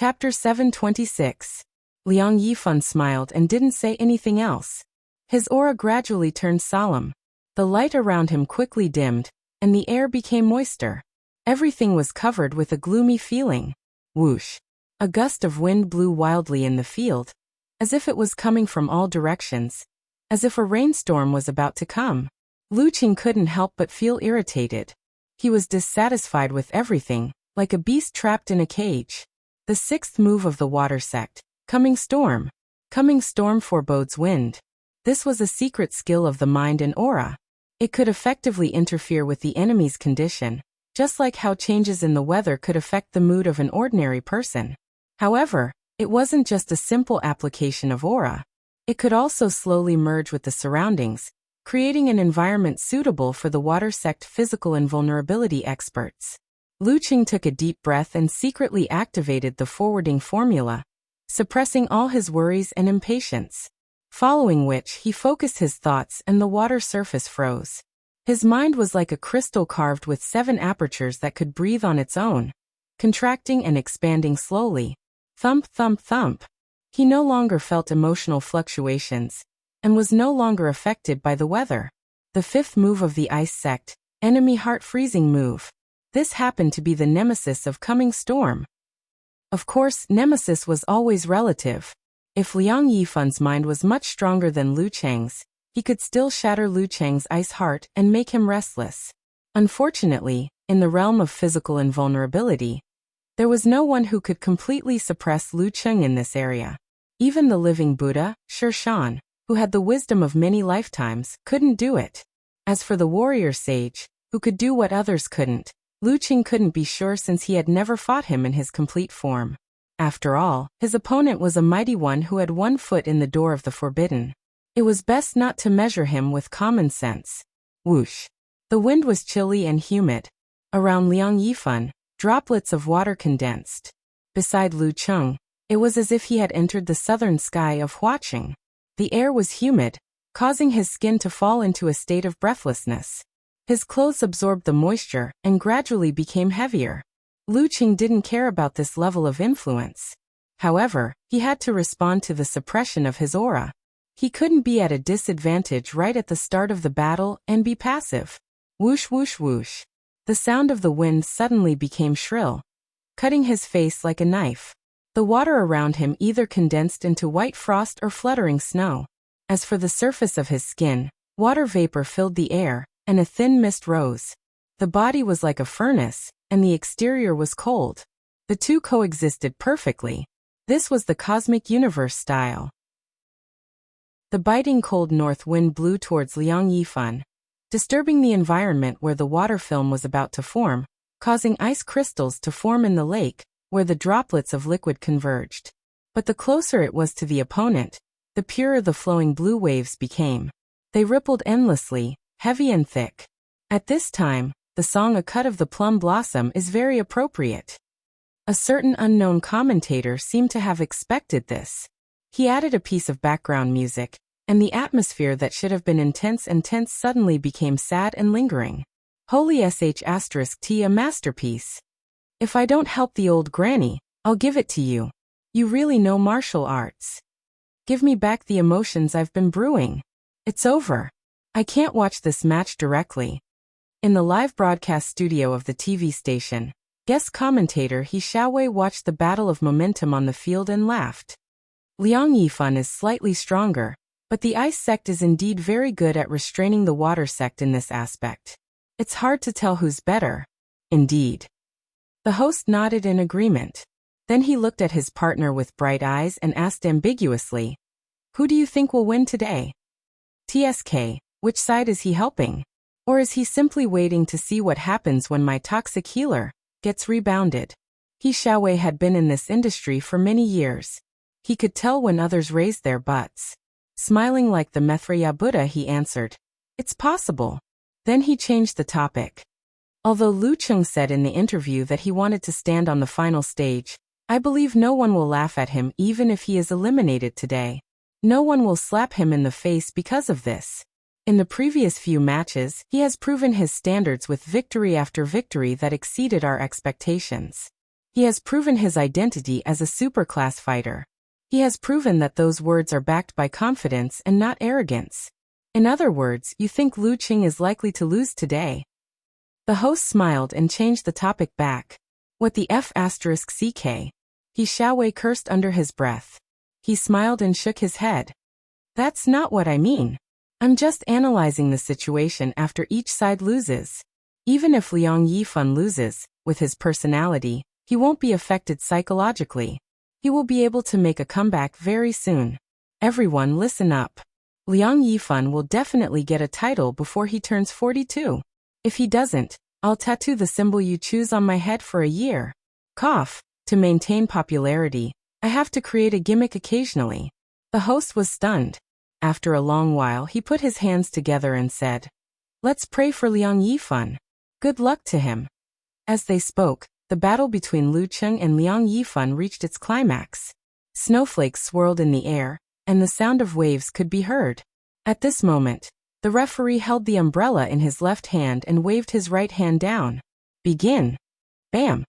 Chapter 726. Liang Yifan smiled and didn't say anything else. His aura gradually turned solemn. The light around him quickly dimmed, and the air became moister. Everything was covered with a gloomy feeling. Whoosh! A gust of wind blew wildly in the field, as if it was coming from all directions, as if a rainstorm was about to come. Lu Qing couldn't help but feel irritated. He was dissatisfied with everything, like a beast trapped in a cage. The sixth move of the water sect, Coming Storm. Coming Storm forebodes wind. This was a secret skill of the mind and aura. It could effectively interfere with the enemy's condition, just like how changes in the weather could affect the mood of an ordinary person. However, it wasn't just a simple application of aura. It could also slowly merge with the surroundings, creating an environment suitable for the water sect physical invulnerability experts. Lu Qing took a deep breath and secretly activated the forwarding formula, suppressing all his worries and impatience. Following which, he focused his thoughts and the water surface froze. His mind was like a crystal carved with 7 apertures that could breathe on its own, contracting and expanding slowly. Thump, thump, thump. He no longer felt emotional fluctuations, and was no longer affected by the weather. The 5th move of the Ice Sect, Enemy Heart Freezing move. This happened to be the nemesis of Coming Storm. Of course, nemesis was always relative. If Liang Yifan's mind was much stronger than Lu Cheng's, he could still shatter Lu Cheng's ice heart and make him restless. Unfortunately, in the realm of physical invulnerability, there was no one who could completely suppress Lu Cheng in this area. Even the living Buddha, Shi Shan, who had the wisdom of many lifetimes, couldn't do it. As for the warrior sage, who could do what others couldn't, Lu Qing couldn't be sure since he had never fought him in his complete form. After all, his opponent was a mighty one who had 1 foot in the door of the forbidden. It was best not to measure him with common sense. Whoosh! The wind was chilly and humid. Around Liang Yifan, droplets of water condensed. Beside Lu Cheng, it was as if he had entered the southern sky of Huaqing. The air was humid, causing his skin to fall into a state of breathlessness. His clothes absorbed the moisture and gradually became heavier. Lu Qing didn't care about this level of influence. However, he had to respond to the suppression of his aura. He couldn't be at a disadvantage right at the start of the battle and be passive. Whoosh, whoosh, whoosh. The sound of the wind suddenly became shrill, cutting his face like a knife. The water around him either condensed into white frost or fluttering snow. As for the surface of his skin, water vapor filled the air, and a thin mist rose. The body was like a furnace, and the exterior was cold. The two coexisted perfectly. This was the cosmic universe style. The biting cold north wind blew towards Liang Yifan, disturbing the environment where the water film was about to form, causing ice crystals to form in the lake, where the droplets of liquid converged. But the closer it was to the opponent, the purer the flowing blue waves became. They rippled endlessly, heavy and thick. At this time, the song A Cut of the Plum Blossom is very appropriate. A certain unknown commentator seemed to have expected this. He added a piece of background music, and the atmosphere that should have been intense and tense suddenly became sad and lingering. Holy sh*t, a masterpiece. If I don't help the old granny, I'll give it to you. You really know martial arts. Give me back the emotions I've been brewing. It's over. I can't watch this match directly. In the live broadcast studio of the TV station, guest commentator He Xiaowei watched the battle of momentum on the field and laughed. Liang Yifan is slightly stronger, but the ice sect is indeed very good at restraining the water sect in this aspect. It's hard to tell who's better. Indeed. The host nodded in agreement. Then he looked at his partner with bright eyes and asked ambiguously, "Who do you think will win today? TSK, which side is he helping? Or is he simply waiting to see what happens when my toxic healer gets rebounded?" He Xiaowei had been in this industry for many years. He could tell when others raised their butts. Smiling like the Maitreya Buddha, he answered, "It's possible." Then he changed the topic. Although Lu Cheng said in the interview that he wanted to stand on the final stage, I believe no one will laugh at him even if he is eliminated today. No one will slap him in the face because of this. In the previous few matches, he has proven his standards with victory after victory that exceeded our expectations. He has proven his identity as a superclass fighter. He has proven that those words are backed by confidence and not arrogance. In other words, you think Lu Qing is likely to lose today? The host smiled and changed the topic back. What the F***ck? He Xiaowei cursed under his breath. He smiled and shook his head. That's not what I mean. I'm just analyzing the situation after each side loses. Even if Liang Yifan loses, with his personality, he won't be affected psychologically. He will be able to make a comeback very soon. Everyone listen up. Liang Yifan will definitely get a title before he turns 42. If he doesn't, I'll tattoo the symbol you choose on my head for a year. Cough. To maintain popularity, I have to create a gimmick occasionally. The host was stunned. After a long while he put his hands together and said, "Let's pray for Liang Yifan. Good luck to him." As they spoke, the battle between Lu Qing and Liang Yifan reached its climax. Snowflakes swirled in the air, and the sound of waves could be heard. At this moment, the referee held the umbrella in his left hand and waved his right hand down. Begin. Bam.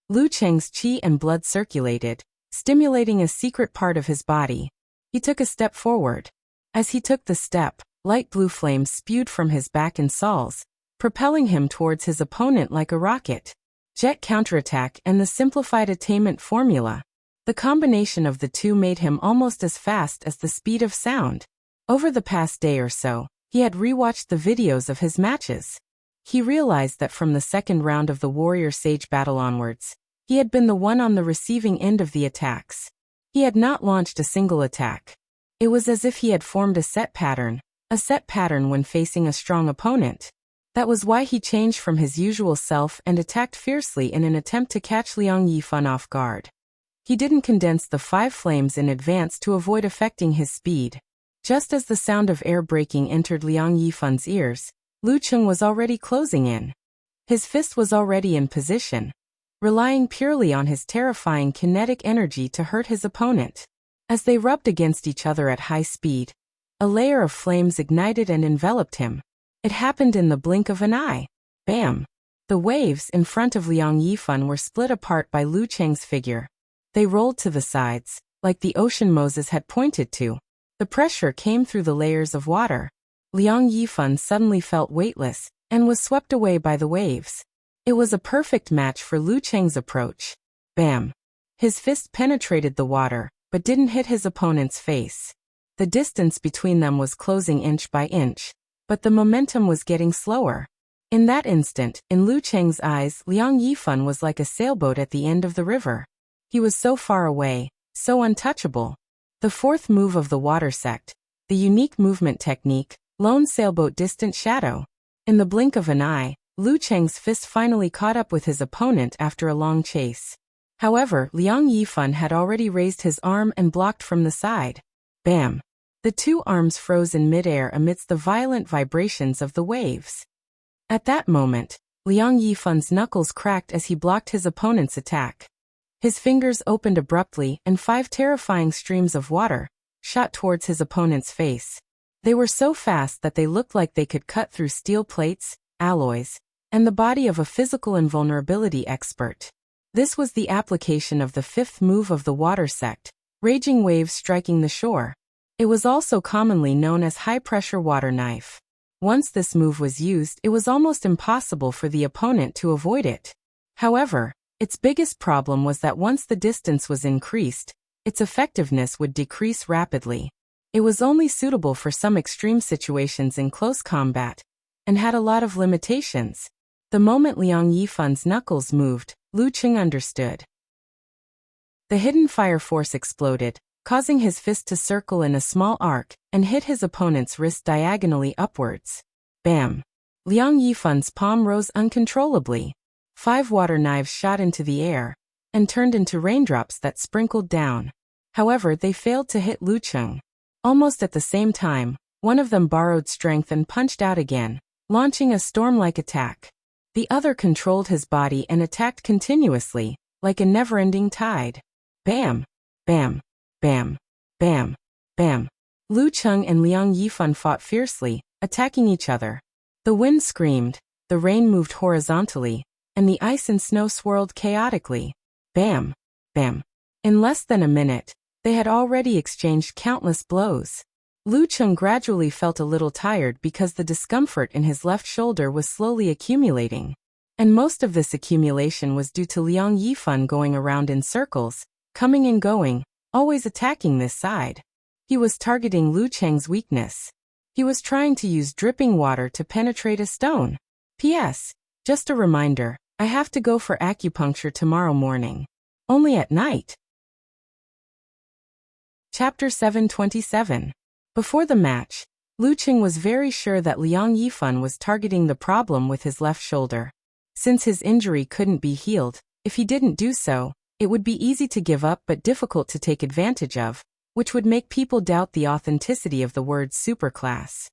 Lu Qing's qi and blood circulated, stimulating a secret part of his body. He took a step forward. As he took the step, light blue flames spewed from his back and soles, propelling him towards his opponent like a rocket. Jet counterattack and the simplified attainment formula. The combination of the two made him almost as fast as the speed of sound. Over the past day or so, he had rewatched the videos of his matches. He realized that from the second round of the Warrior Sage battle onwards, he had been the one on the receiving end of the attacks. He had not launched a single attack. It was as if he had formed a set pattern when facing a strong opponent. That was why he changed from his usual self and attacked fiercely in an attempt to catch Liang Yifan off guard. He didn't condense the 5 flames in advance to avoid affecting his speed. Just as the sound of air breaking entered Liang Yifan's ears, Lu Qing was already closing in. His fist was already in position, relying purely on his terrifying kinetic energy to hurt his opponent. As they rubbed against each other at high speed, a layer of flames ignited and enveloped him. It happened in the blink of an eye. Bam! The waves in front of Liang Yifan were split apart by Lu Qing's figure. They rolled to the sides, like the ocean Moses had pointed to. The pressure came through the layers of water. Liang Yifan suddenly felt weightless, and was swept away by the waves. It was a perfect match for Lu Qing's approach. Bam! His fist penetrated the water, but didn't hit his opponent's face. The distance between them was closing inch by inch, but the momentum was getting slower. In that instant, in Lu Qing's eyes, Liang Yifan was like a sailboat at the end of the river. He was so far away, so untouchable. The fourth move of the water sect, the unique movement technique, lone sailboat distant shadow. In the blink of an eye, Lu Qing's fist finally caught up with his opponent after a long chase. However, Liang Yifan had already raised his arm and blocked from the side. Bam! The two arms froze in midair amidst the violent vibrations of the waves. At that moment, Liang Yifan's knuckles cracked as he blocked his opponent's attack. His fingers opened abruptly and 5 terrifying streams of water shot towards his opponent's face. They were so fast that they looked like they could cut through steel plates, alloys, and the body of a physical invulnerability expert. This was the application of the 5th move of the water sect, raging waves striking the shore. It was also commonly known as high-pressure water knife. Once this move was used, it was almost impossible for the opponent to avoid it. However, its biggest problem was that once the distance was increased, its effectiveness would decrease rapidly. It was only suitable for some extreme situations in close combat, and had a lot of limitations. The moment Liang Yifan's knuckles moved, Lu Qing understood. The hidden fire force exploded, causing his fist to circle in a small arc and hit his opponent's wrist diagonally upwards. Bam! Liang Yifan's palm rose uncontrollably. 5 water knives shot into the air and turned into raindrops that sprinkled down. However, they failed to hit Lu Qing. Almost at the same time, one of them borrowed strength and punched out again, launching a storm-like attack. The other controlled his body and attacked continuously, like a never-ending tide. Bam! Bam! Bam! Bam! Bam! Lu Qing and Liang Yifan fought fiercely, attacking each other. The wind screamed, the rain moved horizontally, and the ice and snow swirled chaotically. Bam! Bam! In less than a minute, they had already exchanged countless blows. Lu Cheng gradually felt a little tired because the discomfort in his left shoulder was slowly accumulating. And most of this accumulation was due to Liang Yifan going around in circles, coming and going, always attacking this side. He was targeting Lu Cheng's weakness. He was trying to use dripping water to penetrate a stone. P.S. Just a reminder, I have to go for acupuncture tomorrow morning. Only at night. Chapter 727. Before the match, Lu Cheng was very sure that Liang Yifan was targeting the problem with his left shoulder. Since his injury couldn't be healed, if he didn't do so, it would be easy to give up but difficult to take advantage of, which would make people doubt the authenticity of the word superclass.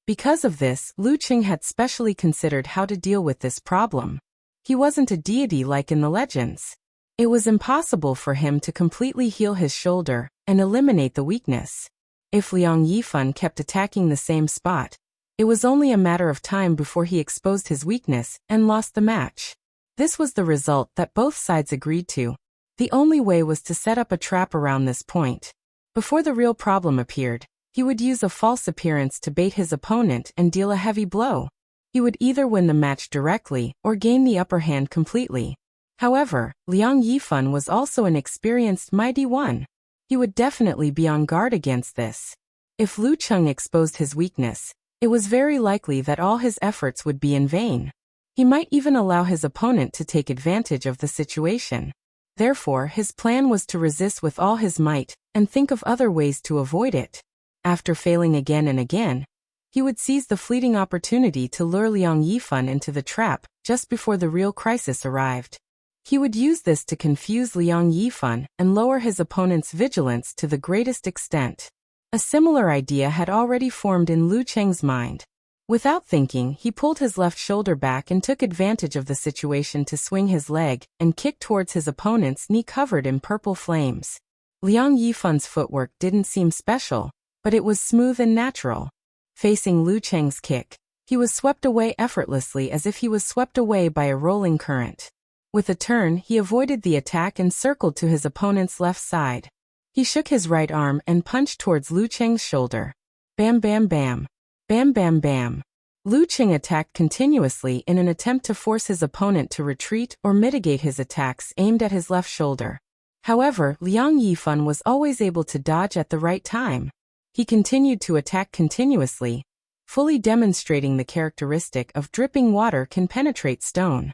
Because of this, Lu Cheng had specially considered how to deal with this problem. He wasn't a deity like in the legends. It was impossible for him to completely heal his shoulder and eliminate the weakness. If Liang Yifan kept attacking the same spot, it was only a matter of time before he exposed his weakness and lost the match. This was the result that both sides agreed to. The only way was to set up a trap around this point. Before the real problem appeared, he would use a false appearance to bait his opponent and deal a heavy blow. He would either win the match directly or gain the upper hand completely. However, Liang Yifan was also an experienced mighty one. He would definitely be on guard against this. If Lu Cheng exposed his weakness, it was very likely that all his efforts would be in vain. He might even allow his opponent to take advantage of the situation. Therefore, his plan was to resist with all his might and think of other ways to avoid it. After failing again and again, he would seize the fleeting opportunity to lure Liang Yifan into the trap just before the real crisis arrived. He would use this to confuse Liang Yifan and lower his opponent's vigilance to the greatest extent. A similar idea had already formed in Lu Cheng's mind. Without thinking, he pulled his left shoulder back and took advantage of the situation to swing his leg and kick towards his opponent's knee covered in purple flames. Liang Yifan's footwork didn't seem special, but it was smooth and natural. Facing Lu Cheng's kick, he was swept away effortlessly as if he was swept away by a rolling current. With a turn, he avoided the attack and circled to his opponent's left side. He shook his right arm and punched towards Lu Cheng's shoulder. Bam bam bam. Bam bam bam. Lu Cheng attacked continuously in an attempt to force his opponent to retreat or mitigate his attacks aimed at his left shoulder. However, Liang Yifan was always able to dodge at the right time. He continued to attack continuously, fully demonstrating the characteristic of dripping water can penetrate stone.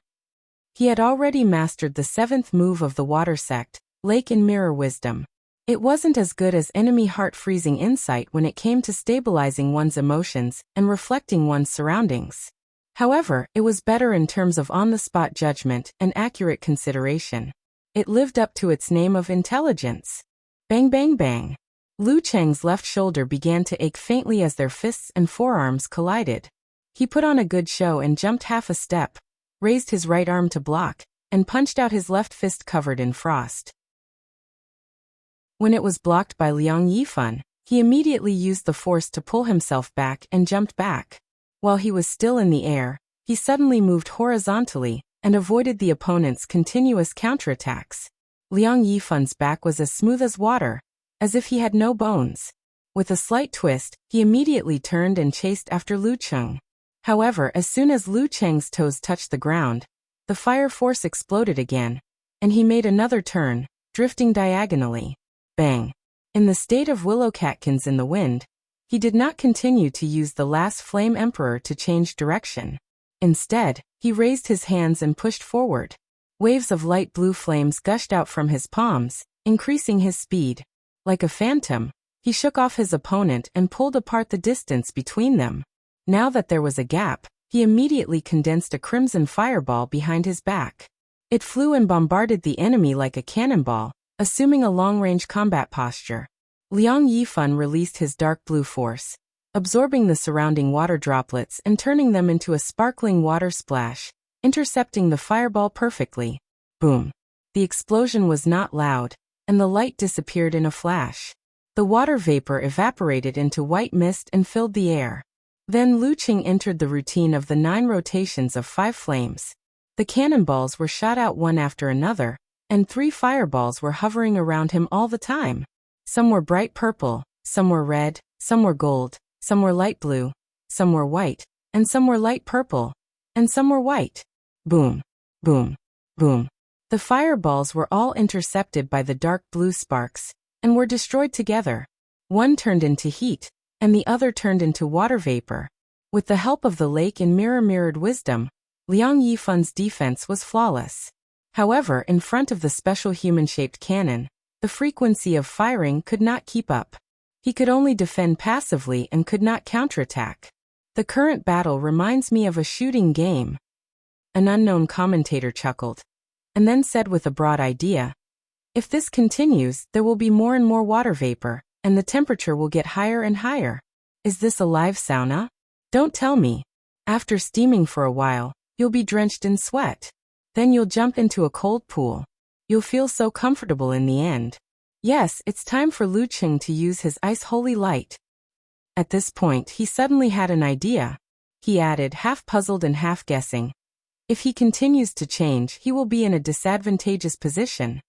He had already mastered the 7th move of the water sect, Lake and Mirror Wisdom. It wasn't as good as enemy heart-freezing insight when it came to stabilizing one's emotions and reflecting one's surroundings. However, it was better in terms of on-the-spot judgment and accurate consideration. It lived up to its name of intelligence. Bang bang bang. Lu Cheng's left shoulder began to ache faintly as their fists and forearms collided. He put on a good show and jumped half a step, raised his right arm to block, and punched out his left fist covered in frost. When it was blocked by Liang Yifan, he immediately used the force to pull himself back and jumped back. While he was still in the air, he suddenly moved horizontally and avoided the opponent's continuous counterattacks. Liang Yifan's back was as smooth as water, as if he had no bones. With a slight twist, he immediately turned and chased after Lu Cheng. However, as soon as Lu Cheng's toes touched the ground, the fire force exploded again, and he made another turn, drifting diagonally. Bang! In the state of willow catkins in the wind, he did not continue to use the last Flame Emperor to change direction. Instead, he raised his hands and pushed forward. Waves of light blue flames gushed out from his palms, increasing his speed. Like a phantom, he shook off his opponent and pulled apart the distance between them. Now that there was a gap, he immediately condensed a crimson fireball behind his back. It flew and bombarded the enemy like a cannonball, assuming a long-range combat posture. Liang Yifan released his dark blue force, absorbing the surrounding water droplets and turning them into a sparkling water splash, intercepting the fireball perfectly. Boom! The explosion was not loud, and the light disappeared in a flash. The water vapor evaporated into white mist and filled the air. Then Lu Cheng entered the routine of the 9 rotations of 5 flames. The cannonballs were shot out one after another, and 3 fireballs were hovering around him all the time. Some were bright purple, some were red, some were gold, some were light blue, some were white, and some were light purple, and some were white. Boom, boom, boom. The fireballs were all intercepted by the dark blue sparks, and were destroyed together. One turned into heat, and the other turned into water vapor. With the help of the lake and mirrored wisdom, Liang Yifan's defense was flawless. However, in front of the special human-shaped cannon, the frequency of firing could not keep up. He could only defend passively and could not counterattack. The current battle reminds me of a shooting game. An unknown commentator chuckled, and then said with a broad idea, "If this continues, there will be more and more water vapor, and the temperature will get higher and higher. Is this a live sauna? Don't tell me. After steaming for a while, you'll be drenched in sweat. Then you'll jump into a cold pool. You'll feel so comfortable in the end. Yes, it's time for Lu Qing to use his ice holy light." At this point, he suddenly had an idea. He added, half puzzled and half guessing, "If he continues to change, he will be in a disadvantageous position.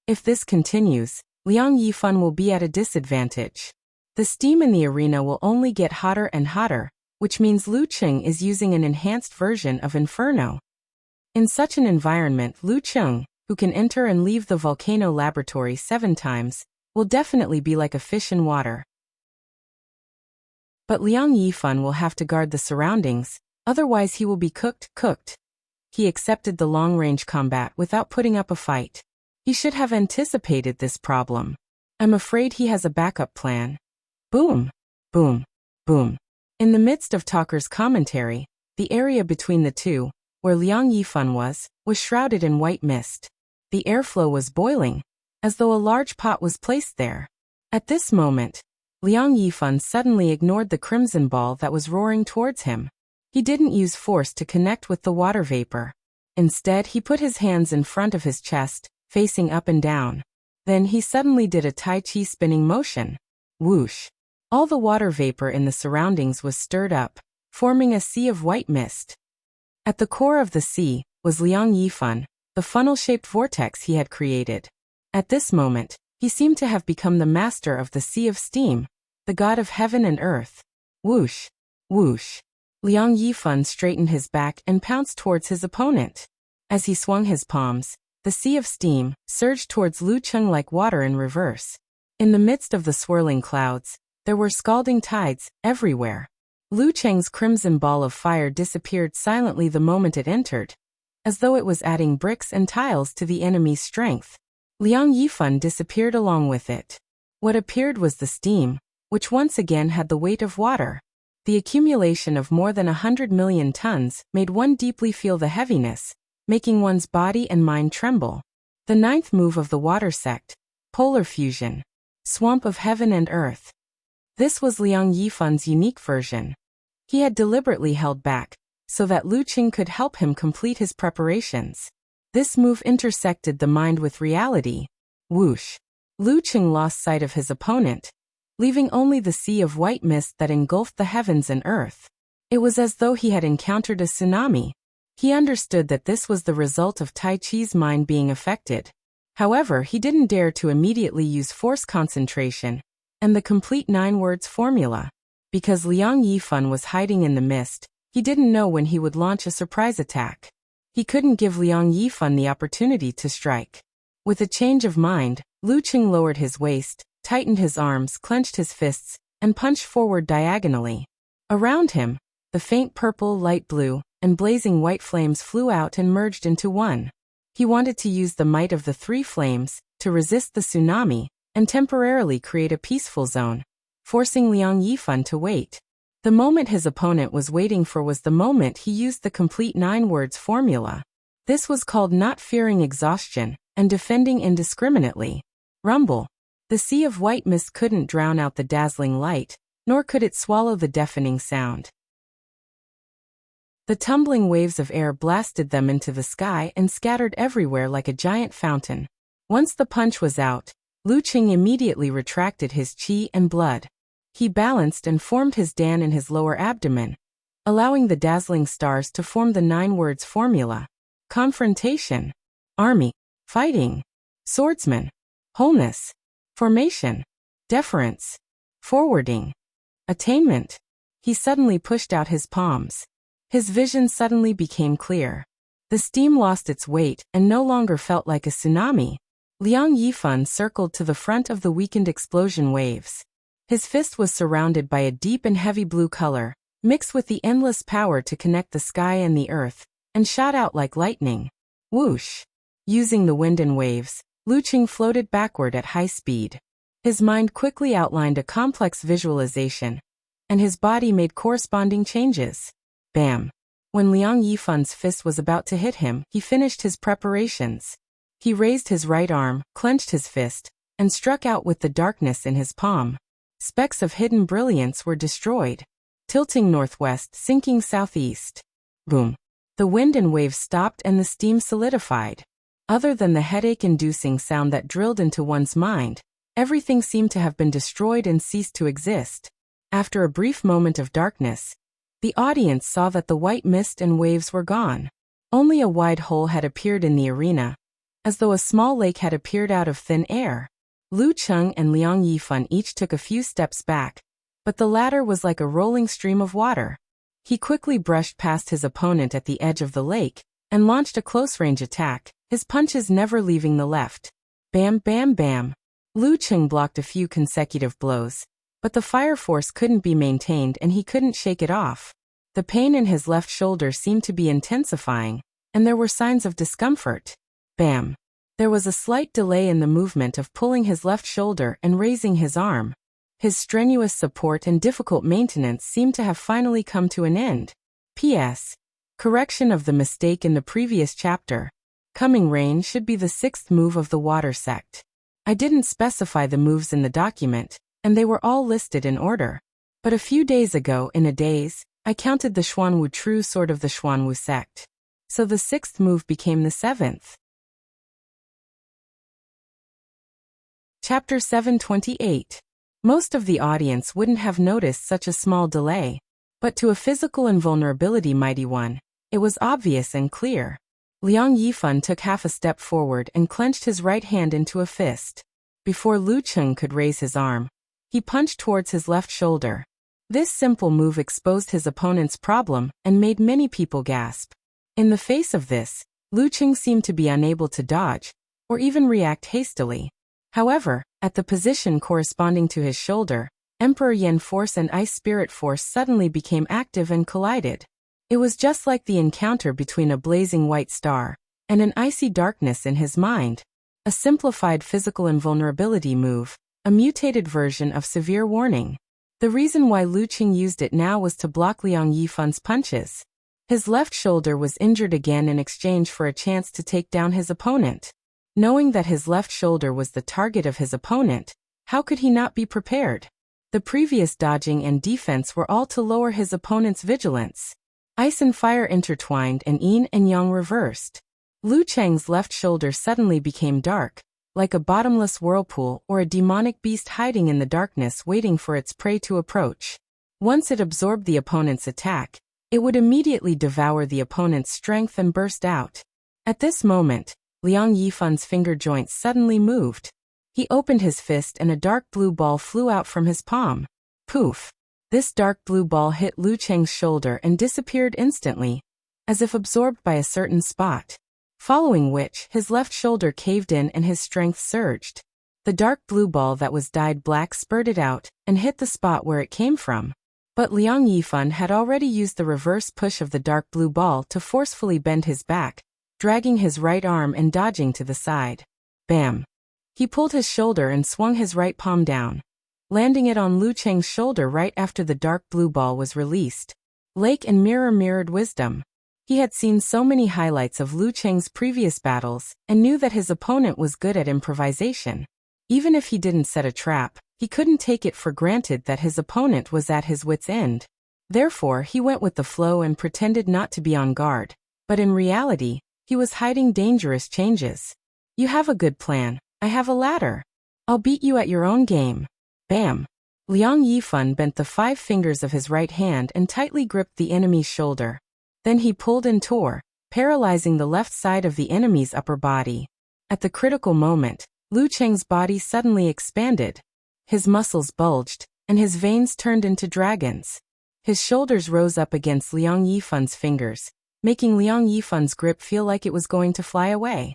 If this continues, Liang Yifan will be at a disadvantage. The steam in the arena will only get hotter and hotter, which means Lu Qing is using an enhanced version of Inferno. In such an environment, Lu Qing, who can enter and leave the volcano laboratory 7 times, will definitely be like a fish in water. But Liang Yifan will have to guard the surroundings, otherwise he will be cooked. He accepted the long-range combat without putting up a fight. He should have anticipated this problem. I'm afraid he has a backup plan. Boom, boom, boom. In the midst of Talker's commentary, the area between the two, where Liang Yifan was shrouded in white mist. The airflow was boiling, as though a large pot was placed there. At this moment, Liang Yifan suddenly ignored the crimson ball that was roaring towards him. He didn't use force to connect with the water vapor. Instead, he put his hands in front of his chest, facing up and down. Then he suddenly did a Tai Chi spinning motion. Whoosh! All the water vapor in the surroundings was stirred up, forming a sea of white mist. At the core of the sea was Liang Yifan, the funnel-shaped vortex he had created. At this moment, he seemed to have become the master of the Sea of Steam, the god of heaven and earth. Whoosh! Whoosh! Liang Yifan straightened his back and pounced towards his opponent. As he swung his palms, the Sea of Steam surged towards Lu Qing like water in reverse. In the midst of the swirling clouds, there were scalding tides everywhere. Lu Qing's crimson ball of fire disappeared silently the moment it entered, as though it was adding bricks and tiles to the enemy's strength. Liang Yifan disappeared along with it. What appeared was the steam, which once again had the weight of water. The accumulation of more than 100 million tons made one deeply feel the heaviness, making one's body and mind tremble. The 9th move of the water sect, polar fusion, swamp of heaven and earth. This was Liang Yifan's unique version. He had deliberately held back, so that Lu Qing could help him complete his preparations. This move intersected the mind with reality. Whoosh! Lu Qing lost sight of his opponent, leaving only the sea of white mist that engulfed the heavens and earth. It was as though he had encountered a tsunami. He understood that this was the result of Tai Chi's mind being affected. However, he didn't dare to immediately use force concentration and the complete 9 words formula. Because Liang Yifan was hiding in the mist, he didn't know when he would launch a surprise attack. He couldn't give Liang Yifan the opportunity to strike. With a change of mind, Lu Qing lowered his waist, tightened his arms, clenched his fists, and punched forward diagonally. Around him, the faint purple, light blue, and blazing white flames flew out and merged into one. He wanted to use the might of the 3 flames to resist the tsunami and temporarily create a peaceful zone, forcing Liang Yifan to wait. The moment his opponent was waiting for was the moment he used the complete 9 words formula. This was called not fearing exhaustion and defending indiscriminately. Rumble. The sea of white mist couldn't drown out the dazzling light, nor could it swallow the deafening sound. The tumbling waves of air blasted them into the sky and scattered everywhere like a giant fountain. Once the punch was out, Lu Qing immediately retracted his qi and blood. He balanced and formed his Dan in his lower abdomen, allowing the dazzling stars to form the 9 words formula. confrontation, army, fighting, swordsman, wholeness, formation, deference, forwarding, attainment. He suddenly pushed out his palms. His vision suddenly became clear. The steam lost its weight and no longer felt like a tsunami. Liang Yifan circled to the front of the weakened explosion waves. His fist was surrounded by a deep and heavy blue color, mixed with the endless power to connect the sky and the earth, and shot out like lightning. Whoosh! Using the wind and waves, Lu Qing floated backward at high speed. His mind quickly outlined a complex visualization, and his body made corresponding changes. Bam! When Liang Yifan's fist was about to hit him, he finished his preparations. He raised his right arm, clenched his fist, and struck out with the darkness in his palm. Specks of hidden brilliance were destroyed. Tilting northwest, sinking southeast. Boom! The wind and waves stopped and the steam solidified. Other than the headache-inducing sound that drilled into one's mind, everything seemed to have been destroyed and ceased to exist. After a brief moment of darkness, the audience saw that the white mist and waves were gone. Only a wide hole had appeared in the arena, as though a small lake had appeared out of thin air. Lu Qing and Liang Yifan each took a few steps back, but the latter was like a rolling stream of water. He quickly brushed past his opponent at the edge of the lake and launched a close-range attack, his punches never leaving the left. Bam, bam, bam. Lu Qing blocked a few consecutive blows, but the fire force couldn't be maintained and he couldn't shake it off. The pain in his left shoulder seemed to be intensifying, and there were signs of discomfort. Bam. There was a slight delay in the movement of pulling his left shoulder and raising his arm. His strenuous support and difficult maintenance seemed to have finally come to an end. P.S. Correction of the mistake in the previous chapter. Coming rain should be the 6th move of the water sect. I didn't specify the moves in the document, and they were all listed in order. But a few days ago, in a daze, I counted the Xuanwu true sword of the Xuanwu sect. So the 6th move became the 7th. Chapter 728. Most of the audience wouldn't have noticed such a small delay, but to a physical invulnerability mighty one, it was obvious and clear. Liang Yifan took half a step forward and clenched his right hand into a fist. Before Lu Qing could raise his arm, he punched towards his left shoulder. This simple move exposed his opponent's problem and made many people gasp. In the face of this, Lu Qing seemed to be unable to dodge, or even react hastily. However, at the position corresponding to his shoulder, Emperor Yen Force and Ice Spirit Force suddenly became active and collided. It was just like the encounter between a blazing white star and an icy darkness in his mind. A simplified physical invulnerability move, a mutated version of severe warning. The reason why Lu Qing used it now was to block Liang Yifan's punches. His left shoulder was injured again in exchange for a chance to take down his opponent. Knowing that his left shoulder was the target of his opponent, how could he not be prepared? The previous dodging and defense were all to lower his opponent's vigilance. Ice and fire intertwined and yin and yang reversed. Lu Cheng's left shoulder suddenly became dark, like a bottomless whirlpool or a demonic beast hiding in the darkness waiting for its prey to approach. Once it absorbed the opponent's attack, it would immediately devour the opponent's strength and burst out. At this moment, Liang Yifan's finger joints suddenly moved. He opened his fist and a dark blue ball flew out from his palm. Poof! This dark blue ball hit Lu Cheng's shoulder and disappeared instantly, as if absorbed by a certain spot. Following which, his left shoulder caved in and his strength surged. The dark blue ball that was dyed black spurted out and hit the spot where it came from. But Liang Yifan had already used the reverse push of the dark blue ball to forcefully bend his back, dragging his right arm and dodging to the side. Bam! He pulled his shoulder and swung his right palm down, landing it on Lu Cheng's shoulder right after the dark blue ball was released. Lake and mirror mirrored wisdom. He had seen so many highlights of Lu Cheng's previous battles and knew that his opponent was good at improvisation. Even if he didn't set a trap, he couldn't take it for granted that his opponent was at his wit's end. Therefore, he went with the flow and pretended not to be on guard. But in reality, he was hiding dangerous changes. You have a good plan. I have a ladder. I'll beat you at your own game. Bam! Liang Yifan bent the 5 fingers of his right hand and tightly gripped the enemy's shoulder. Then he pulled and tore, paralyzing the left side of the enemy's upper body. At the critical moment, Lu Cheng's body suddenly expanded. His muscles bulged, and his veins turned into dragons. His shoulders rose up against Liang Yifan's fingers, making Liang Yifan's grip feel like it was going to fly away.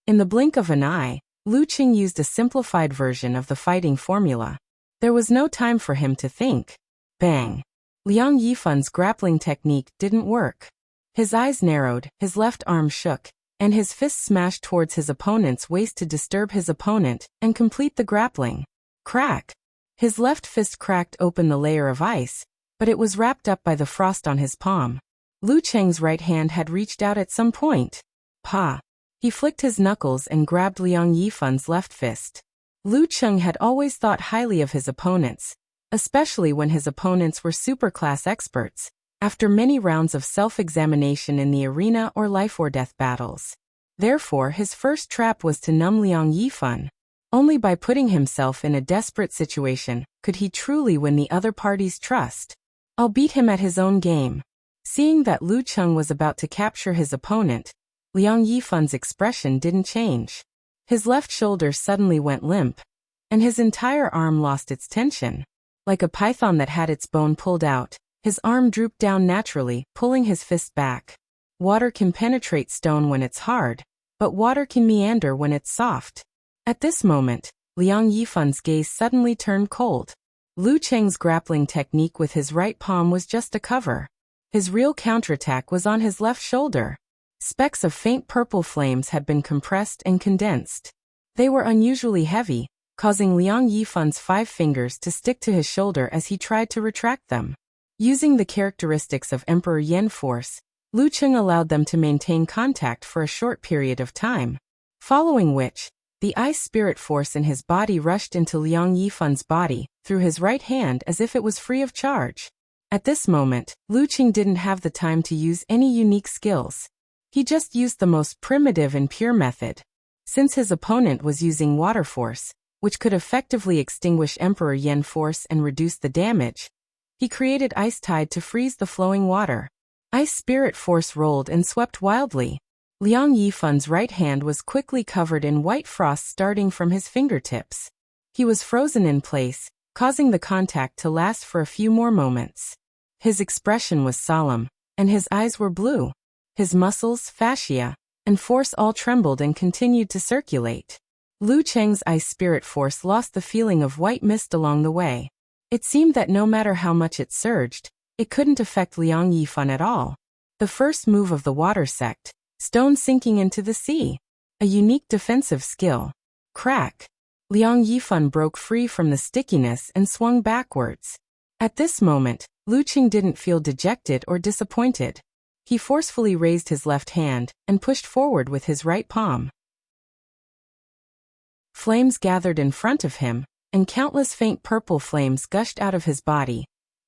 In the blink of an eye, Lu Cheng used a simplified version of the fighting formula. There was no time for him to think. Bang! Liang Yifan's grappling technique didn't work. His eyes narrowed, his left arm shook, and his fist smashed towards his opponent's waist to disturb his opponent and complete the grappling. Crack! His left fist cracked open the layer of ice, but it was wrapped up by the frost on his palm. Lu Cheng's right hand had reached out at some point. Pa! He flicked his knuckles and grabbed Liang Yifan's left fist. Lu Cheng had always thought highly of his opponents, especially when his opponents were superclass experts, after many rounds of self-examination in the arena or life-or-death battles. Therefore, his first trap was to numb Liang Yifan. Only by putting himself in a desperate situation could he truly win the other party's trust. I'll beat him at his own game. Seeing that Lu Cheng was about to capture his opponent, Liang Yifan's expression didn't change. His left shoulder suddenly went limp, and his entire arm lost its tension. Like a python that had its bone pulled out, his arm drooped down naturally, pulling his fist back. Water can penetrate stone when it's hard, but water can meander when it's soft. At this moment, Liang Yifan's gaze suddenly turned cold. Lu Cheng's grappling technique with his right palm was just a cover. His real counterattack was on his left shoulder. Specks of faint purple flames had been compressed and condensed. They were unusually heavy, causing Liang Yifan's 5 fingers to stick to his shoulder as he tried to retract them. Using the characteristics of Emperor Yen force, Lu Cheng allowed them to maintain contact for a short period of time, following which, the ice spirit force in his body rushed into Liang Yifan's body through his right hand as if it was free of charge. At this moment, Lu Cheng didn't have the time to use any unique skills. He just used the most primitive and pure method. Since his opponent was using water force, which could effectively extinguish Emperor Yen force and reduce the damage, he created ice tide to freeze the flowing water. Ice spirit force rolled and swept wildly. Liang Yifan's right hand was quickly covered in white frost starting from his fingertips. He was frozen in place, causing the contact to last for a few more moments. His expression was solemn, and his eyes were blue. His muscles, fascia, and force all trembled and continued to circulate. Lu Cheng's ice spirit force lost the feeling of white mist along the way. It seemed that no matter how much it surged, it couldn't affect Liang Yifan at all. The first move of the water sect, stone sinking into the sea. A unique defensive skill. Crack! Liang Yifan broke free from the stickiness and swung backwards. At this moment, Lu Cheng didn't feel dejected or disappointed. He forcefully raised his left hand and pushed forward with his right palm. Flames gathered in front of him, and countless faint purple flames gushed out of his body,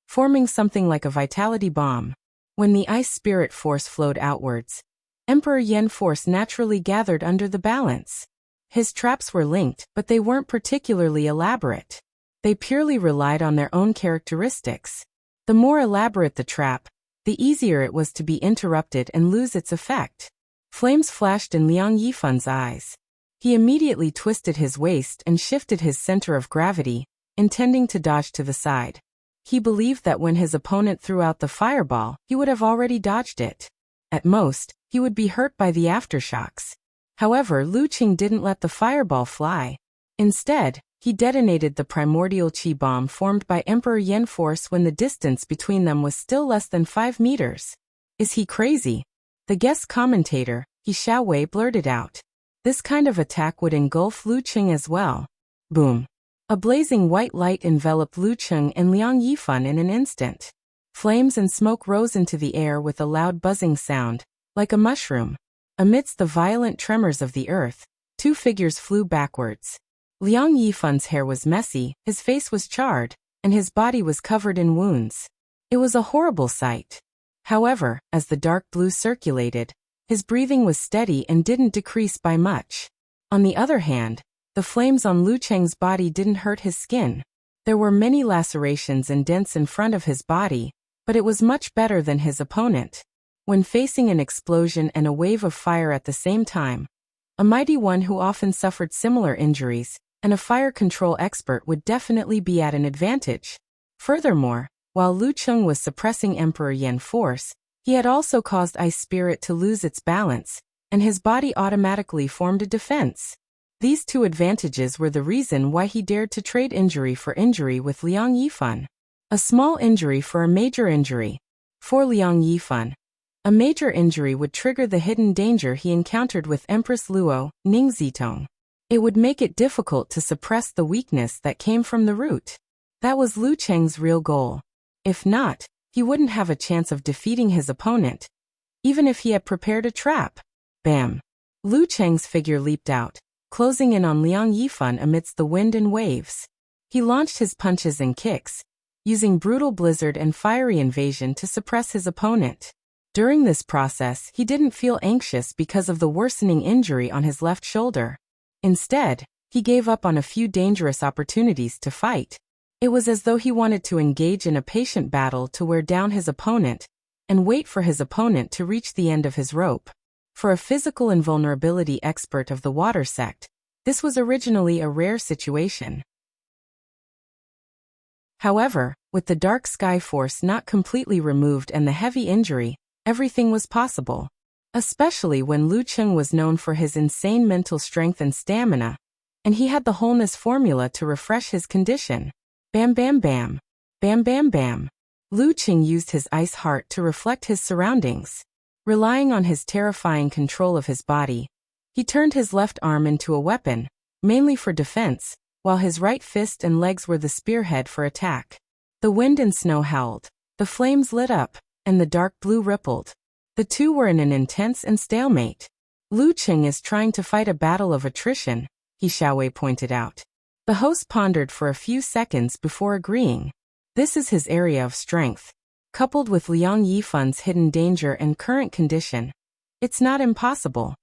forming something like a vitality bomb. When the ice spirit force flowed outwards, Emperor Yen force naturally gathered under the balance. His traps were linked, but they weren't particularly elaborate. They purely relied on their own characteristics. The more elaborate the trap, the easier it was to be interrupted and lose its effect. Flames flashed in Liang Yifan's eyes. He immediately twisted his waist and shifted his center of gravity, intending to dodge to the side. He believed that when his opponent threw out the fireball, he would have already dodged it. At most, he would be hurt by the aftershocks. However, Lu Cheng didn't let the fireball fly. Instead, he detonated the primordial chi bomb formed by Emperor Yen force when the distance between them was still less than 5 meters. Is he crazy? The guest commentator, He Xiaowei, blurted out. This kind of attack would engulf Lu Cheng as well. Boom. A blazing white light enveloped Lu Cheng and Liang Yifan in an instant. Flames and smoke rose into the air with a loud buzzing sound, like a mushroom. Amidst the violent tremors of the earth, 2 figures flew backwards. Liang Yifan's hair was messy, his face was charred, and his body was covered in wounds. It was a horrible sight. However, as the dark blue circulated, his breathing was steady and didn't decrease by much. On the other hand, the flames on Lu Cheng's body didn't hurt his skin. There were many lacerations and dents in front of his body, but it was much better than his opponent. When facing an explosion and a wave of fire at the same time, a mighty one who often suffered similar injuries, and a fire control expert would definitely be at an advantage. Furthermore, while Lu Cheng was suppressing Emperor Yan force, he had also caused Ice Spirit to lose its balance, and his body automatically formed a defense. These two advantages were the reason why he dared to trade injury for injury with Liang Yifan. A small injury for a major injury. For Liang Yifan, a major injury would trigger the hidden danger he encountered with Empress Luo, Ning Zitong. It would make it difficult to suppress the weakness that came from the root. That was Lu Cheng's real goal. If not, he wouldn't have a chance of defeating his opponent, even if he had prepared a trap. Bam! Lu Cheng's figure leaped out, closing in on Liang Yifan amidst the wind and waves. He launched his punches and kicks, using brutal blizzard and fiery invasion to suppress his opponent. During this process, he didn't feel anxious because of the worsening injury on his left shoulder. Instead, he gave up on a few dangerous opportunities to fight. It was as though he wanted to engage in a patient battle to wear down his opponent and wait for his opponent to reach the end of his rope. For a physical invulnerability expert of the water sect, this was originally a rare situation. However, with the dark sky force not completely removed and the heavy injury, everything was possible. Especially when Lu Cheng was known for his insane mental strength and stamina, and he had the wholeness formula to refresh his condition. Bam bam bam. Bam bam bam. Lu Cheng used his ice heart to reflect his surroundings. Relying on his terrifying control of his body, he turned his left arm into a weapon, mainly for defense, while his right fist and legs were the spearhead for attack. The wind and snow howled, the flames lit up, and the dark blue rippled. The two were in an intense and stalemate. Lu Cheng is trying to fight a battle of attrition, He Xiaowei pointed out. The host pondered for a few seconds before agreeing. This is his area of strength. Coupled with Liang Yifan's hidden danger and current condition, it's not impossible.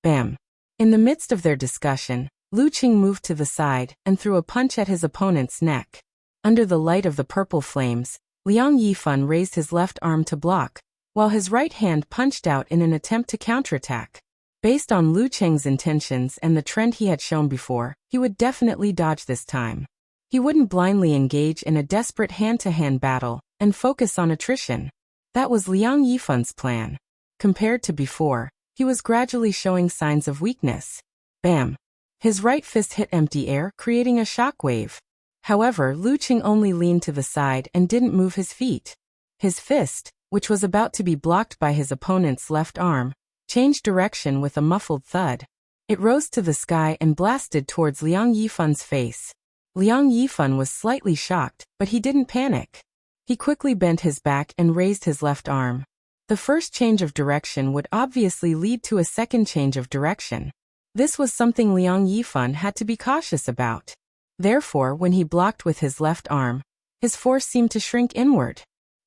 Bam. In the midst of their discussion, Lu Qing moved to the side and threw a punch at his opponent's neck. Under the light of the purple flames, Liang Yifan raised his left arm to block, while his right hand punched out in an attempt to counterattack. Based on Lu Cheng's intentions and the trend he had shown before, he would definitely dodge this time. He wouldn't blindly engage in a desperate hand-to-hand battle and focus on attrition. That was Liang Yifan's plan. Compared to before, he was gradually showing signs of weakness. Bam! His right fist hit empty air, creating a shockwave. However, Lu Qing only leaned to the side and didn't move his feet. His fist, which was about to be blocked by his opponent's left arm, changed direction with a muffled thud. It rose to the sky and blasted towards Liang Yifan's face. Liang Yifan was slightly shocked, but he didn't panic. He quickly bent his back and raised his left arm. The first change of direction would obviously lead to a second change of direction. This was something Liang Yifan had to be cautious about. Therefore, when he blocked with his left arm, his force seemed to shrink inward.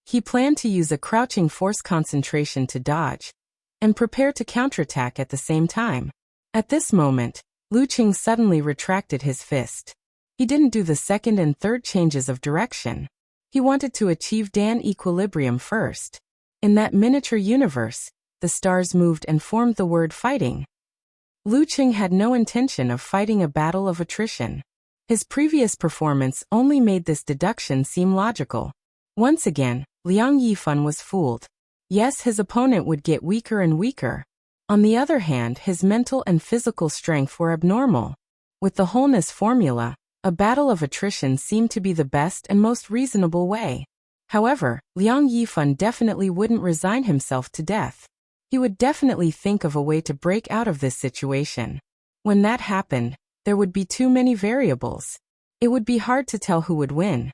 He planned to use a crouching force concentration to dodge and prepare to counterattack at the same time. At this moment, Lu Qing suddenly retracted his fist. He didn't do the second and third changes of direction. He wanted to achieve Dan equilibrium first. In that miniature universe, the stars moved and formed the word fighting. Lu Qing had no intention of fighting a battle of attrition. His previous performance only made this deduction seem logical. Once again, Liang Yifan was fooled. Yes, his opponent would get weaker and weaker. On the other hand, his mental and physical strength were abnormal. With the wholeness formula, a battle of attrition seemed to be the best and most reasonable way. However, Liang Yifan definitely wouldn't resign himself to death. He would definitely think of a way to break out of this situation. When that happened, there would be too many variables. It would be hard to tell who would win.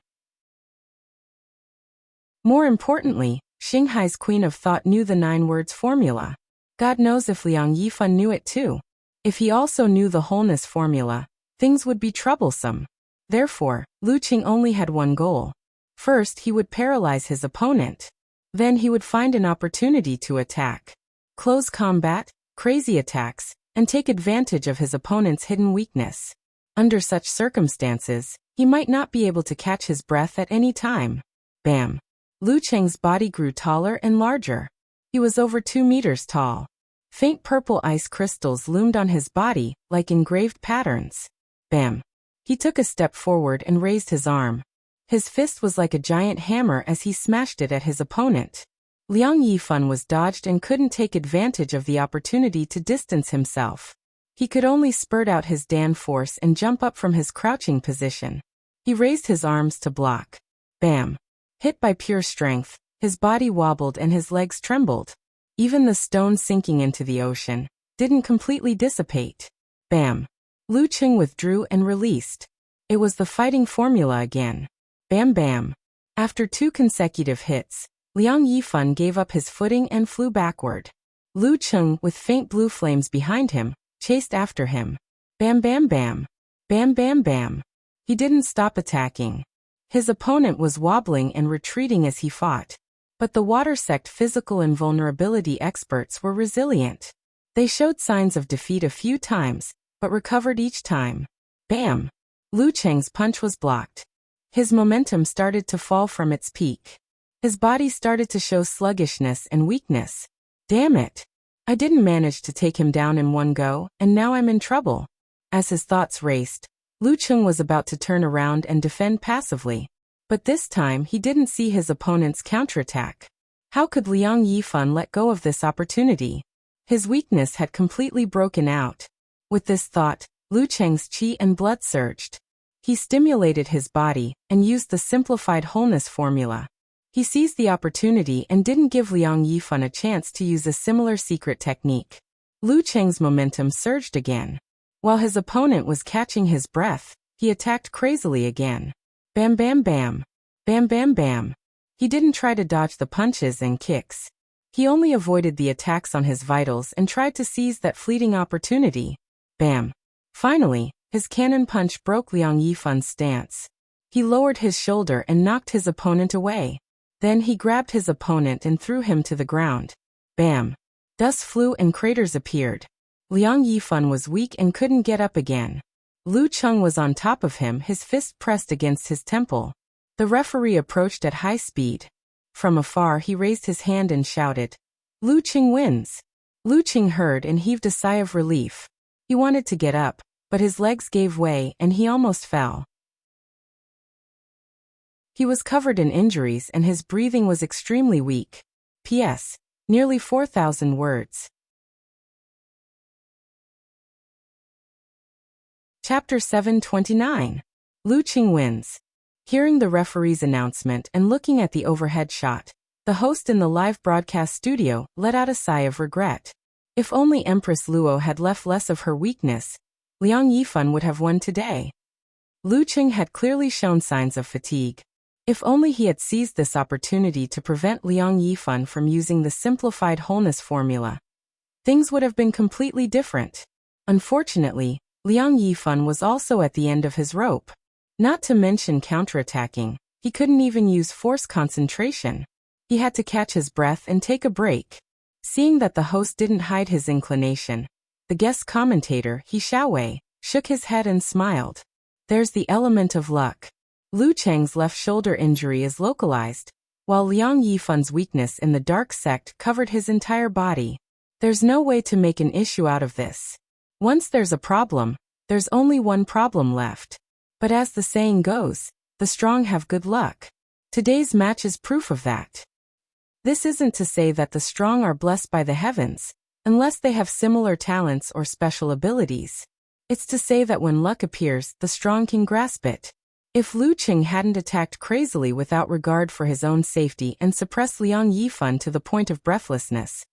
More importantly, Xinghai's Queen of Thought knew the 9 words formula. God knows if Liang Yifan knew it too. If he also knew the wholeness formula, things would be troublesome. Therefore, Lu Qing only had one goal. First, he would paralyze his opponent. Then he would find an opportunity to attack. Close combat, crazy attacks, and take advantage of his opponent's hidden weakness. Under such circumstances, he might not be able to catch his breath at any time. Bam! Lu Cheng's body grew taller and larger. He was over 2 meters tall. Faint purple ice crystals loomed on his body, like engraved patterns. Bam! He took a step forward and raised his arm. His fist was like a giant hammer as he smashed it at his opponent. Liang Yifan was dodged and couldn't take advantage of the opportunity to distance himself. He could only spurt out his Dan force and jump up from his crouching position. He raised his arms to block. Bam! Hit by pure strength, his body wobbled and his legs trembled. Even the stone sinking into the ocean didn't completely dissipate. Bam! Lu Qing withdrew and released. It was the fighting formula again. Bam bam. After 2 consecutive hits, Liang Yifan gave up his footing and flew backward. Lu Qing, with faint blue flames behind him, chased after him. Bam bam bam. Bam bam bam. He didn't stop attacking. His opponent was wobbling and retreating as he fought. But the water sect physical invulnerability experts were resilient. They showed signs of defeat a few times, but recovered each time. Bam! Lu Cheng's punch was blocked. His momentum started to fall from its peak. His body started to show sluggishness and weakness. Damn it! I didn't manage to take him down in one go, and now I'm in trouble. As his thoughts raced, Lu Cheng was about to turn around and defend passively. But this time he didn't see his opponent's counterattack. How could Liang Yifan let go of this opportunity? His weakness had completely broken out. With this thought, Lu Cheng's qi and blood surged. He stimulated his body and used the simplified wholeness formula. He seized the opportunity and didn't give Liang Yifan a chance to use a similar secret technique. Lu Cheng's momentum surged again. While his opponent was catching his breath, he attacked crazily again. Bam bam bam. Bam bam bam. He didn't try to dodge the punches and kicks. He only avoided the attacks on his vitals and tried to seize that fleeting opportunity. Bam. Finally, his cannon punch broke Liang Yifan's stance. He lowered his shoulder and knocked his opponent away. Then he grabbed his opponent and threw him to the ground. Bam. Dust flew and craters appeared. Liang Yifan was weak and couldn't get up again. Lu Cheng was on top of him, his fist pressed against his temple. The referee approached at high speed. From afar he raised his hand and shouted, "Lu Qing wins!" Lu Qing heard and heaved a sigh of relief. He wanted to get up, but his legs gave way and he almost fell. He was covered in injuries and his breathing was extremely weak. P.S. Nearly 4,000 words. Chapter 729. Lu Qing wins. Hearing the referee's announcement and looking at the overhead shot, the host in the live broadcast studio let out a sigh of regret. If only Empress Luo had left less of her weakness, Liang Yifan would have won today. Lu Qing had clearly shown signs of fatigue. If only he had seized this opportunity to prevent Liang Yifan from using the simplified wholeness formula, things would have been completely different. Unfortunately, Liang Yifan was also at the end of his rope. Not to mention counterattacking, he couldn't even use force concentration. He had to catch his breath and take a break. Seeing that the host didn't hide his inclination, the guest commentator, He Xiaowei, shook his head and smiled. There's the element of luck. Lu Cheng's left shoulder injury is localized, while Liang Yifan's weakness in the dark sect covered his entire body. There's no way to make an issue out of this. Once there's a problem, there's only one problem left. But as the saying goes, the strong have good luck. Today's match is proof of that. This isn't to say that the strong are blessed by the heavens, unless they have similar talents or special abilities. It's to say that when luck appears, the strong can grasp it. If Lu Qing hadn't attacked crazily without regard for his own safety and suppressed Liang Yifan to the point of breathlessness,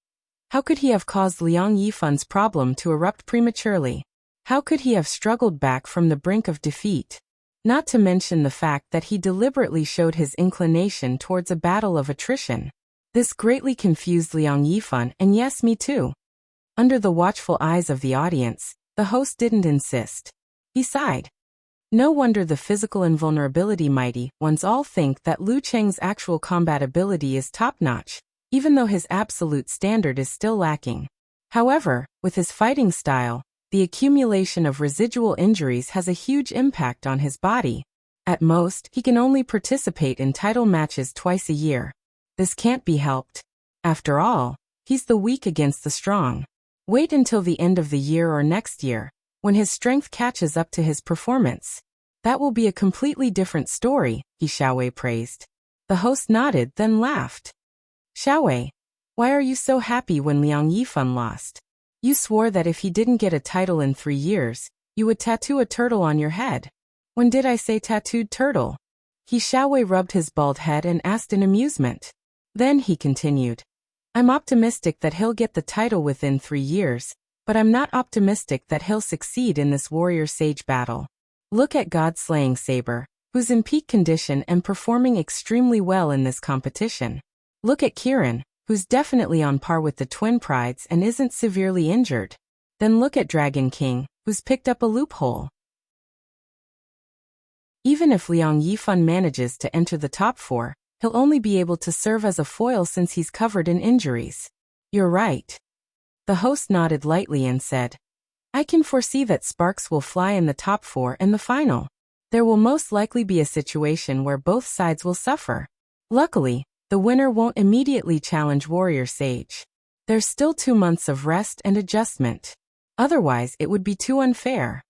how could he have caused Liang Yifan's problem to erupt prematurely? How could he have struggled back from the brink of defeat? Not to mention the fact that he deliberately showed his inclination towards a battle of attrition. This greatly confused Liang Yifan, and yes, me too. Under the watchful eyes of the audience, the host didn't insist. He sighed. No wonder the physical invulnerability mighty ones all think that Lu Cheng's actual combat ability is top-notch, even though his absolute standard is still lacking. However, with his fighting style, the accumulation of residual injuries has a huge impact on his body. At most, he can only participate in title matches twice a year. This can't be helped. After all, He's the weak against the strong. Wait until the end of the year or next year, when his strength catches up to his performance. That will be a completely different story, He Xiaowei praised. The host nodded, then laughed. Xiaowei, why are you so happy when Liang Yifan lost? You swore that if he didn't get a title in 3 years, you would tattoo a turtle on your head. When did I say tattooed turtle? He Xiaowei rubbed his bald head and asked in amusement. Then he continued. I'm optimistic that he'll get the title within 3 years, but I'm not optimistic that he'll succeed in this warrior sage battle. Look at God-slaying Saber, who's in peak condition and performing extremely well in this competition. Look at Kirin, who's definitely on par with the twin prides and isn't severely injured. Then look at Dragon King, who's picked up a loophole. Even if Liang Yifan manages to enter the top 4, he'll only be able to serve as a foil since he's covered in injuries. You're right. The host nodded lightly and said, I can foresee that sparks will fly in the top 4 in the final. There will most likely be a situation where both sides will suffer. Luckily, the winner won't immediately challenge Warrior Sage. There's still 2 months of rest and adjustment. Otherwise, it would be too unfair.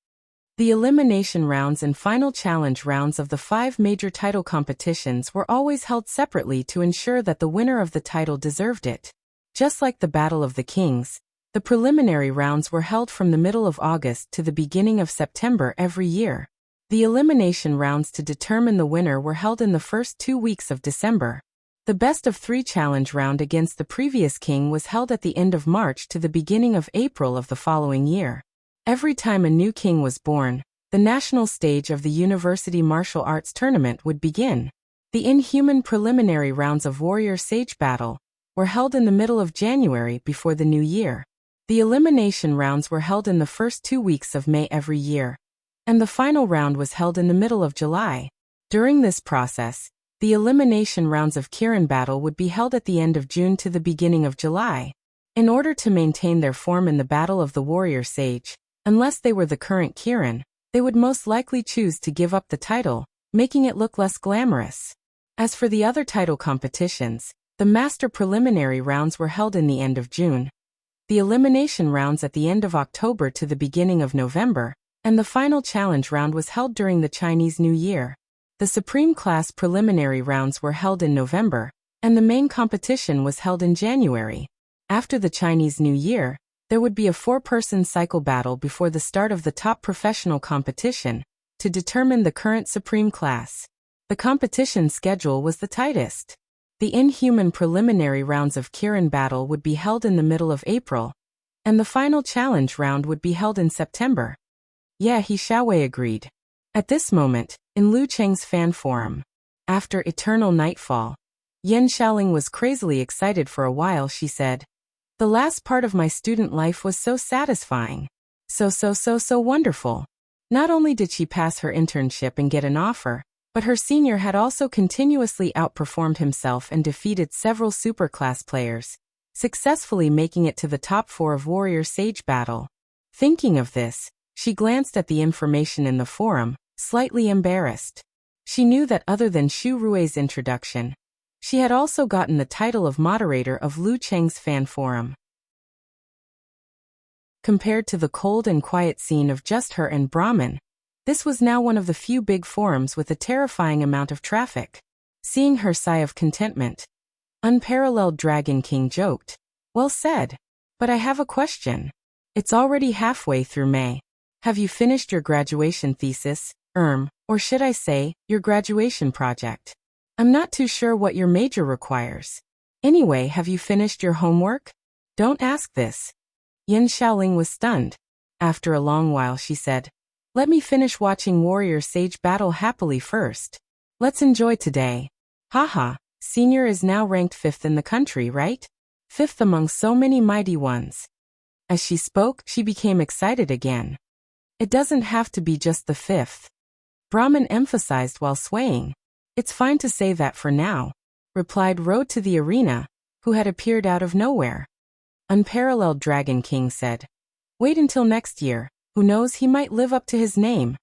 The elimination rounds and final challenge rounds of the 5 major title competitions were always held separately to ensure that the winner of the title deserved it. Just like the Battle of the Kings, the preliminary rounds were held from the middle of August to the beginning of September every year. The elimination rounds to determine the winner were held in the first 2 weeks of December. The best of 3 challenge round against the previous king was held at the end of March to the beginning of April of the following year. Every time a new king was born, the national stage of the University Martial Arts Tournament would begin. The inhuman preliminary rounds of Warrior Sage Battle were held in the middle of January before the new year. The elimination rounds were held in the first 2 weeks of May every year, and the final round was held in the middle of July. During this process, the elimination rounds of Kirin battle would be held at the end of June to the beginning of July. In order to maintain their form in the Battle of the Warrior Sage, unless they were the current Kirin, they would most likely choose to give up the title, making it look less glamorous. As for the other title competitions, the Master preliminary rounds were held in the end of June, the elimination rounds at the end of October to the beginning of November, and the final challenge round was held during the Chinese New Year. The Supreme Class preliminary rounds were held in November, and the main competition was held in January. After the Chinese New Year, there would be a 4-person cycle battle before the start of the top professional competition to determine the current Supreme Class. The competition schedule was the tightest. The inhuman preliminary rounds of Kirin battle would be held in the middle of April, and the final challenge round would be held in September. Yeah, He Xiaowei agreed. At this moment, in Lu Cheng's fan forum, after eternal nightfall, Yan Xiaoling was crazily excited for a while. She said, the last part of my student life was so satisfying. So wonderful. Not only did she pass her internship and get an offer, but her senior had also continuously outperformed himself and defeated several superclass players, successfully making it to the top 4 of Warrior Sage Battle. Thinking of this, she glanced at the information in the forum, slightly embarrassed. She knew that other than Xu Rui's introduction, she had also gotten the title of moderator of Lu Cheng's fan forum. Compared to the cold and quiet scene of just her and Brahmin, this was now one of the few big forums with a terrifying amount of traffic. Seeing her sigh of contentment, Unparalleled Dragon King joked, well said. But I have a question. It's already halfway through May. Have you finished your graduation thesis, or should I say, your graduation project? I'm not too sure what your major requires. Anyway, have you finished your homework? Don't ask this. Yan Xiaoling was stunned. After a long while she said, let me finish watching Warrior Sage Battle happily first. Let's enjoy today. Haha, senior is now ranked 5th in the country, right? 5th among so many mighty ones. As she spoke, she became excited again. It doesn't have to be just the 5th. Brahmin emphasized while swaying. It's fine to say that for now, replied Road to the Arena, who had appeared out of nowhere. Unparalleled Dragon King said, wait until next year, who knows, he might live up to his name.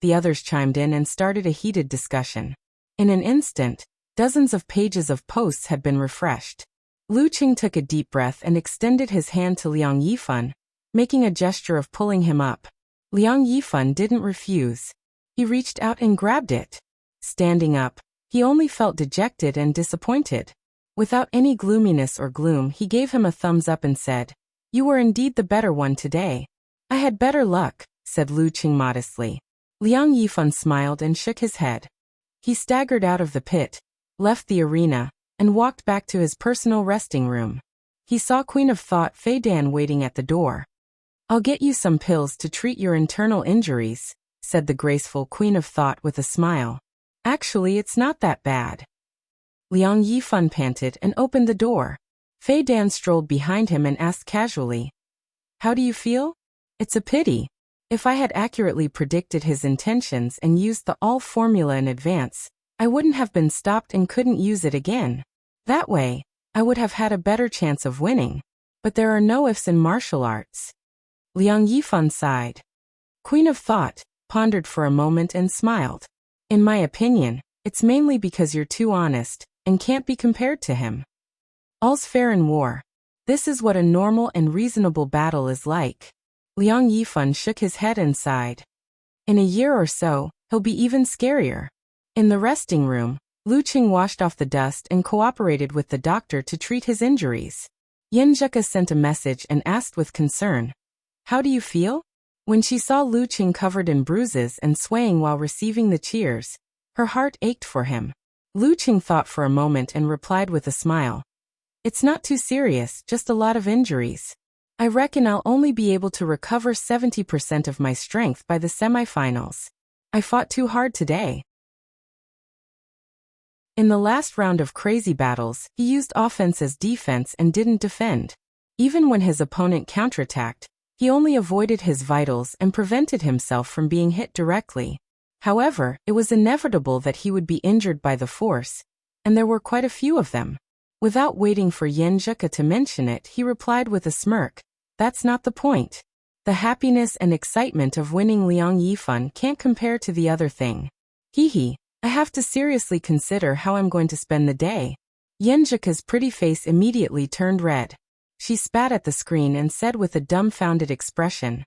The others chimed in and started a heated discussion. In an instant, dozens of pages of posts had been refreshed. Lu Qing took a deep breath and extended his hand to Liang Yifan, making a gesture of pulling him up. Liang Yifan didn't refuse. He reached out and grabbed it. Standing up, he only felt dejected and disappointed. Without any gloominess or gloom, he gave him a thumbs up and said, "You were indeed the better one today." "I had better luck," said Lu Qing modestly. Liang Yifan smiled and shook his head. He staggered out of the pit, left the arena, and walked back to his personal resting room. He saw Queen of Thought Fei Dan waiting at the door. "I'll get you some pills to treat your internal injuries," said the graceful Queen of Thought with a smile. "Actually, it's not that bad." Liang Yifan panted and opened the door. Fei Dan strolled behind him and asked casually, "How do you feel?" "It's a pity. If I had accurately predicted his intentions and used the all formula in advance, I wouldn't have been stopped and couldn't use it again. That way, I would have had a better chance of winning. But there are no ifs in martial arts." Liang Yifan sighed. Queen of Thought pondered for a moment and smiled. "In my opinion, it's mainly because you're too honest and can't be compared to him. All's fair in war. This is what a normal and reasonable battle is like." Liang Yifan shook his head and sighed. "In a year or so, he'll be even scarier." In the resting room, Lu Qing washed off the dust and cooperated with the doctor to treat his injuries. Yin Zheka sent a message and asked with concern, "How do you feel?" When she saw Lu Qing covered in bruises and swaying while receiving the cheers, her heart ached for him. Lu Qing thought for a moment and replied with a smile, "It's not too serious, just a lot of injuries. I reckon I'll only be able to recover 70% of my strength by the semifinals. I fought too hard today." In the last round of crazy battles, he used offense as defense and didn't defend. Even when his opponent counterattacked, he only avoided his vitals and prevented himself from being hit directly. However, it was inevitable that he would be injured by the force, and there were quite a few of them. Without waiting for Yin Zheka to mention it, he replied with a smirk, "That's not the point. The happiness and excitement of winning Liang Yifan can't compare to the other thing. Hee, I have to seriously consider how I'm going to spend the day." Yin Zheka's pretty face immediately turned red. She spat at the screen and said with a dumbfounded expression,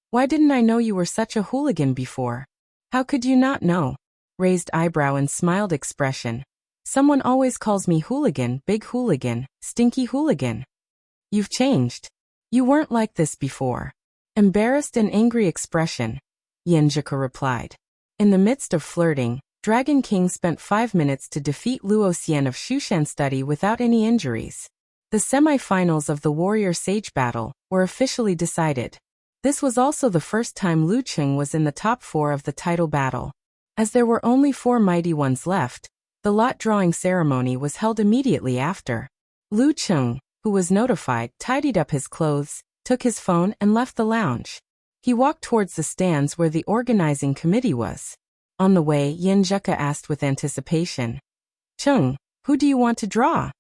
"Why didn't I know you were such a hooligan before?" "How could you not know?" Raised eyebrow and smiled expression. "Someone always calls me hooligan, big hooligan, stinky hooligan." "You've changed. You weren't like this before." Embarrassed and angry expression, Yin Zheka replied. In the midst of flirting, Dragon King spent 5 minutes to defeat Luo Xian of Shushan Study without any injuries. The semi-finals of the Warrior Sage battle were officially decided. This was also the first time Lu Qing was in the top 4 of the title battle. As there were only 4 mighty ones left, the lot drawing ceremony was held immediately after. Lu Qing, who was notified, tidied up his clothes, took his phone and left the lounge. He walked towards the stands where the organizing committee was. On the way, Yin Zheka asked with anticipation, "Qing, who do you want to draw?"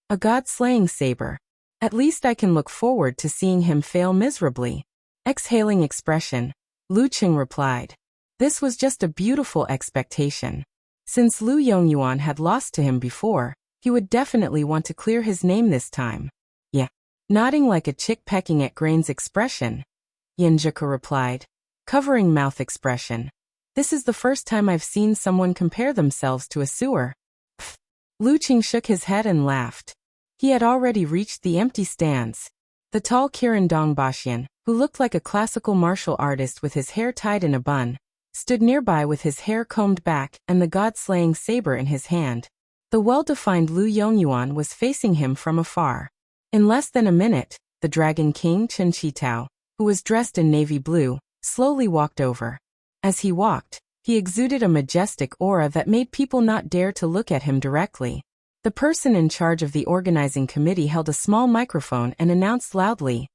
"A god-slaying saber. At least I can look forward to seeing him fail miserably." Exhaling expression, Lu Qing replied. This was just a beautiful expectation. Since Lu Yongyuan had lost to him before, he would definitely want to clear his name this time. "Yeah." Nodding like a chick pecking at grains expression, Yin Zheka replied. Covering mouth expression. "This is the first time I've seen someone compare themselves to a sewer." Pfft. Lu Qing shook his head and laughed. He had already reached the empty stands. The tall Kirin Dongbaxian, who looked like a classical martial artist with his hair tied in a bun, stood nearby with his hair combed back and the god-slaying saber in his hand. The well-defined Lu Yongyuan was facing him from afar. In less than a minute, the Dragon King Chen Qitao, who was dressed in navy blue, slowly walked over. As he walked, he exuded a majestic aura that made people not dare to look at him directly. The person in charge of the organizing committee held a small microphone and announced loudly,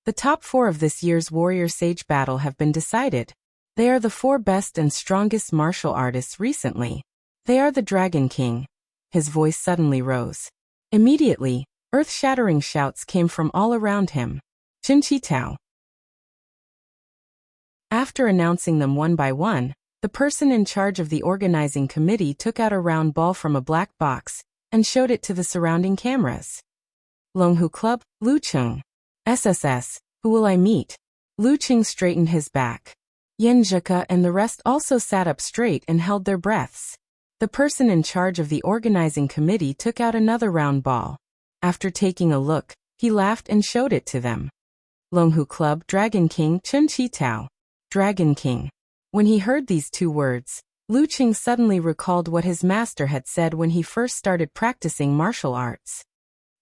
"The top 4 of this year's Warrior Sage battle have been decided. They are the 4 best and strongest martial artists recently. They are the Dragon King." His voice suddenly rose. Immediately, earth-shattering shouts came from all around him. "Chen Qitao." After announcing them one by one, the person in charge of the organizing committee took out a round ball from a black box and showed it to the surrounding cameras. Longhu Club, Lucheng. SSS, who will I meet? Lucheng straightened his back. Yenjika and the rest also sat up straight and held their breaths. The person in charge of the organizing committee took out another round ball. After taking a look, he laughed and showed it to them. Longhu Club, Dragon King Chun Chi Tao. Dragon King. When he heard these two words, Lucheng suddenly recalled what his master had said when he first started practicing martial arts.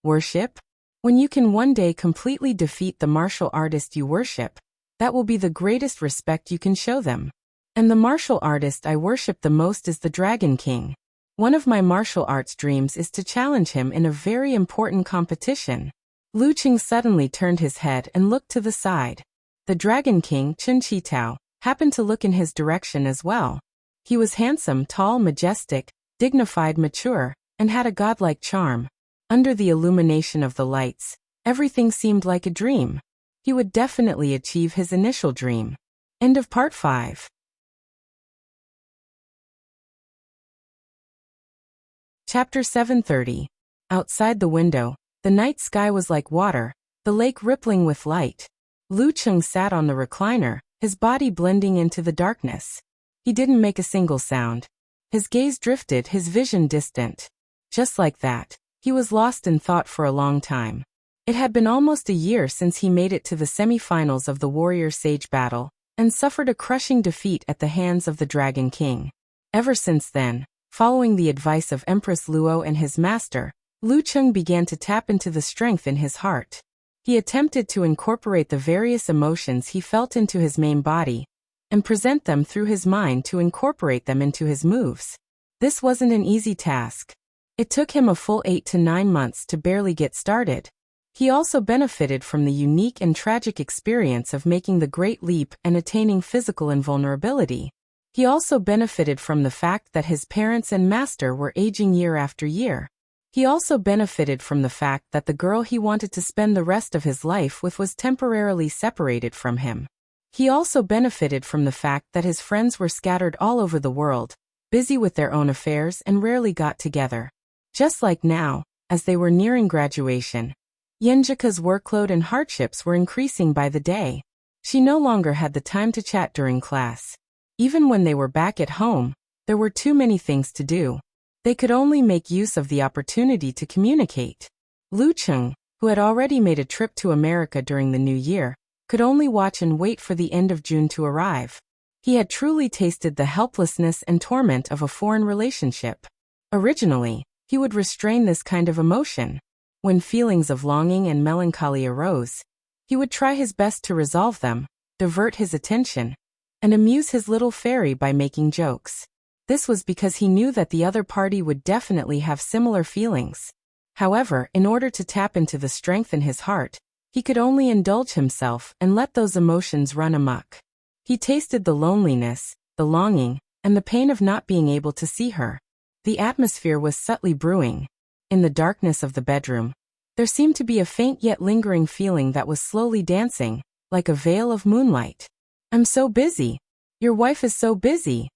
Worship? When you can one day completely defeat the martial artist you worship, that will be the greatest respect you can show them. And the martial artist I worship the most is the Dragon King. One of my martial arts dreams is to challenge him in a very important competition. Lucheng suddenly turned his head and looked to the side. The Dragon King, Chun Chi Tao, happened to look in his direction as well. He was handsome, tall, majestic, dignified, mature, and had a godlike charm. Under the illumination of the lights, everything seemed like a dream. He would definitely achieve his initial dream. End of part 5. Chapter 730. Outside the window, the night sky was like water, the lake rippling with light. Lucheng sat on the recliner, his body blending into the darkness. He didn't make a single sound. His gaze drifted, his vision distant. Just like that, he was lost in thought for a long time. It had been almost a year since he made it to the semi-finals of the Warrior Sage battle, and suffered a crushing defeat at the hands of the Dragon King. Ever since then, following the advice of Empress Luo and his master, Lucheng began to tap into the strength in his heart. He attempted to incorporate the various emotions he felt into his main body, and present them through his mind to incorporate them into his moves. This wasn't an easy task. It took him a full 8 to 9 months to barely get started. He also benefited from the unique and tragic experience of making the Great Leap and attaining physical invulnerability. He also benefited from the fact that his parents and master were aging year after year. He also benefited from the fact that the girl he wanted to spend the rest of his life with was temporarily separated from him. He also benefited from the fact that his friends were scattered all over the world, busy with their own affairs and rarely got together. Just like now, as they were nearing graduation, Yenjika's workload and hardships were increasing by the day. She no longer had the time to chat during class. Even when they were back at home, there were too many things to do. They could only make use of the opportunity to communicate. Lucheng, who had already made a trip to America during the new year, could only watch and wait for the end of June to arrive. He had truly tasted the helplessness and torment of a foreign relationship. Originally, he would restrain this kind of emotion. When feelings of longing and melancholy arose, he would try his best to resolve them, divert his attention, and amuse his little fairy by making jokes. This was because he knew that the other party would definitely have similar feelings. However, in order to tap into the strength in his heart, he could only indulge himself and let those emotions run amok. He tasted the loneliness, the longing, and the pain of not being able to see her. The atmosphere was subtly brewing. In the darkness of the bedroom, there seemed to be a faint yet lingering feeling that was slowly dancing, like a veil of moonlight. "I'm so busy. Your wife is so busy."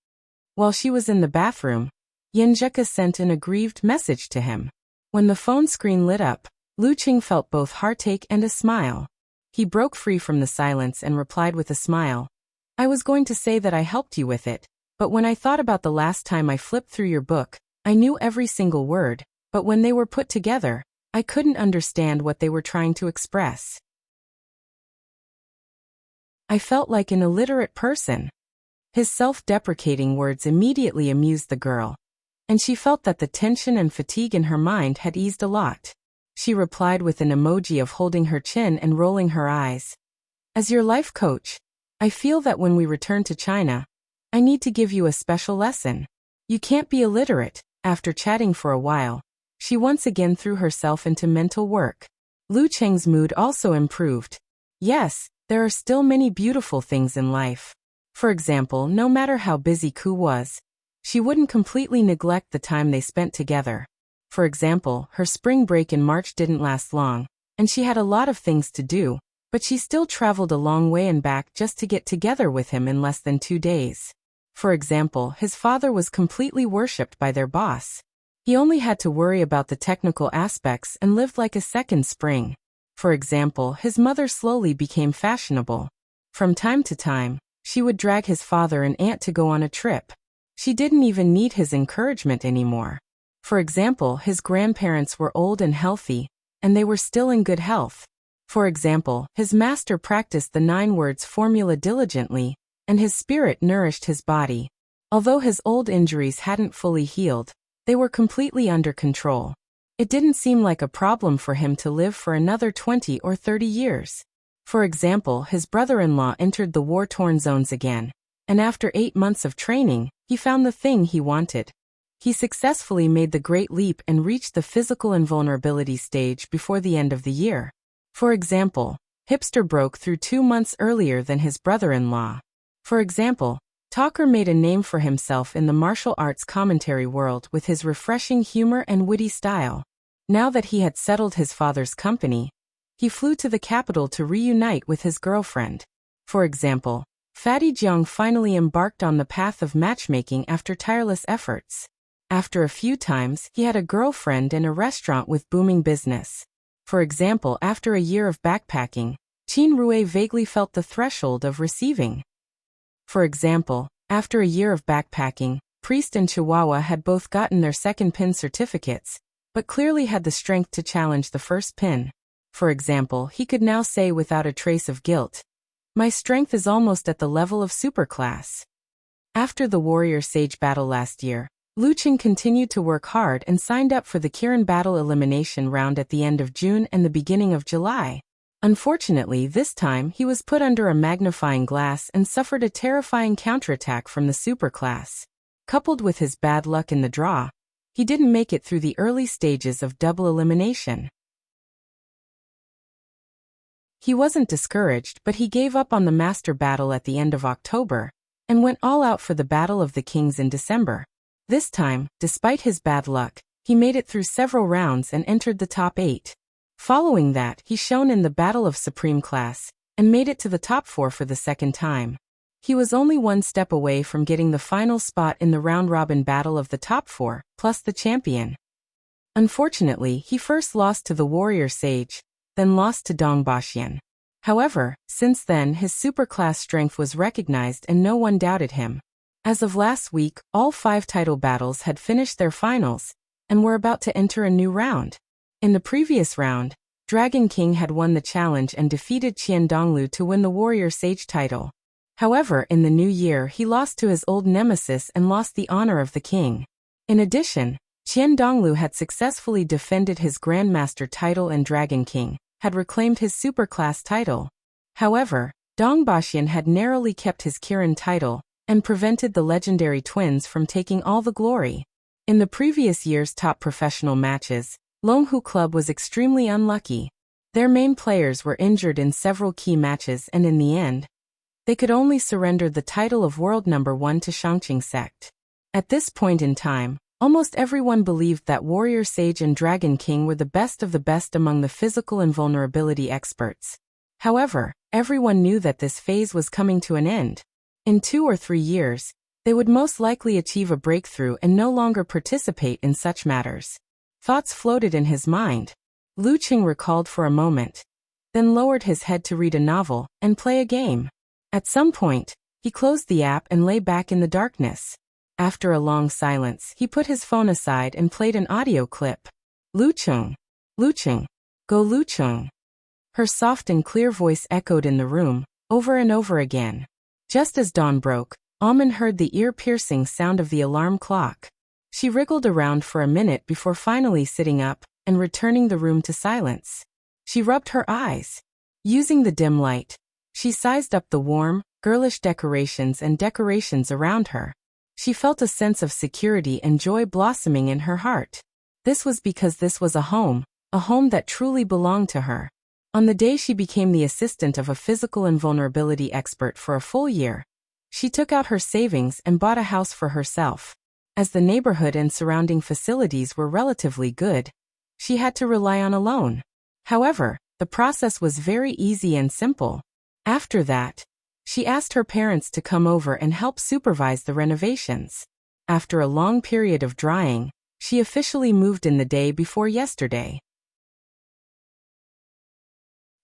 While she was in the bathroom, Yenjika sent an aggrieved message to him. When the phone screen lit up, Lucheng felt both heartache and a smile. He broke free from the silence and replied with a smile. "I was going to say that I helped you with it, but when I thought about the last time I flipped through your book, I knew every single word, but when they were put together, I couldn't understand what they were trying to express. I felt like an illiterate person." His self-deprecating words immediately amused the girl, and she felt that the tension and fatigue in her mind had eased a lot. She replied with an emoji of holding her chin and rolling her eyes. "As your life coach, I feel that when we return to China, I need to give you a special lesson. You can't be illiterate." After chatting for a while, she once again threw herself into mental work. Lucheng's mood also improved. Yes, there are still many beautiful things in life. For example, no matter how busy Ku was, she wouldn't completely neglect the time they spent together. For example, her spring break in March didn't last long, and she had a lot of things to do, but she still traveled a long way and back just to get together with him in less than 2 days. For example, his father was completely worshipped by their boss. He only had to worry about the technical aspects and lived like a second spring. For example, his mother slowly became fashionable. From time to time, she would drag his father and aunt to go on a trip. She didn't even need his encouragement anymore. For example, his grandparents were old and healthy, and they were still in good health. For example, his master practiced the 9 words formula diligently, and his spirit nourished his body. Although his old injuries hadn't fully healed, they were completely under control. It didn't seem like a problem for him to live for another 20 or 30 years. For example, his brother-in-law entered the war-torn zones again, and after 8 months of training, he found the thing he wanted. He successfully made the great leap and reached the physical invulnerability stage before the end of the year. For example, Hipster broke through 2 months earlier than his brother-in-law. For example, Talker made a name for himself in the martial arts commentary world with his refreshing humor and witty style. Now that he had settled his father's company, he flew to the capital to reunite with his girlfriend. For example, Fatty Jiang finally embarked on the path of matchmaking after tireless efforts. After a few times, he had a girlfriend and a restaurant with booming business. For example, after a year of backpacking, Qin Rue vaguely felt the threshold of receiving. For example, after a year of backpacking, Priest and Chihuahua had both gotten their second pin certificates, but clearly had the strength to challenge the first pin. For example, he could now say without a trace of guilt, "My strength is almost at the level of superclass." After the Warrior Sage battle last year, Lu Qing continued to work hard and signed up for the Kirin battle elimination round at the end of June and the beginning of July. Unfortunately, this time he was put under a magnifying glass and suffered a terrifying counterattack from the superclass. Coupled with his bad luck in the draw, he didn't make it through the early stages of double elimination. He wasn't discouraged, but he gave up on the master battle at the end of October and went all out for the Battle of the Kings in December. This time, despite his bad luck, he made it through several rounds and entered the top 8. Following that, he shone in the Battle of Supreme Class and made it to the top 4 for the second time. He was only 1 step away from getting the final spot in the round-robin battle of the top 4, plus the champion. Unfortunately, he first lost to the Warrior Sage, then lost to Dong Baxian. However, since then his superclass strength was recognized and no one doubted him. As of last week, all 5 title battles had finished their finals and were about to enter a new round. In the previous round, Dragon King had won the challenge and defeated Qian Donglu to win the Warrior Sage title. However, in the new year he lost to his old nemesis and lost the honor of the king. In addition, Qian Donglu had successfully defended his Grandmaster title and Dragon King had reclaimed his superclass title. However, Dong Baxian had narrowly kept his Kirin title and prevented the legendary twins from taking all the glory. In the previous year's top professional matches, Longhu Club was extremely unlucky. Their main players were injured in several key matches and in the end, they could only surrender the title of world number 1 to Shangqing sect. At this point in time, almost everyone believed that Warrior Sage and Dragon King were the best of the best among the physical invulnerability experts. However, everyone knew that this phase was coming to an end. In 2 or 3 years, they would most likely achieve a breakthrough and no longer participate in such matters. Thoughts floated in his mind. Lu Qing recalled for a moment, then lowered his head to read a novel and play a game. At some point, he closed the app and lay back in the darkness. After a long silence, he put his phone aside and played an audio clip. Lu Qing, go Lu Qing. Her soft and clear voice echoed in the room, over and over again. Just as dawn broke, Almond heard the ear-piercing sound of the alarm clock. She wriggled around for a minute before finally sitting up and returning the room to silence. She rubbed her eyes. Using the dim light, she sized up the warm, girlish decorations around her. She felt a sense of security and joy blossoming in her heart. This was because this was a home that truly belonged to her. On the day she became the assistant of a physical invulnerability expert for a full year, she took out her savings and bought a house for herself. As the neighborhood and surrounding facilities were relatively good, she had to rely on a loan. However, the process was very easy and simple. After that, she asked her parents to come over and help supervise the renovations. After a long period of drying, She officially moved in the day before yesterday.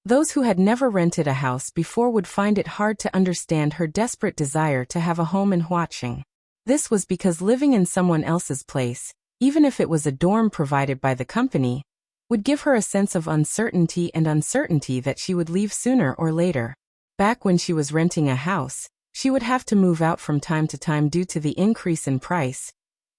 Those who had never rented a house before would find it hard to understand her desperate desire to have a home in Huaqing. This was because living in someone else's place, even if it was a dorm provided by the company, would give her a sense of uncertainty that she would leave sooner or later. Back when she was renting a house, she would have to move out from time to time due to the increase in price,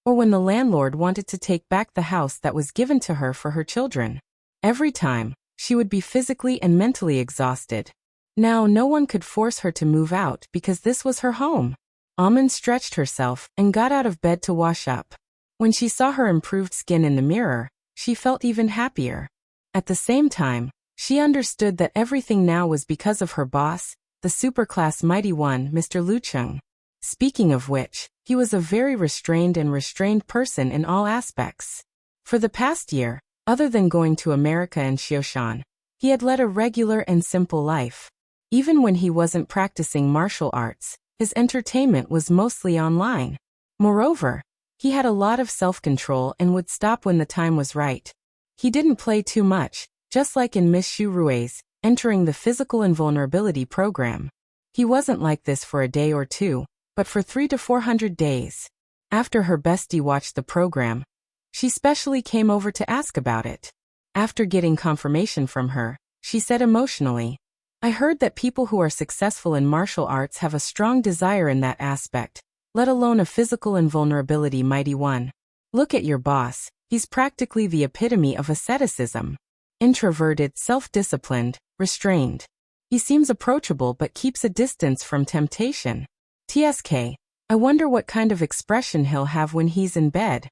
or when the landlord wanted to take back the house that was given to her for her children. Every time, she would be physically and mentally exhausted. Now no one could force her to move out because this was her home. Aman stretched herself and got out of bed to wash up. When she saw her improved skin in the mirror, she felt even happier. At the same time, she understood that everything now was because of her boss, the superclass mighty one, Mr. Lu Cheng. Speaking of which, he was a very restrained person in all aspects. For the past year, other than going to America and Xioshan, he had led a regular and simple life. Even when he wasn't practicing martial arts, his entertainment was mostly online. Moreover, he had a lot of self-control and would stop when the time was right. He didn't play too much, just like in Miss Xu Rui's, entering the Physical Invulnerability program. He wasn't like this for a day or two, but for 300 to 400 days. After her bestie watched the program, she specially came over to ask about it. After getting confirmation from her, she said emotionally, "I heard that people who are successful in martial arts have a strong desire in that aspect, let alone a physical invulnerability mighty one. Look at your boss, he's practically the epitome of asceticism. Introverted, self-disciplined, restrained. He seems approachable but keeps a distance from temptation. TSK, I wonder what kind of expression he'll have when he's in bed.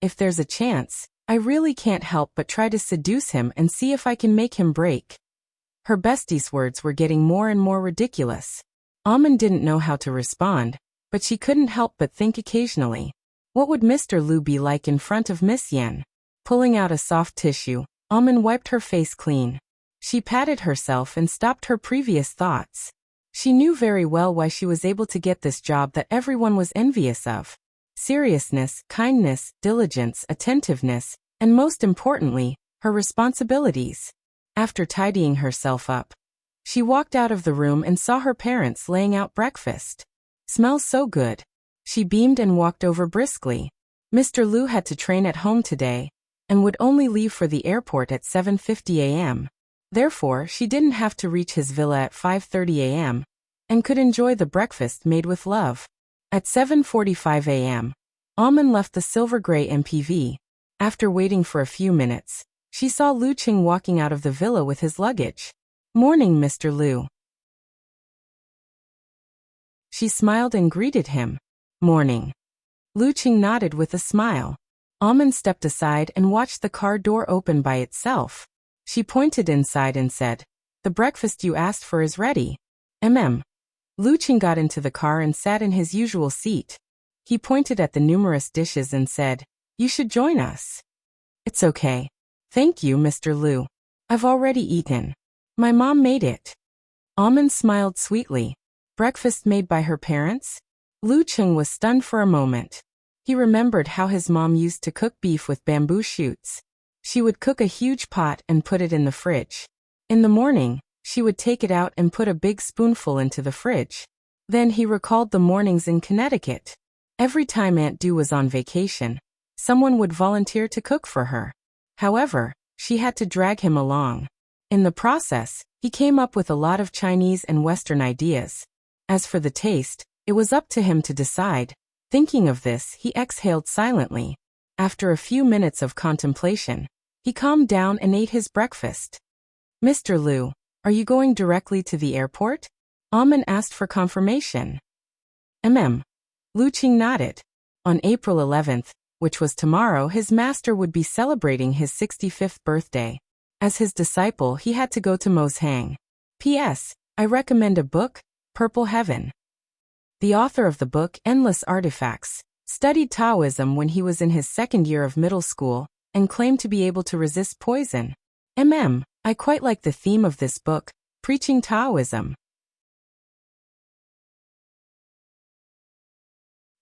If there's a chance, I really can't help but try to seduce him and see if I can make him break." Her bestie's words were getting more and more ridiculous. Aman didn't know how to respond, but she couldn't help but think occasionally, what would Mr. Lu be like in front of Miss Yen? Pulling out a soft tissue, Aman wiped her face clean. She patted herself and stopped her previous thoughts. She knew very well why she was able to get this job that everyone was envious of. Seriousness, kindness, diligence, attentiveness, and most importantly, her responsibilities. After tidying herself up, she walked out of the room and saw her parents laying out breakfast. "Smells so good." She beamed and walked over briskly. Mr. Lu had to train at home today, and would only leave for the airport at 7:50 a.m. Therefore, she didn't have to reach his villa at 5:30 a.m., and could enjoy the breakfast made with love. At 7:45 a.m., Aman left the silver-gray MPV. After waiting for a few minutes, she saw Lu Qing walking out of the villa with his luggage. "Morning, Mr. Lu." She smiled and greeted him. "Morning." Lu Qing nodded with a smile. Aman stepped aside and watched the car door open by itself. She pointed inside and said, "The breakfast you asked for is ready." Lu Qing got into the car and sat in his usual seat. He pointed at the numerous dishes and said, "You should join us." "It's okay. Thank you, Mr. Lu. I've already eaten. My mom made it." Aman smiled sweetly. Breakfast made by her parents? Lu Qing was stunned for a moment. He remembered how his mom used to cook beef with bamboo shoots. She would cook a huge pot and put it in the fridge. In the morning, she would take it out and put a big spoonful into the fridge. Then he recalled the mornings in Connecticut. Every time Aunt Du was on vacation, someone would volunteer to cook for her. However, she had to drag him along. In the process, he came up with a lot of Chinese and Western ideas. As for the taste, it was up to him to decide. Thinking of this, he exhaled silently. After a few minutes of contemplation, he calmed down and ate his breakfast. "Mr. Lu, are you going directly to the airport?" Aman asked for confirmation. Lu Qing nodded. On April 11th, which was tomorrow, his master would be celebrating his 65th birthday. As his disciple, he had to go to Moshang. P.S. I recommend a book, Purple Heaven. The author of the book, Endless Artifacts, studied Taoism when he was in his second year of middle school, and claimed to be able to resist poison. I quite like the theme of this book, preaching Taoism.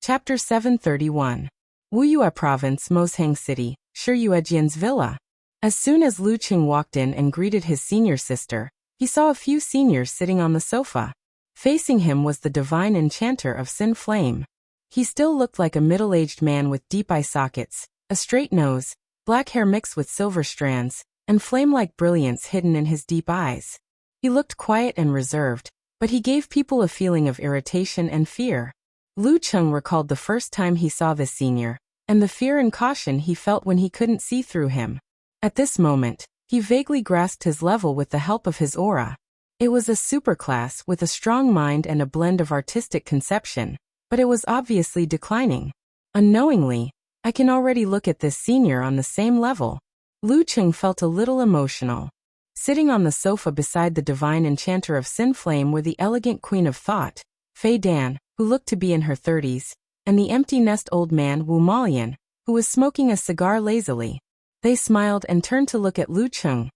Chapter 731. Wuyue Province, Moshang City, Shiyuejian's villa. As soon as Lu Qing walked in and greeted his senior sister, he saw a few seniors sitting on the sofa. Facing him was the divine enchanter of Sin Flame. He still looked like a middle-aged man with deep eye sockets, a straight nose, black hair mixed with silver strands, and flame-like brilliance hidden in his deep eyes. He looked quiet and reserved, but he gave people a feeling of irritation and fear. Lu Qing recalled the first time he saw this senior, and the fear and caution he felt when he couldn't see through him. At this moment, he vaguely grasped his level with the help of his aura. It was a superclass with a strong mind and a blend of artistic conception, but it was obviously declining. Unknowingly, I can already look at this senior on the same level. Lu Qing felt a little emotional. Sitting on the sofa beside the divine enchanter of Sin Flame were the elegant queen of thought, Fei Dan, who looked to be in her 30s, and the empty-nest old man Wu Malian, who was smoking a cigar lazily. They smiled and turned to look at Lu Qing,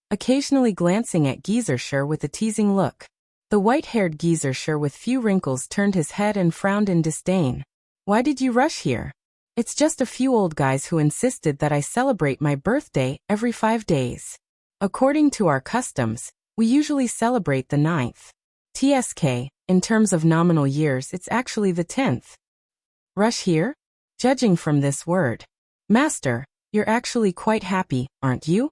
occasionally glancing at Geyser with a teasing look. The white-haired Geyser with few wrinkles turned his head and frowned in disdain. "Why did you rush here? It's just a few old guys who insisted that I celebrate my birthday every 5 days. According to our customs, we usually celebrate the 9th. TSK, in terms of nominal years, it's actually the 10th. Rush here? Judging from this word. Master, you're actually quite happy, aren't you?"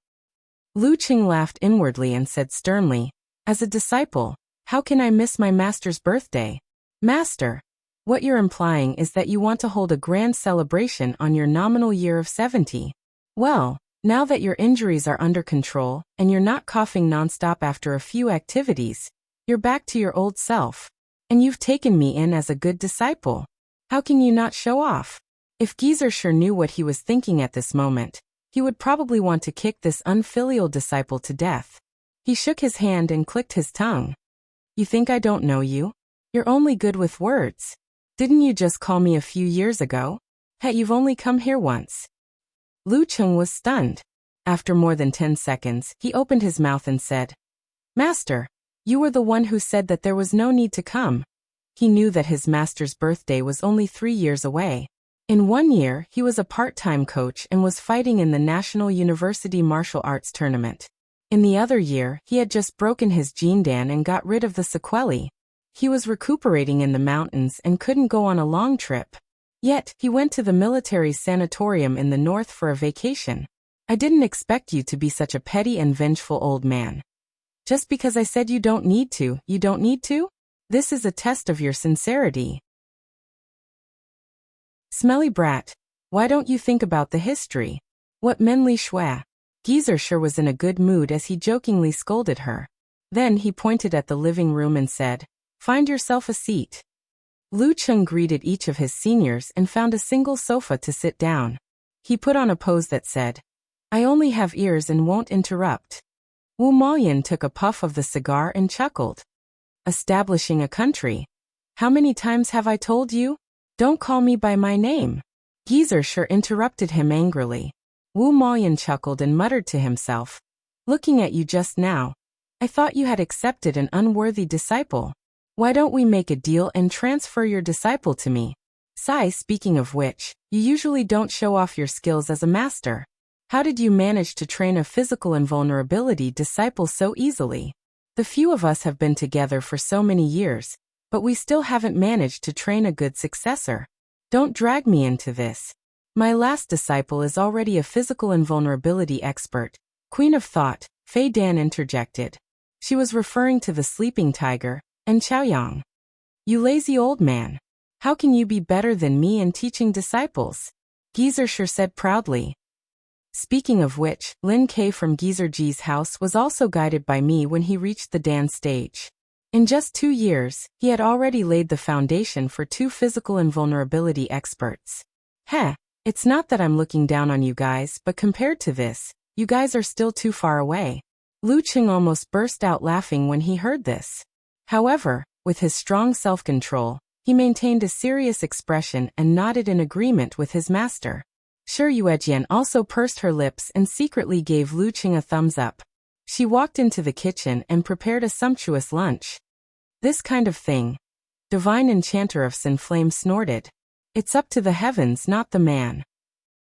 Lu Qing laughed inwardly and said sternly, "As a disciple, how can I miss my master's birthday? Master, what you're implying is that you want to hold a grand celebration on your nominal year of 70. Well, now that your injuries are under control and you're not coughing nonstop after a few activities, you're back to your old self. And you've taken me in as a good disciple. How can you not show off?" If Geyser knew what he was thinking at this moment, he would probably want to kick this unfilial disciple to death. He shook his hand and clicked his tongue. "You think I don't know you? You're only good with words. Didn't you just call me a few years ago? You've only come here once." Lu Qing was stunned. After more than 10 seconds, he opened his mouth and said, "Master, you were the one who said that there was no need to come." He knew that his master's birthday was only 3 years away. In 1 year, he was a part-time coach and was fighting in the National University Martial Arts Tournament. In the other year, he had just broken his Jindan and got rid of the sequelae. He was recuperating in the mountains and couldn't go on a long trip. Yet, he went to the military sanatorium in the north for a vacation. "I didn't expect you to be such a petty and vengeful old man. Just because I said you don't need to, you don't need to? This is a test of your sincerity." "Smelly brat, why don't you think about the history? What Menli Shui?" Geyser was in a good mood as he jokingly scolded her. Then he pointed at the living room and said, "Find yourself a seat." Lu Qing greeted each of his seniors and found a single sofa to sit down. He put on a pose that said, "I only have ears and won't interrupt." Wu Malian took a puff of the cigar and chuckled. "Establishing a country. How many times have I told you? Don't call me by my name." Geyser interrupted him angrily. Wu Malian chuckled and muttered to himself, "Looking at you just now, I thought you had accepted an unworthy disciple. Why don't we make a deal and transfer your disciple to me? Speaking of which, you usually don't show off your skills as a master. How did you manage to train a physical invulnerability disciple so easily? The few of us have been together for so many years, but we still haven't managed to train a good successor. Don't drag me into this. My last disciple is already a physical invulnerability expert." Queen of Thought, Fei Dan interjected. She was referring to the sleeping tiger, and Chaoyang. "You lazy old man. How can you be better than me in teaching disciples?" Geyser said proudly. Speaking of which, Lin K from Geyser Ji's house was also guided by me when he reached the Dan stage. In just 2 years, he had already laid the foundation for 2 physical invulnerability experts. It's not that I'm looking down on you guys, but compared to this, you guys are still too far away. Lu Qing almost burst out laughing when he heard this. However, with his strong self-control, he maintained a serious expression and nodded in agreement with his master. Shiyuejian also pursed her lips and secretly gave Lu Qing a thumbs up. She walked into the kitchen and prepared a sumptuous lunch. "This kind of thing," Divine Enchanter of Sin Flame snorted. It's up to the heavens, not the man.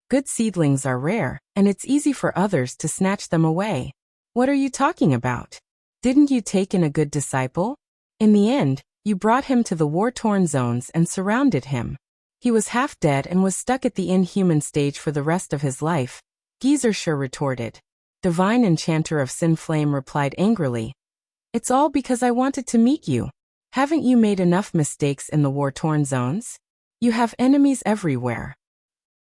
Good seedlings are rare, and it's easy for others to snatch them away. What are you talking about? Didn't you take in a good disciple? In the end, you brought him to the war-torn zones and surrounded him. He was half dead and was stuck at the inhuman stage for the rest of his life, Geyser retorted. Divine Enchanter of Sin Flame replied angrily. It's all because I wanted to meet you. Haven't you made enough mistakes in the war-torn zones? You have enemies everywhere.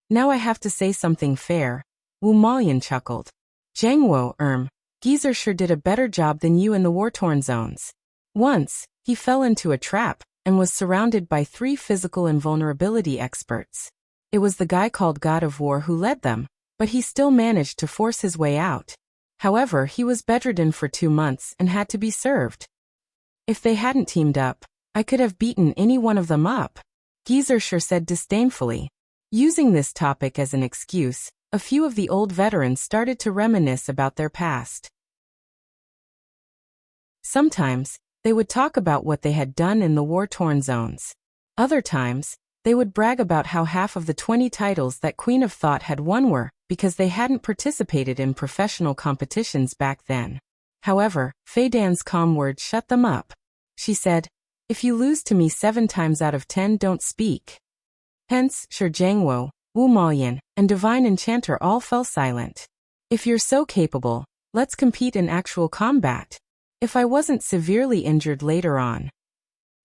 Now I have to say something fair, Wu Malian chuckled. Zhangwo, Geyser did a better job than you in the war-torn zones. Once, he fell into a trap and was surrounded by 3 physical invulnerability experts. It was the guy called God of War who led them, but he still managed to force his way out. However, he was bedridden for 2 months and had to be served. If they hadn't teamed up, I could have beaten any one of them up, Geyser said disdainfully. Using this topic as an excuse, a few of the old veterans started to reminisce about their past. Sometimes, they would talk about what they had done in the war-torn zones. Other times, they would brag about how half of the 20 titles that Queen of Thought had won were because they hadn't participated in professional competitions back then. However, Fei Dan's calm words shut them up. She said, "If you lose to me 7 times out of 10, don't speak." Hence, Zhangwo, Wu Malian, and Divine Enchanter all fell silent. If you're so capable, let's compete in actual combat. If I wasn't severely injured later on.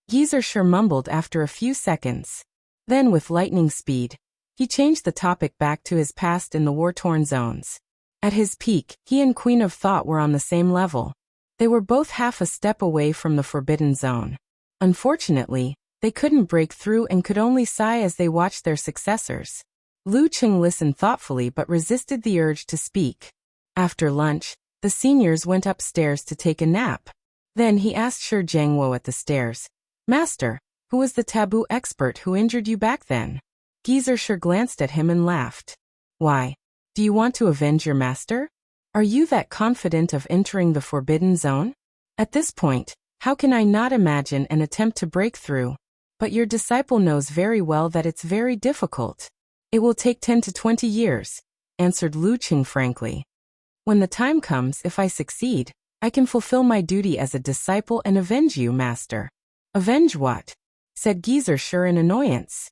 Geyser mumbled after a few seconds. Then with lightning speed, he changed the topic back to his past in the war-torn zones. At his peak, he and Queen of Thought were on the same level. They were both half a step away from the Forbidden Zone. Unfortunately, they couldn't break through and could only sigh as they watched their successors. Lu Qing listened thoughtfully but resisted the urge to speak. After lunch, the seniors went upstairs to take a nap. Then he asked Zhangwo at the stairs, "Master, who was the taboo expert who injured you back then?" Geyser glanced at him and laughed. "Why? Do you want to avenge your master? Are you that confident of entering the Forbidden Zone? At this point, how can I not imagine an attempt to break through? But your disciple knows very well that it's very difficult. It will take 10 to 20 years, answered Lu Qing frankly. When the time comes, if I succeed, I can fulfill my duty as a disciple and avenge you, master. Avenge what? Said Geyser in annoyance.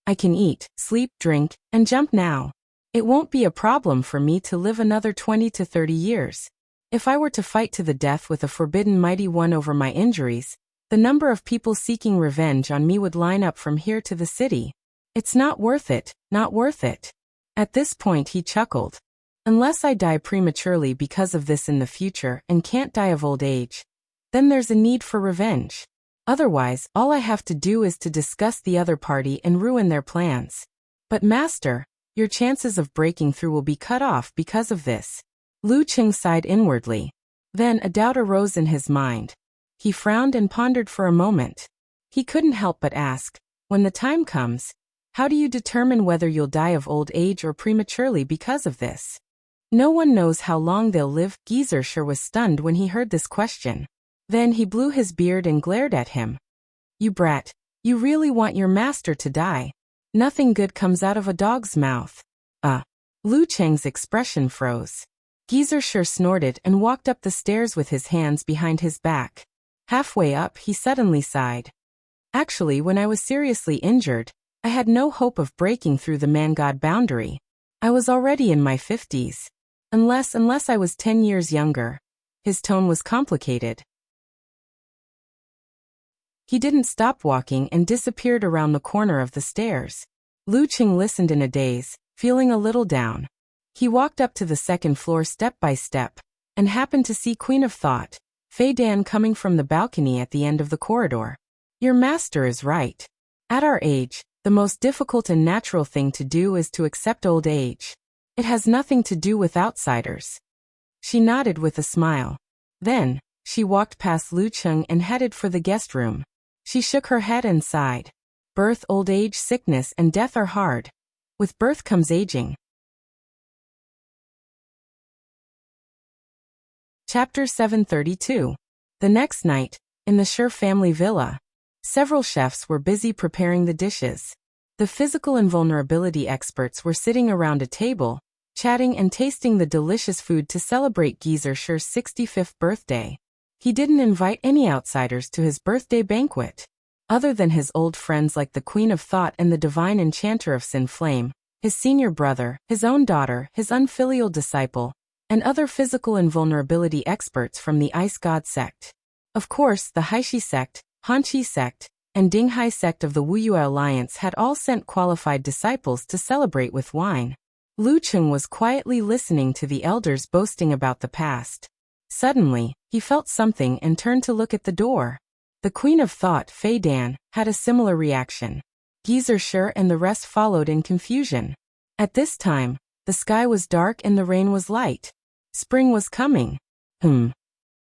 I can eat, sleep, drink, and jump now. It won't be a problem for me to live another 20 to 30 years. If I were to fight to the death with a forbidden mighty one over my injuries, the number of people seeking revenge on me would line up from here to the city. It's not worth it, not worth it. At this point he chuckled. Unless I die prematurely because of this in the future and can't die of old age, then there's a need for revenge. Otherwise, all I have to do is to discuss the other party and ruin their plans. But master, your chances of breaking through will be cut off because of this. Lu Qing sighed inwardly. Then a doubt arose in his mind. He frowned and pondered for a moment. He couldn't help but ask, when the time comes, how do you determine whether you'll die of old age or prematurely because of this? No one knows how long they'll live. Geyser was stunned when he heard this question. Then he blew his beard and glared at him. You brat, you really want your master to die. Nothing good comes out of a dog's mouth. Lu Cheng's expression froze. Geyser snorted and walked up the stairs with his hands behind his back. Halfway up, he suddenly sighed. Actually, when I was seriously injured, I had no hope of breaking through the man-god boundary. I was already in my 50s. Unless I was 10 years younger. His tone was complicated. He didn't stop walking and disappeared around the corner of the stairs. Lu Qing listened in a daze, feeling a little down. He walked up to the second floor step by step, and happened to see Queen of Thought, Fei Dan, coming from the balcony at the end of the corridor. Your master is right. At our age, the most difficult and natural thing to do is to accept old age. It has nothing to do with outsiders. She nodded with a smile. Then, she walked past Lu Qing and headed for the guest room. She shook her head and sighed. Birth, old age, sickness, and death are hard. With birth comes aging. Chapter 732. The next night, in the family villa, several chefs were busy preparing the dishes. The physical invulnerability experts were sitting around a table, chatting and tasting the delicious food to celebrate Geezer Sher's 65th birthday. He didn't invite any outsiders to his birthday banquet. Other than his old friends like the Queen of Thought and the Divine Enchanter of Sin Flame, his senior brother, his own daughter, his unfilial disciple, and other physical invulnerability experts from the Ice God sect. Of course, the Haishi sect, Hanchi sect, and Dinghai sect of the Wuyue Alliance had all sent qualified disciples to celebrate with wine. Lu Cheng was quietly listening to the elders boasting about the past. Suddenly, he felt something and turned to look at the door. The Queen of Thought, Fei Dan, had a similar reaction. Geezer Sher and the rest followed in confusion. At this time, the sky was dark and the rain was light. Spring was coming.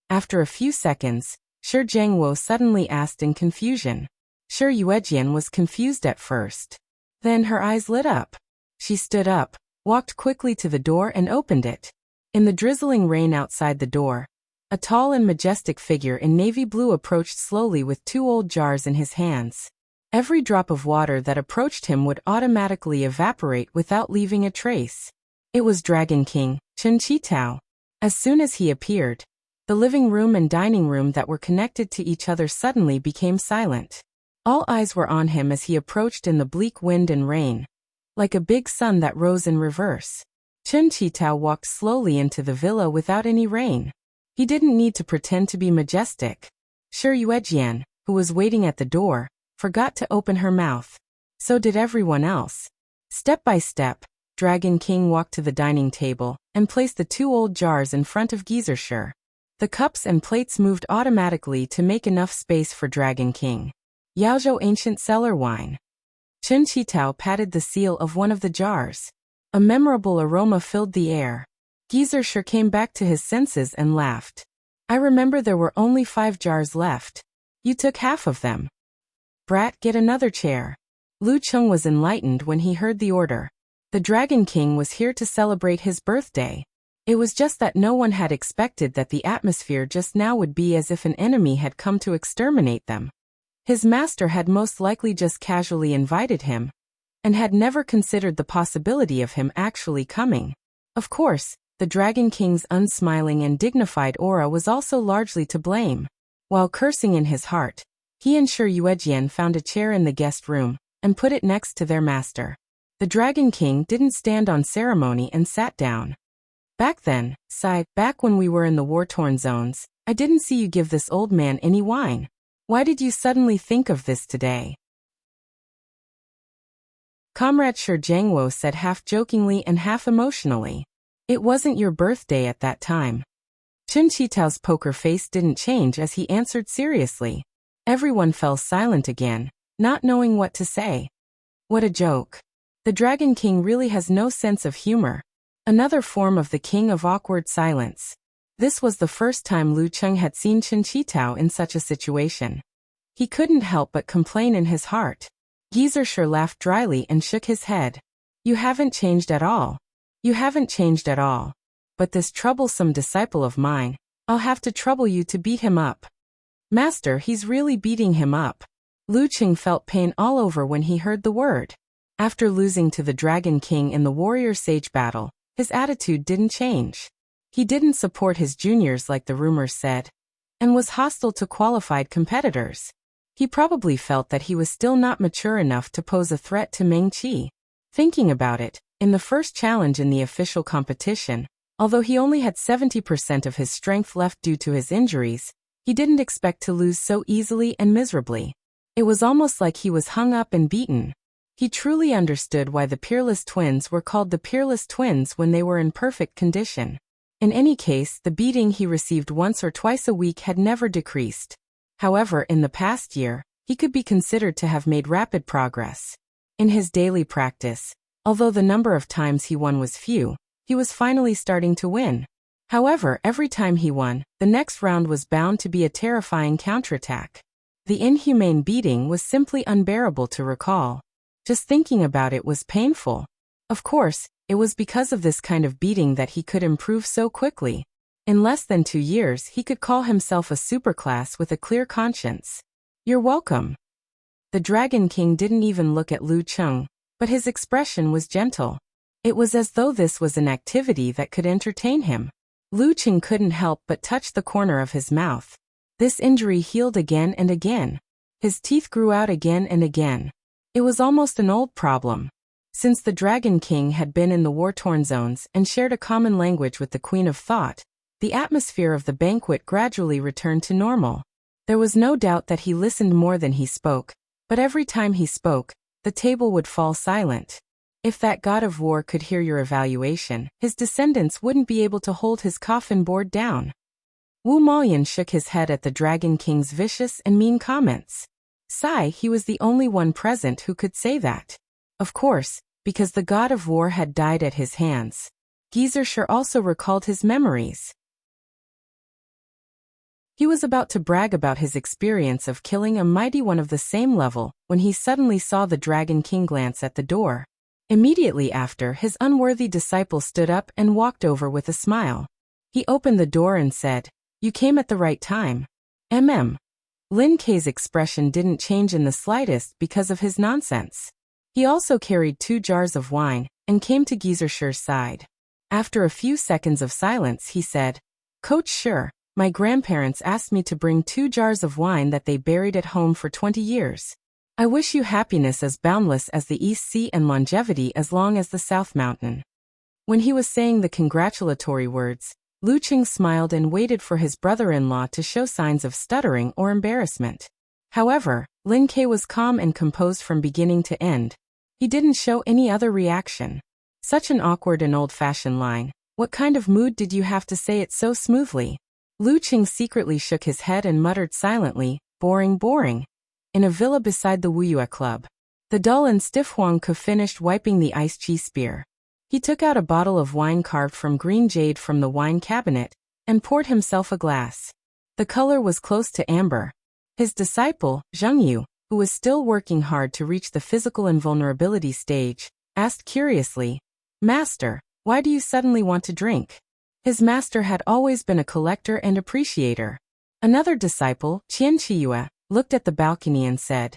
After a few seconds, Shi Jiangwo suddenly asked in confusion. Shi Yuejian was confused at first. Then her eyes lit up. She stood up, walked quickly to the door and opened it. In the drizzling rain outside the door, a tall and majestic figure in navy blue approached slowly with 2 old jars in his hands. Every drop of water that approached him would automatically evaporate without leaving a trace. It was Dragon King, Chen Qitao. As soon as he appeared, the living room and dining room that were connected to each other suddenly became silent. All eyes were on him as he approached in the bleak wind and rain, like a big sun that rose in reverse. Chen Qitao walked slowly into the villa without any rain. He didn't need to pretend to be majestic. Shi Yuejian, who was waiting at the door, forgot to open her mouth. So did everyone else. Step by step, Dragon King walked to the dining table and placed the 2 old jars in front of Geezer Sher. The cups and plates moved automatically to make enough space for Dragon King. Yaozhou Ancient Cellar Wine. Chen Qitao patted the seal of one of the jars. A memorable aroma filled the air. Geezer Sher came back to his senses and laughed. I remember there were only 5 jars left. You took half of them. Brat, get another chair. Lu Cheng was enlightened when he heard the order. The Dragon King was here to celebrate his birthday. It was just that no one had expected that the atmosphere just now would be as if an enemy had come to exterminate them. His master had most likely just casually invited him, and had never considered the possibility of him actually coming. Of course, the Dragon King's unsmiling and dignified aura was also largely to blame. While cursing in his heart, he and Shi Yuejian found a chair in the guest room, and put it next to their master. The Dragon King didn't stand on ceremony and sat down. Back then, back when we were in the war-torn zones, I didn't see you give this old man any wine. Why did you suddenly think of this today? Comrade Shi Jiangwo said half jokingly and half emotionally. It wasn't your birthday at that time. Chen Qitao's poker face didn't change as he answered seriously. Everyone fell silent again, not knowing what to say. What a joke. The Dragon King really has no sense of humor. Another form of the king of awkward silence. This was the first time Lu Cheng had seen Chen Qitao in such a situation. He couldn't help but complain in his heart. Geezer Sher laughed dryly and shook his head. You haven't changed at all. You haven't changed at all. But this troublesome disciple of mine, I'll have to trouble you to beat him up. Master, he's really beating him up. Lu Cheng felt pain all over when he heard the word. After losing to the Dragon King in the warrior sage battle, his attitude didn't change. He didn't support his juniors like the rumors said, and was hostile to qualified competitors. He probably felt that he was still not mature enough to pose a threat to Meng Qi. Thinking about it, in the first challenge in the official competition, although he only had 70% of his strength left due to his injuries, he didn't expect to lose so easily and miserably. It was almost like he was hung up and beaten. He truly understood why the Peerless Twins were called the Peerless Twins when they were in perfect condition. In any case, the beating he received once or twice a week had never decreased. However, in the past year, he could be considered to have made rapid progress. In his daily practice, although the number of times he won was few, he was finally starting to win. However, every time he won, the next round was bound to be a terrifying counterattack. The inhumane beating was simply unbearable to recall. Just thinking about it was painful. Of course, it was because of this kind of beating that he could improve so quickly. In less than 2 years, he could call himself a superclass with a clear conscience. You're welcome. The Dragon King didn't even look at Lu Cheng, but his expression was gentle. It was as though this was an activity that could entertain him. Lu Cheng couldn't help but touch the corner of his mouth. This injury healed again and again. His teeth grew out again and again. It was almost an old problem. Since the Dragon King had been in the war-torn zones and shared a common language with the Queen of Thought, the atmosphere of the banquet gradually returned to normal. There was no doubt that he listened more than he spoke, but every time he spoke, the table would fall silent. If that god of war could hear your evaluation, his descendants wouldn't be able to hold his coffin board down. Wu Maoyan shook his head at the Dragon King's vicious and mean comments. He was the only one present who could say that. Of course, because the god of war had died at his hands. Geyser also recalled his memories. He was about to brag about his experience of killing a mighty one of the same level when he suddenly saw the Dragon King glance at the door. Immediately after, his unworthy disciple stood up and walked over with a smile. He opened the door and said, "You came at the right time." Lin Kei's expression didn't change in the slightest because of his nonsense. He also carried 2 jars of wine and came to Geyser's side. After a few seconds of silence, he said, "Coach Shi, my grandparents asked me to bring 2 jars of wine that they buried at home for 20 years. I wish you happiness as boundless as the East Sea and longevity as long as the South Mountain." When he was saying the congratulatory words, Lu Cheng smiled and waited for his brother-in-law to show signs of stuttering or embarrassment. However, Lin Kei was calm and composed from beginning to end. He didn't show any other reaction. Such an awkward and old-fashioned line. What kind of mood did you have to say it so smoothly? Lu Cheng secretly shook his head and muttered silently, "Boring, boring." In a villa beside the Wuyue Club. The dull and stiff Huang Ke finished wiping the ice chi spear. He took out a bottle of wine carved from green jade from the wine cabinet and poured himself a glass. The color was close to amber. His disciple, Zheng Yu, who was still working hard to reach the physical invulnerability stage, asked curiously, "Master, why do you suddenly want to drink?" His master had always been a collector and appreciator. Another disciple, Qian Chiyue, looked at the balcony and said,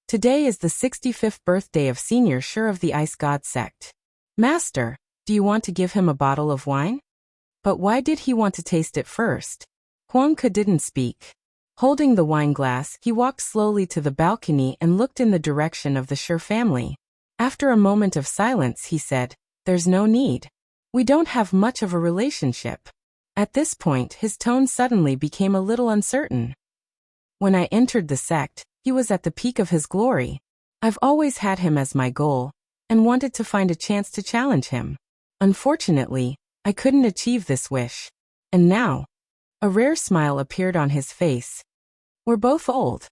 "Today is the 65th birthday of Senior Shi of the Ice God sect. Master, do you want to give him a bottle of wine?" But why did he want to taste it first? Huang Ke didn't speak. Holding the wine glass, he walked slowly to the balcony and looked in the direction of the Shi family. After a moment of silence, he said, "There's no need. We don't have much of a relationship." At this point, his tone suddenly became a little uncertain. "When I entered the sect, he was at the peak of his glory. I've always had him as my goal, and wanted to find a chance to challenge him. Unfortunately, I couldn't achieve this wish. And now," a rare smile appeared on his face, "we're both old.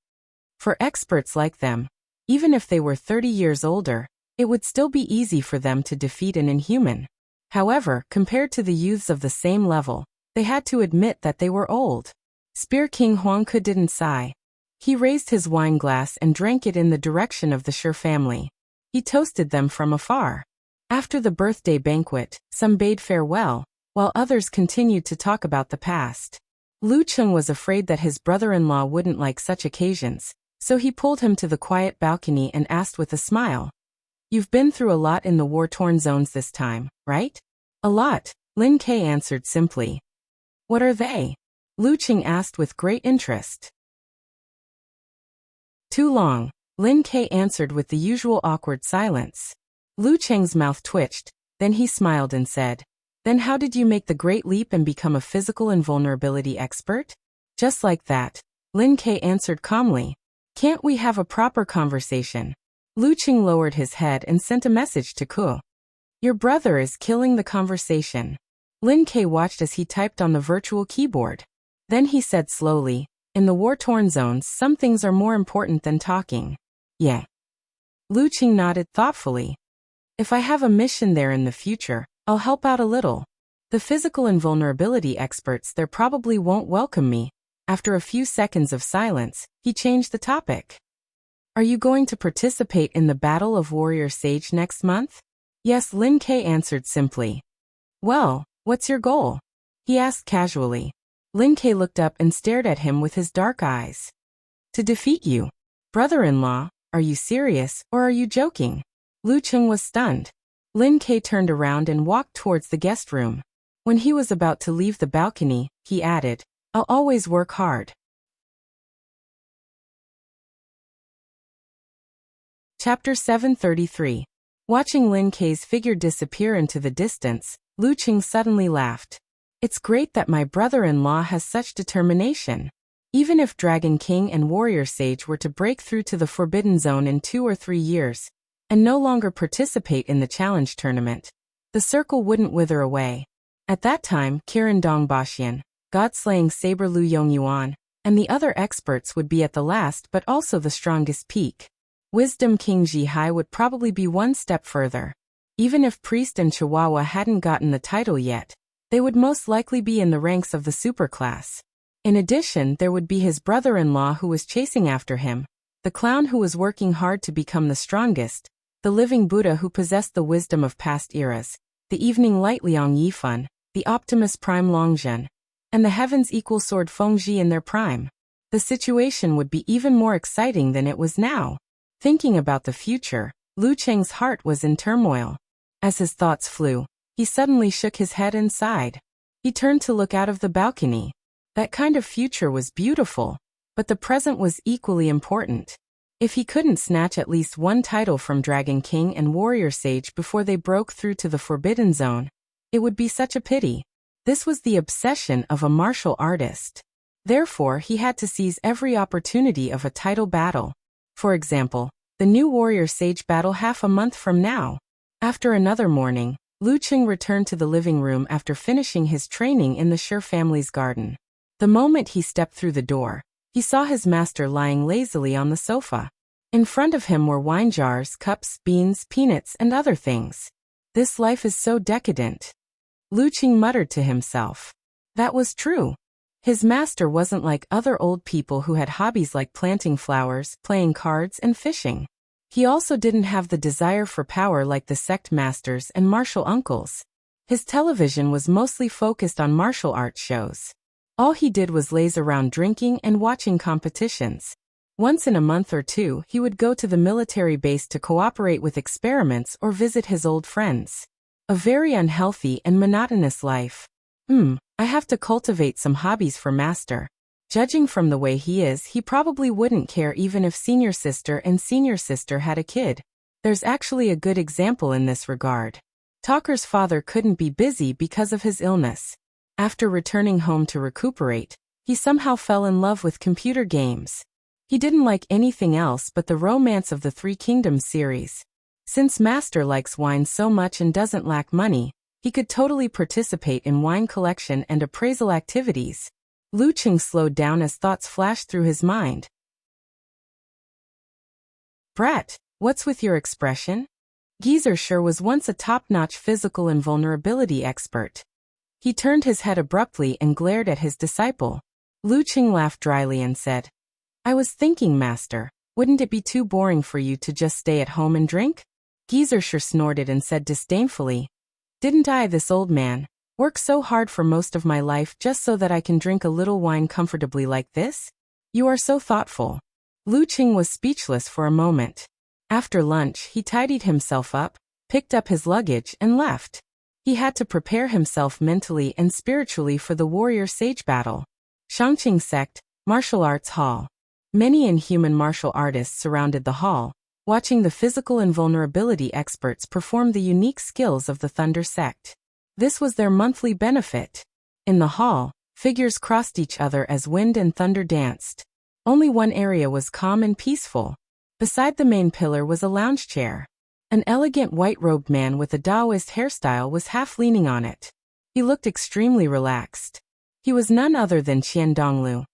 For experts like them, even if they were 30 years older, it would still be easy for them to defeat an inhuman. However, compared to the youths of the same level, they had to admit that they were old." Spear King Huang Ke didn't sigh. He raised his wine glass and drank it in the direction of the Shi family. He toasted them from afar. After the birthday banquet, some bade farewell, while others continued to talk about the past. Lu Cheng was afraid that his brother-in-law wouldn't like such occasions, so he pulled him to the quiet balcony and asked with a smile, "You've been through a lot in the war-torn zones this time, right?" "A lot," Lin Kei answered simply. "What are they?" Lu Cheng asked with great interest. "Too long," Lin Kei answered with the usual awkward silence. Lu Cheng's mouth twitched, then he smiled and said, "Then how did you make the great leap and become a physical invulnerability expert?" "Just like that," Lin Kei answered calmly. "Can't we have a proper conversation?" Lu Cheng lowered his head and sent a message to Ku. "Your brother is killing the conversation." Lin Kei watched as he typed on the virtual keyboard. Then he said slowly, "In the war-torn zones, some things are more important than talking." "Yeah." Lu Cheng nodded thoughtfully. "If I have a mission there in the future, I'll help out a little. The physical invulnerability experts there probably won't welcome me." After a few seconds of silence, he changed the topic. "Are you going to participate in the Battle of Warrior Sage next month?" "Yes," Lin Kei answered simply. "Well, what's your goal?" he asked casually. Lin Kei looked up and stared at him with his dark eyes. "To defeat you." "Brother-in-law, Are you serious, or are you joking? Lu Cheng was stunned. Lin Ke turned around and walked towards the guest room. When he was about to leave the balcony, he added, I'll always work hard. Chapter 733. Watching Lin Ke's figure disappear into the distance, Lu Cheng suddenly laughed. It's great that my brother-in-law has such determination. Even if Dragon King and Warrior Sage were to break through to the Forbidden Zone in 2 or 3 years, and no longer participate in the challenge tournament, the circle wouldn't wither away. At that time, Kirin Dongbaxian, God-slaying Saber Lu Yongyuan, and the other experts would be at the last but also the strongest peak. Wisdom King Zhihai would probably be one step further. Even if Priest and Chihuahua hadn't gotten the title yet, they would most likely be in the ranks of the superclass. In addition, there would be his brother-in-law who was chasing after him, the clown who was working hard to become the strongest, the living Buddha who possessed the wisdom of past eras, the evening light Liang Yifan, the Optimus Prime Longzhen, and the heavens equal sword Fengji in their prime. The situation would be even more exciting than it was now. Thinking about the future, Lu Cheng's heart was in turmoil. As his thoughts flew, he suddenly shook his head and sighed. He turned to look out of the balcony. That kind of future was beautiful, but the present was equally important. If he couldn't snatch at least one title from Dragon King and Warrior Sage before they broke through to the Forbidden Zone, it would be such a pity. This was the obsession of a martial artist. Therefore, he had to seize every opportunity of a title battle. For example, the new Warrior Sage battle half a month from now. After another morning, Lu Cheng returned to the living room after finishing his training in the Shi family's garden. The moment he stepped through the door, he saw his master lying lazily on the sofa. In front of him were wine jars, cups, beans, peanuts, and other things. This life is so decadent. Lu Cheng muttered to himself. That was true. His master wasn't like other old people who had hobbies like planting flowers, playing cards, and fishing. He also didn't have the desire for power like the sect masters and martial uncles. His television was mostly focused on martial arts shows. All he did was laze around drinking and watching competitions. Once in a month or two, he would go to the military base to cooperate with experiments or visit his old friends. A very unhealthy and monotonous life. I have to cultivate some hobbies for master. Judging from the way he is, he probably wouldn't care even if senior sister and senior sister had a kid. There's actually a good example in this regard. Talker's father couldn't be busy because of his illness. After returning home to recuperate, he somehow fell in love with computer games. He didn't like anything else but the Romance of the Three Kingdoms series. Since master likes wine so much and doesn't lack money, he could totally participate in wine collection and appraisal activities. Lu Cheng slowed down as thoughts flashed through his mind. Brat, what's with your expression? Geezer sure was once a top-notch physical invulnerability expert. He turned his head abruptly and glared at his disciple. Lu Cheng laughed dryly and said, I was thinking, master, wouldn't it be too boring for you to just stay at home and drink? Geezer sure snorted and said disdainfully, Didn't I, this old man, work so hard for most of my life just so that I can drink a little wine comfortably like this? You are so thoughtful. Lu Cheng was speechless for a moment. After lunch, he tidied himself up, picked up his luggage, and left. He had to prepare himself mentally and spiritually for the Warrior Sage battle. Shangqing Sect, Martial Arts Hall. Many inhuman martial artists surrounded the hall, watching the physical invulnerability experts perform the unique skills of the Thunder Sect. This was their monthly benefit. In the hall, figures crossed each other as wind and thunder danced. Only one area was calm and peaceful. Beside the main pillar was a lounge chair. An elegant white-robed man with a Taoist hairstyle was half leaning on it. He looked extremely relaxed. He was none other than Qian Donglu,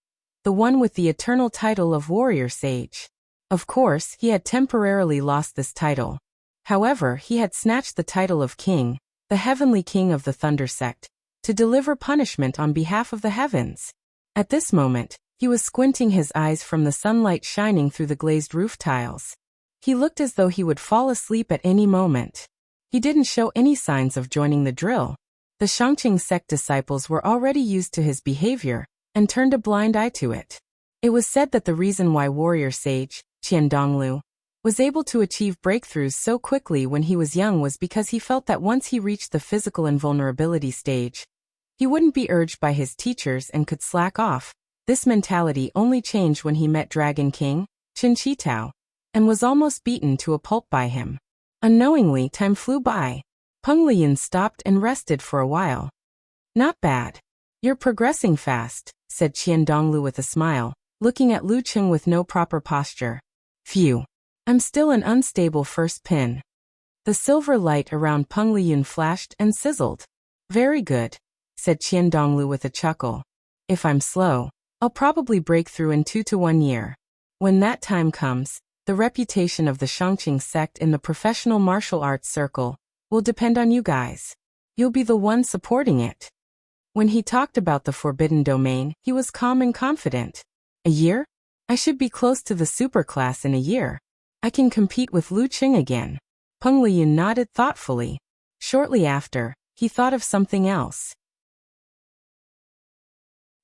the one with the eternal title of Warrior Sage. Of course, he had temporarily lost this title. However, he had snatched the title of King, the Heavenly King of the Thunder Sect, to deliver punishment on behalf of the heavens. At this moment, he was squinting his eyes from the sunlight shining through the glazed roof tiles. He looked as though he would fall asleep at any moment. He didn't show any signs of joining the drill. The Shangqing Sect disciples were already used to his behavior and turned a blind eye to it. It was said that the reason why Warrior Sage, Qian Donglu, was able to achieve breakthroughs so quickly when he was young was because he felt that once he reached the physical invulnerability stage, he wouldn't be urged by his teachers and could slack off. This mentality only changed when he met Dragon King, Chen Qitao, and was almost beaten to a pulp by him. Unknowingly, time flew by. Peng Liyun stopped and rested for a while. Not bad. You're progressing fast, said Qian Donglu with a smile, looking at Lu Cheng with no proper posture. Phew. I'm still an unstable first pin. The silver light around Peng Liyun flashed and sizzled. Very good, said Qian Donglu with a chuckle. If I'm slow, I'll probably break through in 2 to 1 year. When that time comes, the reputation of the Shangqing sect in the professional martial arts circle will depend on you guys. You'll be the one supporting it. When he talked about the forbidden domain, he was calm and confident. A year? I should be close to the superclass in a year. I can compete with Lu Qing again. Peng Liyun nodded thoughtfully. Shortly after, he thought of something else.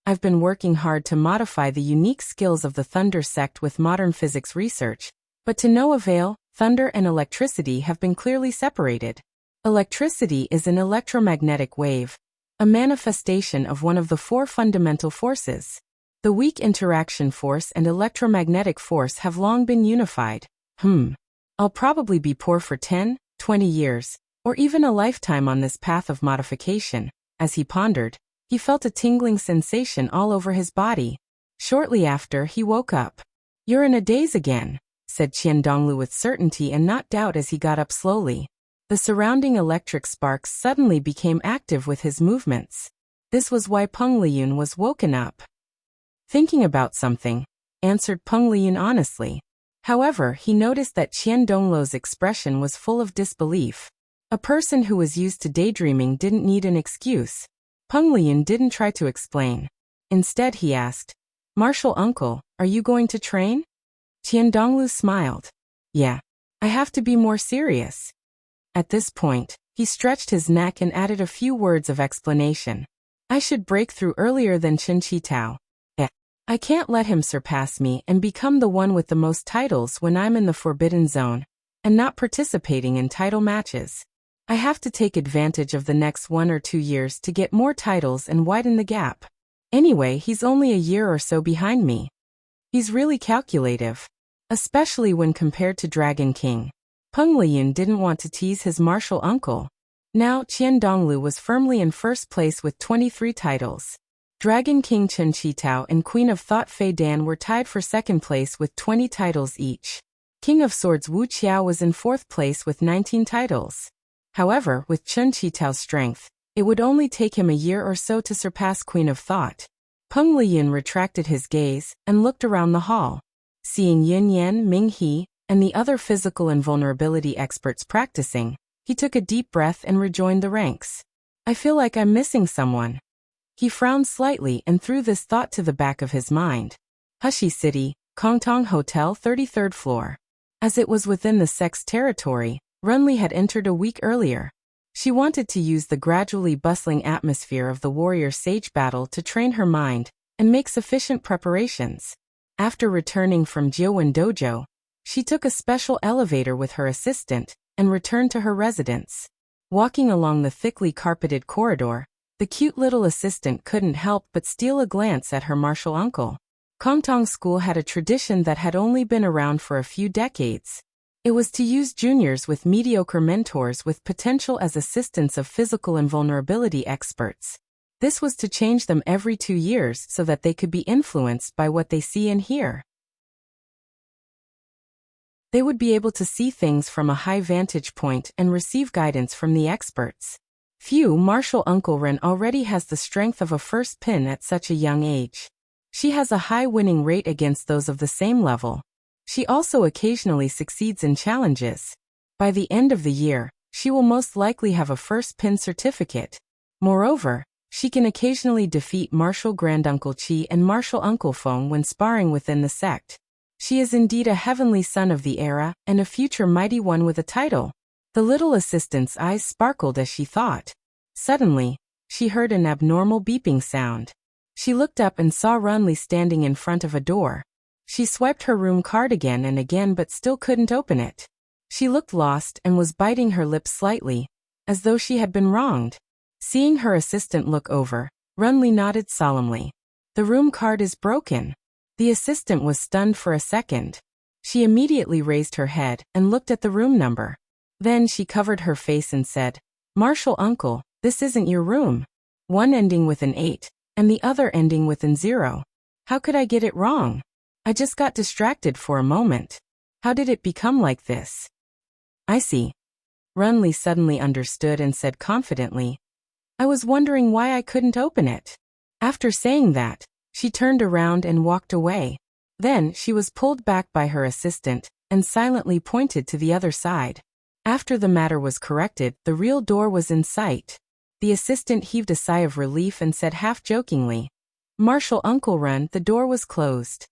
I've been working hard to modify the unique skills of the Thunder sect with modern physics research, but to no avail. Thunder and electricity have been clearly separated. Electricity is an electromagnetic wave, a manifestation of one of the 4 fundamental forces. The weak interaction force and electromagnetic force have long been unified. I'll probably be poor for 10, 20 years, or even a lifetime on this path of modification. As he pondered, he felt a tingling sensation all over his body. Shortly after, he woke up. You're in a daze again, said Qian Donglu with certainty and not doubt as he got up slowly. The surrounding electric sparks suddenly became active with his movements. This was why Peng Liyun was woken up. Thinking about something, answered Peng Liyun honestly. However, he noticed that Qian Donglu's expression was full of disbelief. A person who was used to daydreaming didn't need an excuse. Peng Liyun didn't try to explain. Instead he asked, Martial uncle, are you going to train? Qian Donglu smiled. Yeah. I have to be more serious. At this point, he stretched his neck and added a few words of explanation. I should break through earlier than Chen Qitao. I can't let him surpass me and become the one with the most titles when I'm in the forbidden zone, and not participating in title matches. I have to take advantage of the next 1 or 2 years to get more titles and widen the gap. Anyway, he's only a year or so behind me. He's really calculative, especially when compared to Dragon King. Peng Liyun didn't want to tease his martial uncle. Now Qian Donglu was firmly in first place with 23 titles. Dragon King Chen Qitao and Queen of Thought Fei Dan were tied for second place with 20 titles each. King of Swords Wu Qiao was in fourth place with 19 titles. However, with Chen Qitao's strength, it would only take him a year or so to surpass Queen of Thought. Peng Liyun retracted his gaze and looked around the hall. Seeing Yin Yan, Ming He, and the other physical invulnerability experts practicing, he took a deep breath and rejoined the ranks. I feel like I'm missing someone. He frowned slightly and threw this thought to the back of his mind. Hushi City, Kongtong Hotel, 33rd floor. As it was within the sect's territory, Runli had entered a week earlier. She wanted to use the gradually bustling atmosphere of the warrior sage battle to train her mind and make sufficient preparations. After returning from Jiuwen Dojo, she took a special elevator with her assistant and returned to her residence. Walking along the thickly carpeted corridor, the cute little assistant couldn't help but steal a glance at her martial uncle. Kongtong School had a tradition that had only been around for a few decades. It was to use juniors with mediocre mentors with potential as assistants of physical invulnerability experts. This was to change them every 2 years so that they could be influenced by what they see and hear. They would be able to see things from a high vantage point and receive guidance from the experts. Martial Uncle Ren already has the strength of a first pin at such a young age. She has a high winning rate against those of the same level. She also occasionally succeeds in challenges. By the end of the year, she will most likely have a first pin certificate. Moreover, she can occasionally defeat Martial Granduncle Qi and Martial Uncle Feng when sparring within the sect. She is indeed a heavenly son of the era and a future mighty one with a title. The little assistant's eyes sparkled as she thought. Suddenly, she heard an abnormal beeping sound. She looked up and saw Runli standing in front of a door. She swiped her room card again and again but still couldn't open it. She looked lost and was biting her lips slightly, as though she had been wronged. Seeing her assistant look over, Runli nodded solemnly. The room card is broken. The assistant was stunned for a second. She immediately raised her head and looked at the room number. Then she covered her face and said, "Marshal uncle, this isn't your room. One ending with an 8, and the other ending with an 0. How could I get it wrong? I just got distracted for a moment. How did it become like this?" "I see." Runli suddenly understood and said confidently, "I was wondering why I couldn't open it." After saying that, she turned around and walked away. Then she was pulled back by her assistant and silently pointed to the other side. After the matter was corrected, the real door was in sight. The assistant heaved a sigh of relief and said half-jokingly, "Marshal Uncle Run, the door was closed."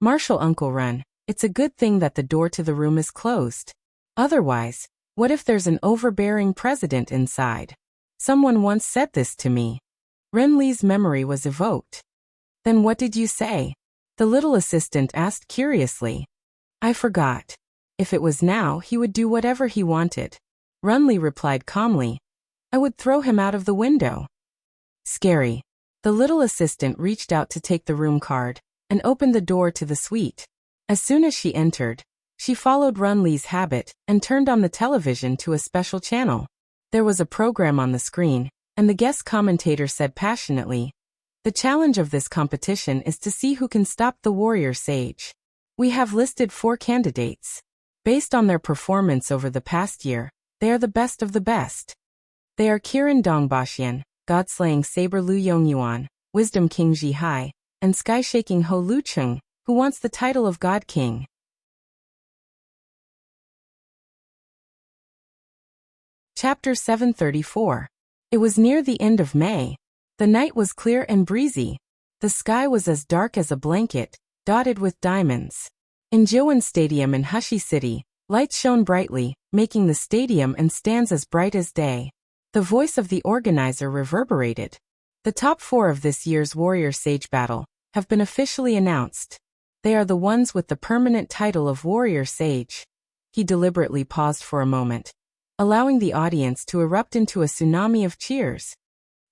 "Marshal Uncle Run, it's a good thing that the door to the room is closed. Otherwise, what if there's an overbearing president inside? Someone once said this to me." Renli's memory was evoked. "Then what did you say?" the little assistant asked curiously. "I forgot. If it was now, he would do whatever he wanted." Runli replied calmly, "I would throw him out of the window." Scary. The little assistant reached out to take the room card and opened the door to the suite. As soon as she entered, she followed Runli's habit and turned on the television to a special channel. There was a program on the screen, and the guest commentator said passionately, "The challenge of this competition is to see who can stop the warrior sage. We have listed 4 candidates. Based on their performance over the past year, they are the best of the best. They are Kirin Dongbaxian, God-slaying saber Lu Yongyuan, Wisdom King Ji Hai, and Sky-shaking Ho Lu Chung, who wants the title of God King." Chapter 734. It was near the end of May. The night was clear and breezy. The sky was as dark as a blanket, dotted with diamonds. In Jiuwen Stadium in Hushi City, lights shone brightly, making the stadium and stands as bright as day. The voice of the organizer reverberated. The top 4 of this year's Warrior Sage Battle have been officially announced. They are the ones with the permanent title of Warrior Sage. He deliberately paused for a moment, allowing the audience to erupt into a tsunami of cheers.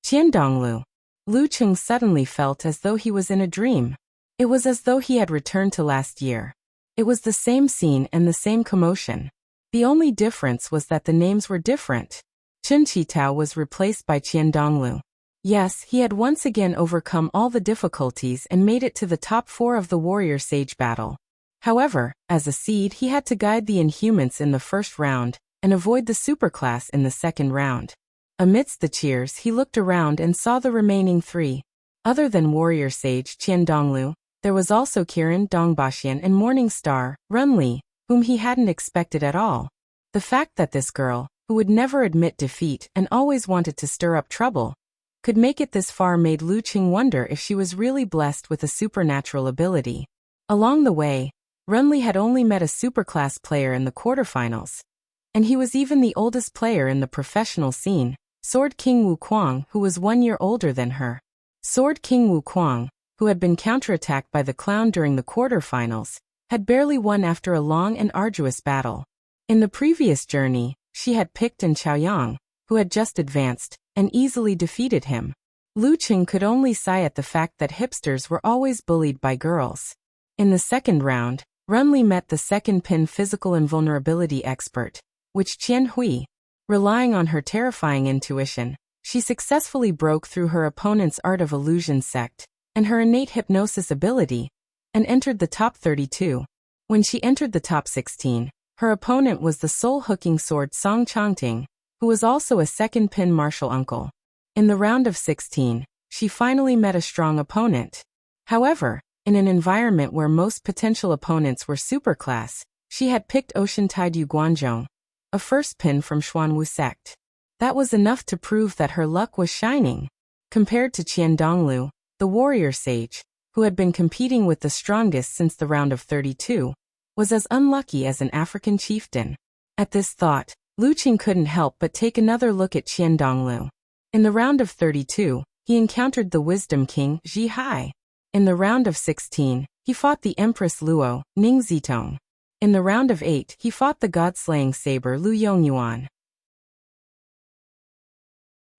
Qiandonglu. Lu Chung suddenly felt as though he was in a dream. It was as though he had returned to last year. It was the same scene and the same commotion. The only difference was that the names were different. Chen Qitao was replaced by Qiandonglu. Yes, he had once again overcome all the difficulties and made it to the top 4 of the Warrior Sage Battle. However, as a seed he had to guide the Inhumans in the first round and avoid the superclass in the second round. Amidst the cheers he looked around and saw the remaining 3. Other than Warrior Sage Qiandonglu, there was also Kirin Dongbaxian and Morning Star, Runli, whom he hadn't expected at all. The fact that this girl, who would never admit defeat and always wanted to stir up trouble, could make it this far made Lu Qing wonder if she was really blessed with a supernatural ability. Along the way, Runli had only met a superclass player in the quarterfinals, and he was even the oldest player in the professional scene, Sword King Wu Kuang, who was 1 year older than her. Sword King Wu Kuang, who had been counterattacked by the clown during the quarterfinals, had barely won after a long and arduous battle. In the previous journey, she had picked An Chaoyang, who had just advanced, and easily defeated him. Lu Qing could only sigh at the fact that hipsters were always bullied by girls. In the second round, Runli met the second pin physical invulnerability expert, which Qian Hui. Relying on her terrifying intuition, she successfully broke through her opponent's Art of Illusion sect and her innate hypnosis ability, and entered the top 32. When she entered the top 16, her opponent was the soul-hooking sword Song Chongting, who was also a second pin martial uncle. In the round of 16, she finally met a strong opponent. However, in an environment where most potential opponents were superclass, she had picked Ocean Tide Yu Guanzhong, a first pin from Xuanwu sect. That was enough to prove that her luck was shining. Compared to Qiandonglu, the warrior sage, who had been competing with the strongest since the round of 32, was as unlucky as an African chieftain. At this thought, Lu Qing couldn't help but take another look at Qiandonglu. In the round of 32, he encountered the Wisdom King Ji Hai. In the round of 16, he fought the Empress Luo, Ning Zitong. In the round of 8, he fought the god-slaying saber Lu Yongyuan.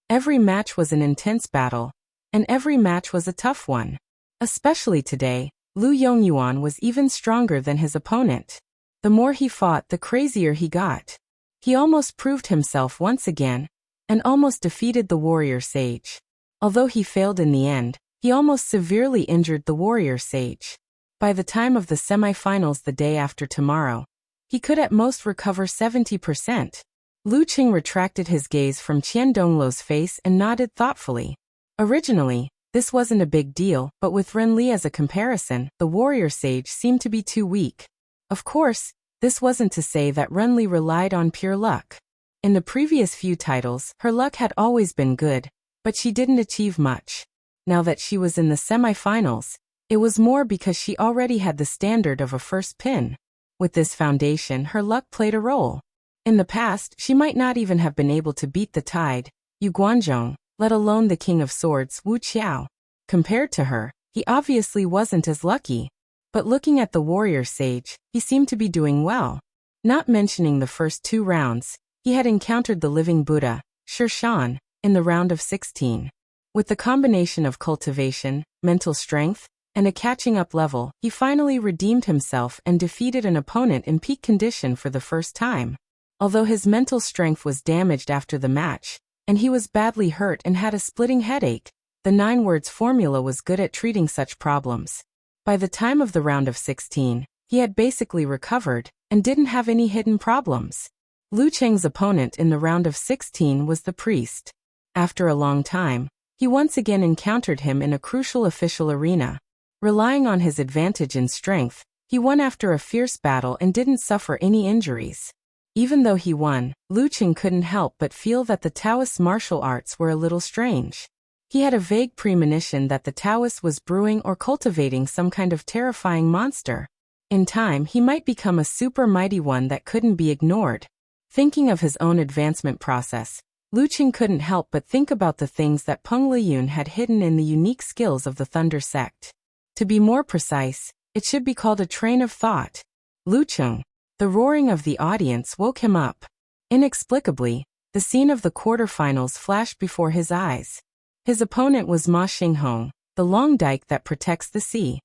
Every match was an intense battle, and every match was a tough one. Especially today, Lu Yongyuan was even stronger than his opponent. The more he fought, the crazier he got. He almost proved himself once again, and almost defeated the warrior sage. Although he failed in the end, he almost severely injured the warrior sage. By the time of the semifinals the day after tomorrow, he could at most recover 70%. Lu Qing retracted his gaze from Qian Dongluo's face and nodded thoughtfully. Originally, this wasn't a big deal, but with Ren Li as a comparison, the warrior sage seemed to be too weak. Of course, this wasn't to say that Ren Li relied on pure luck. In the previous few titles, her luck had always been good, but she didn't achieve much. Now that she was in the semifinals, it was more because she already had the standard of a first pin. With this foundation, her luck played a role. In the past, she might not even have been able to beat the Tide, Yu Guanzhong, let alone the King of Swords, Wu Qiao. Compared to her, he obviously wasn't as lucky. But looking at the warrior sage, he seemed to be doing well. Not mentioning the first 2 rounds, he had encountered the living Buddha, Shi Shan, in the round of 16. With the combination of cultivation, mental strength, and a catching-up level, he finally redeemed himself and defeated an opponent in peak condition for the first time. Although his mental strength was damaged after the match, and he was badly hurt and had a splitting headache, the 9 words formula was good at treating such problems. By the time of the round of 16, he had basically recovered, and didn't have any hidden problems. Lu Cheng's opponent in the round of 16 was the priest. After a long time, he once again encountered him in a crucial official arena. Relying on his advantage in strength, he won after a fierce battle and didn't suffer any injuries. Even though he won, Lu Cheng couldn't help but feel that the Taoist martial arts were a little strange. He had a vague premonition that the Taoist was brewing or cultivating some kind of terrifying monster. In time, he might become a super mighty one that couldn't be ignored. Thinking of his own advancement process, Lu Cheng couldn't help but think about the things that Peng Liyun had hidden in the unique skills of the Thunder sect. To be more precise, it should be called a train of thought. Lu Cheng. The roaring of the audience woke him up. Inexplicably, the scene of the quarterfinals flashed before his eyes. His opponent was Ma Xinghong, the long dike that protects the sea.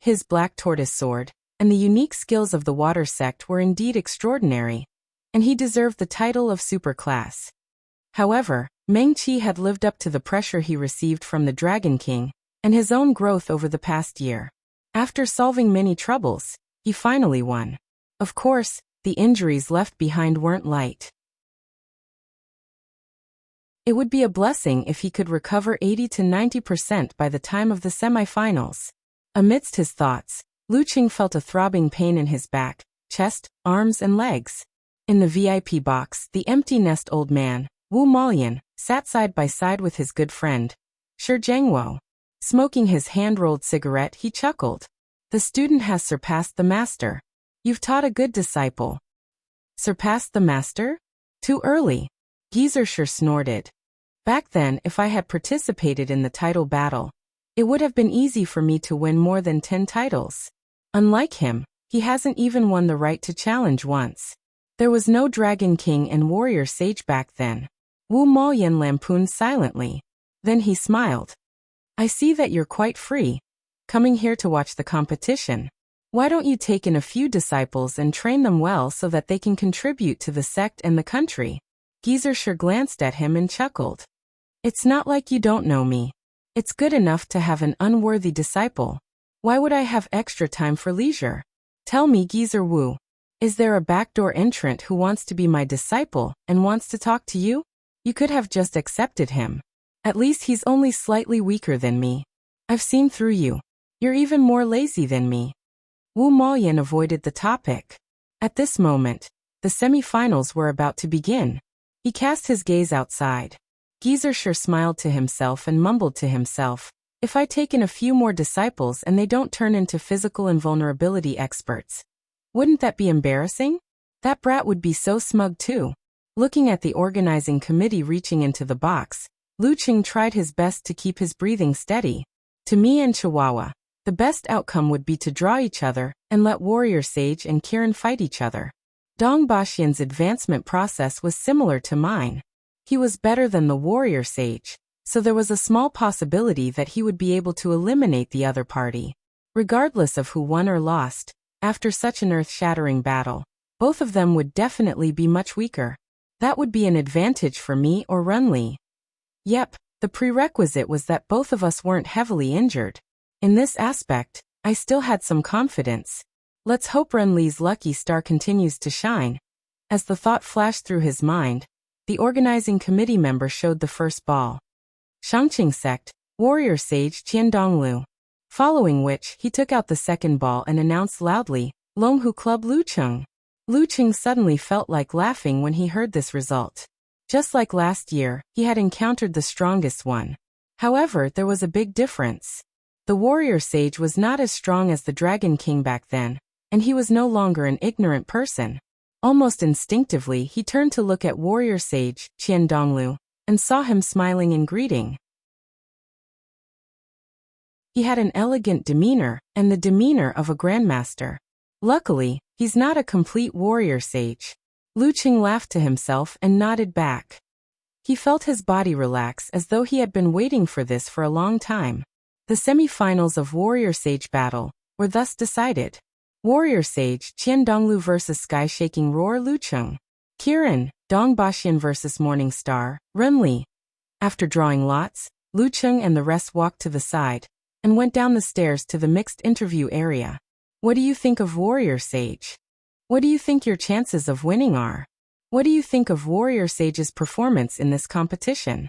His black tortoise sword, and the unique skills of the water sect were indeed extraordinary, and he deserved the title of superclass. However, Meng Qi had lived up to the pressure he received from the Dragon King, and his own growth over the past year. After solving many troubles, he finally won. Of course, the injuries left behind weren't light. It would be a blessing if he could recover 80 to 90% by the time of the semifinals. Amidst his thoughts, Lu Qing felt a throbbing pain in his back, chest, arms and legs. In the VIP box, the empty nest old man, Wu Molian, sat side by side with his good friend, Shi Zhengwo. Smoking his hand-rolled cigarette, he chuckled. The student has surpassed the master. You've taught a good disciple. Surpassed the master? Too early. Geezer sure snorted. Back then, if I had participated in the title battle, it would have been easy for me to win more than 10 titles. Unlike him, he hasn't even won the right to challenge once. There was no Dragon King and Warrior Sage back then. Wu Molian lampooned silently. Then he smiled. I see that you're quite free, coming here to watch the competition. Why don't you take in a few disciples and train them well so that they can contribute to the sect and the country? Geezer sure glanced at him and chuckled. It's not like you don't know me. It's good enough to have an unworthy disciple. Why would I have extra time for leisure? Tell me, Geezer Wu, is there a backdoor entrant who wants to be my disciple and wants to talk to you? You could have just accepted him. At least he's only slightly weaker than me. I've seen through you. You're even more lazy than me. Wu Molian avoided the topic. At this moment, the semi-finals were about to begin. He cast his gaze outside. Geezer sure smiled to himself and mumbled to himself, if I take in a few more disciples and they don't turn into physical invulnerability experts, wouldn't that be embarrassing? That brat would be so smug too. Looking at the organizing committee reaching into the box, Lu Qing tried his best to keep his breathing steady. To me and Chihuahua, The best outcome would be to draw each other and let Warrior Sage and Kiran fight each other. Dong Baxian's advancement process was similar to mine. He was better than the Warrior Sage, so there was a small possibility that he would be able to eliminate the other party. Regardless of who won or lost, after such an earth-shattering battle, both of them would definitely be much weaker. That would be an advantage for me or Renli. Yep, the prerequisite was that both of us weren't heavily injured. In this aspect, I still had some confidence. Let's hope Renli's lucky star continues to shine. As the thought flashed through his mind, the organizing committee member showed the first ball. Shangqing Sect, Warrior Sage Qian Donglu. Following which, he took out the second ball and announced loudly, Longhu Club Lucheng. Lucheng suddenly felt like laughing when he heard this result. Just like last year, he had encountered the strongest one. However, there was a big difference. The Warrior Sage was not as strong as the Dragon King back then, and he was no longer an ignorant person. Almost instinctively, he turned to look at Warrior Sage Qian Donglu and saw him smiling in greeting. He had an elegant demeanor and the demeanor of a grandmaster. Luckily, he's not a complete warrior sage. Lucheng laughed to himself and nodded back. He felt his body relax as though he had been waiting for this for a long time. The semi-finals of Warrior Sage battle were thus decided. Warrior Sage Qian Donglu vs Sky-Shaking Roar Lucheng. Kiran, Dong Baxian vs Morning Star, Renli. After drawing lots, Lucheng and the rest walked to the side and went down the stairs to the mixed interview area. What do you think of Warrior Sage? What do you think your chances of winning are? What do you think of Warrior Sage's performance in this competition?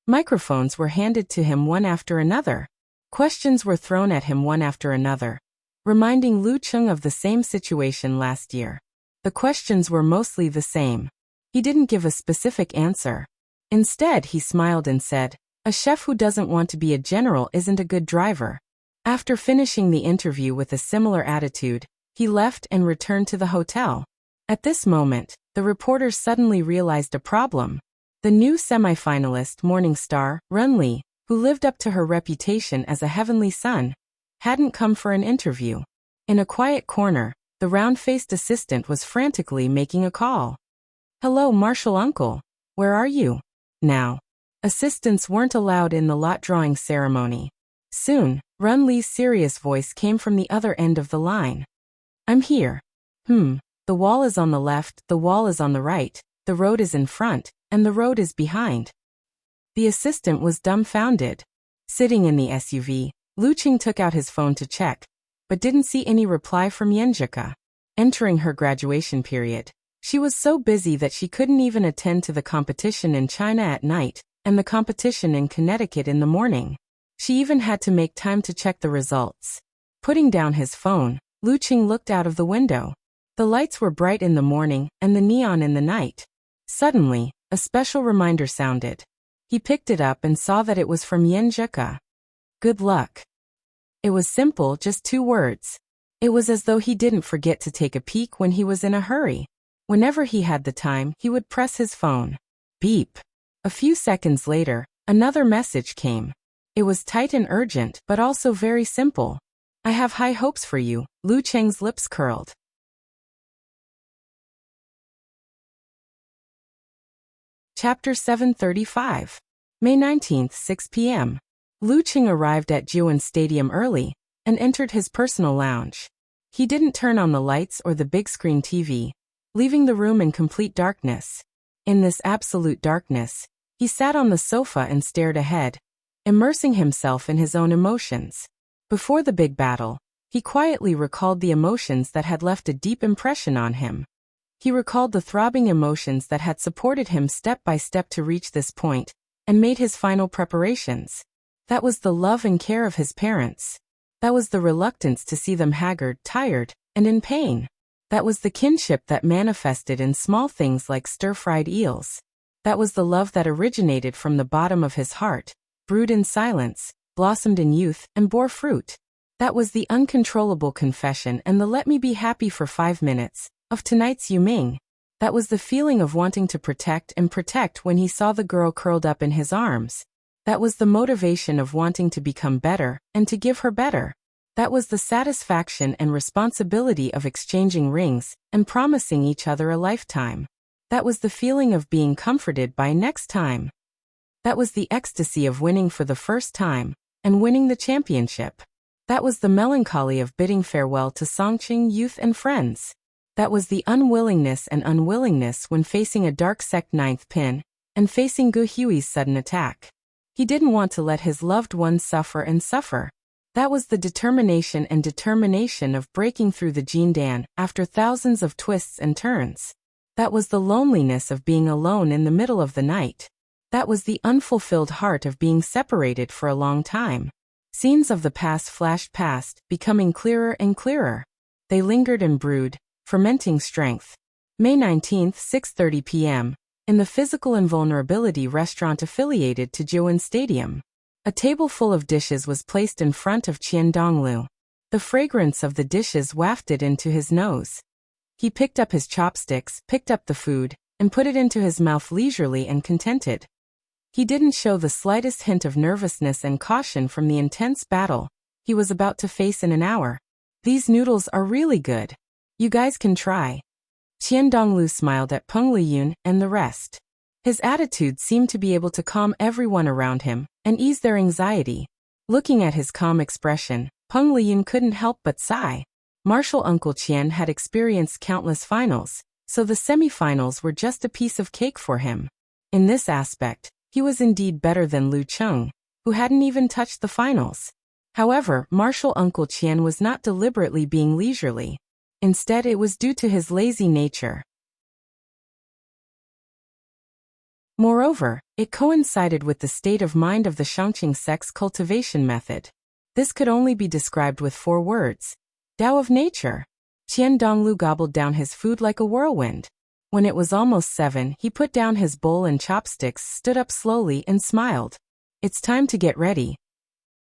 Microphones were handed to him one after another. Questions were thrown at him one after another, reminding Lucheng of the same situation last year. The questions were mostly the same. He didn't give a specific answer. Instead, he smiled and said, "A chef who doesn't want to be a general isn't a good driver." After finishing the interview with a similar attitude, he left and returned to the hotel. At this moment, the reporters suddenly realized a problem. The new semi-finalist Morning Star, Renli, who lived up to her reputation as a heavenly son, hadn't come for an interview. In a quiet corner, the round-faced assistant was frantically making a call. "Hello, Marshal Uncle. Where are you?" Now, assistants weren't allowed in the lot drawing ceremony. Soon, Renli's serious voice came from the other end of the line. "I'm here. The wall is on the left, the wall is on the right, the road is in front, and the road is behind." The assistant was dumbfounded. Sitting in the SUV, Lucheng took out his phone to check, but didn't see any reply from Yenjika. Entering her graduation period, she was so busy that she couldn't even attend to the competition in China at night and the competition in Connecticut in the morning. She even had to make time to check the results. Putting down his phone, Lucheng looked out of the window. The lights were bright in the morning and the neon in the night. Suddenly, a special reminder sounded. He picked it up and saw that it was from Yenjika. "Good luck." It was simple, just 2 words. It was as though he didn't forget to take a peek when he was in a hurry. Whenever he had the time, he would press his phone. Beep. A few seconds later, another message came. It was tight and urgent, but also very simple. "I have high hopes for you." Lucheng's lips curled. Chapter 735. May 19th, 6 p.m. Lucheng arrived at Jiuan Stadium early and entered his personal lounge. He didn't turn on the lights or the big-screen TV, leaving the room in complete darkness. In this absolute darkness, he sat on the sofa and stared ahead, immersing himself in his own emotions. Before the big battle, he quietly recalled the emotions that had left a deep impression on him. He recalled the throbbing emotions that had supported him step by step to reach this point, and made his final preparations. That was the love and care of his parents. That was the reluctance to see them haggard, tired, and in pain. That was the kinship that manifested in small things like stir-fried eels. That was the love that originated from the bottom of his heart, brewed in silence, blossomed in youth, and bore fruit. That was the uncontrollable confession and the "let me be happy for 5 minutes" of tonight's Yuming. That was the feeling of wanting to protect when he saw the girl curled up in his arms. That was the motivation of wanting to become better and to give her better. That was the satisfaction and responsibility of exchanging rings and promising each other a lifetime. That was the feeling of being comforted by next time. That was the ecstasy of winning for the first time and winning the championship. That was the melancholy of bidding farewell to Songqing youth and friends. That was the unwillingness when facing a dark sect ninth pin and facing Gu Hui's sudden attack. He didn't want to let his loved ones suffer and suffer. That was the determination of breaking through the Jindan after thousands of twists and turns. That was the loneliness of being alone in the middle of the night. That was the unfulfilled heart of being separated for a long time. Scenes of the past flashed past, becoming clearer and clearer. They lingered and brewed, fermenting strength. May 19, 6:30 p.m. in the Physical Invulnerability restaurant affiliated to Jiu'an Stadium. A table full of dishes was placed in front of Qian Donglu. The fragrance of the dishes wafted into his nose. He picked up his chopsticks, picked up the food, and put it into his mouth leisurely and contented. He didn't show the slightest hint of nervousness and caution from the intense battle he was about to face in an hour. These noodles are really good. You guys can try. Qian Donglu smiled at Peng Liyun and the rest. His attitude seemed to be able to calm everyone around him and ease their anxiety. Looking at his calm expression, Peng Liyun couldn't help but sigh. Martial Uncle Qian had experienced countless finals, so the semifinals were just a piece of cake for him. In this aspect, he was indeed better than Lu Cheng, who hadn't even touched the finals. However, Martial Uncle Qian was not deliberately being leisurely. Instead, it was due to his lazy nature. Moreover, it coincided with the state of mind of the Shangqing sex cultivation method. This could only be described with 4 words. Tao of nature. Qian Donglu gobbled down his food like a whirlwind. When it was almost 7, he put down his bowl and chopsticks, stood up slowly and smiled. It's time to get ready.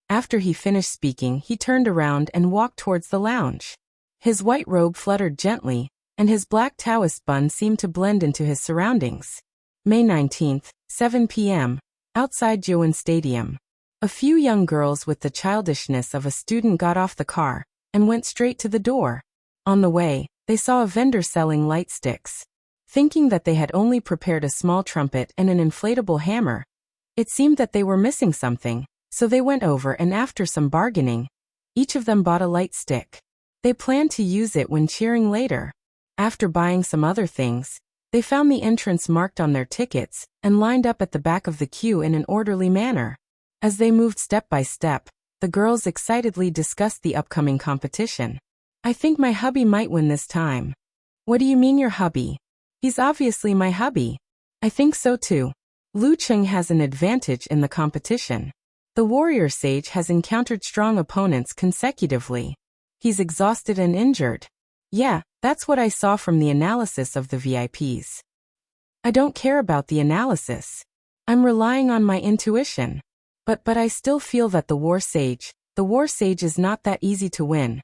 After he finished speaking, he turned around and walked towards the lounge. His white robe fluttered gently, and his black Taoist bun seemed to blend into his surroundings. May 19, 7 p.m. outside Jiu'an Stadium. A few young girls with the childishness of a student got off the car and went straight to the door. On the way, they saw a vendor selling light sticks. Thinking that they had only prepared a small trumpet and an inflatable hammer, it seemed that they were missing something, so they went over and after some bargaining, each of them bought a light stick. They planned to use it when cheering later. After buying some other things, they found the entrance marked on their tickets and lined up at the back of the queue in an orderly manner. As they moved step by step, the girls excitedly discussed the upcoming competition. I think my hubby might win this time. What do you mean your hubby? He's obviously my hubby. I think so too. Lu Cheng has an advantage in the competition. The warrior sage has encountered strong opponents consecutively. He's exhausted and injured. Yeah, that's what I saw from the analysis of the VIPs. I don't care about the analysis. I'm relying on my intuition. But I still feel that the war sage is not that easy to win.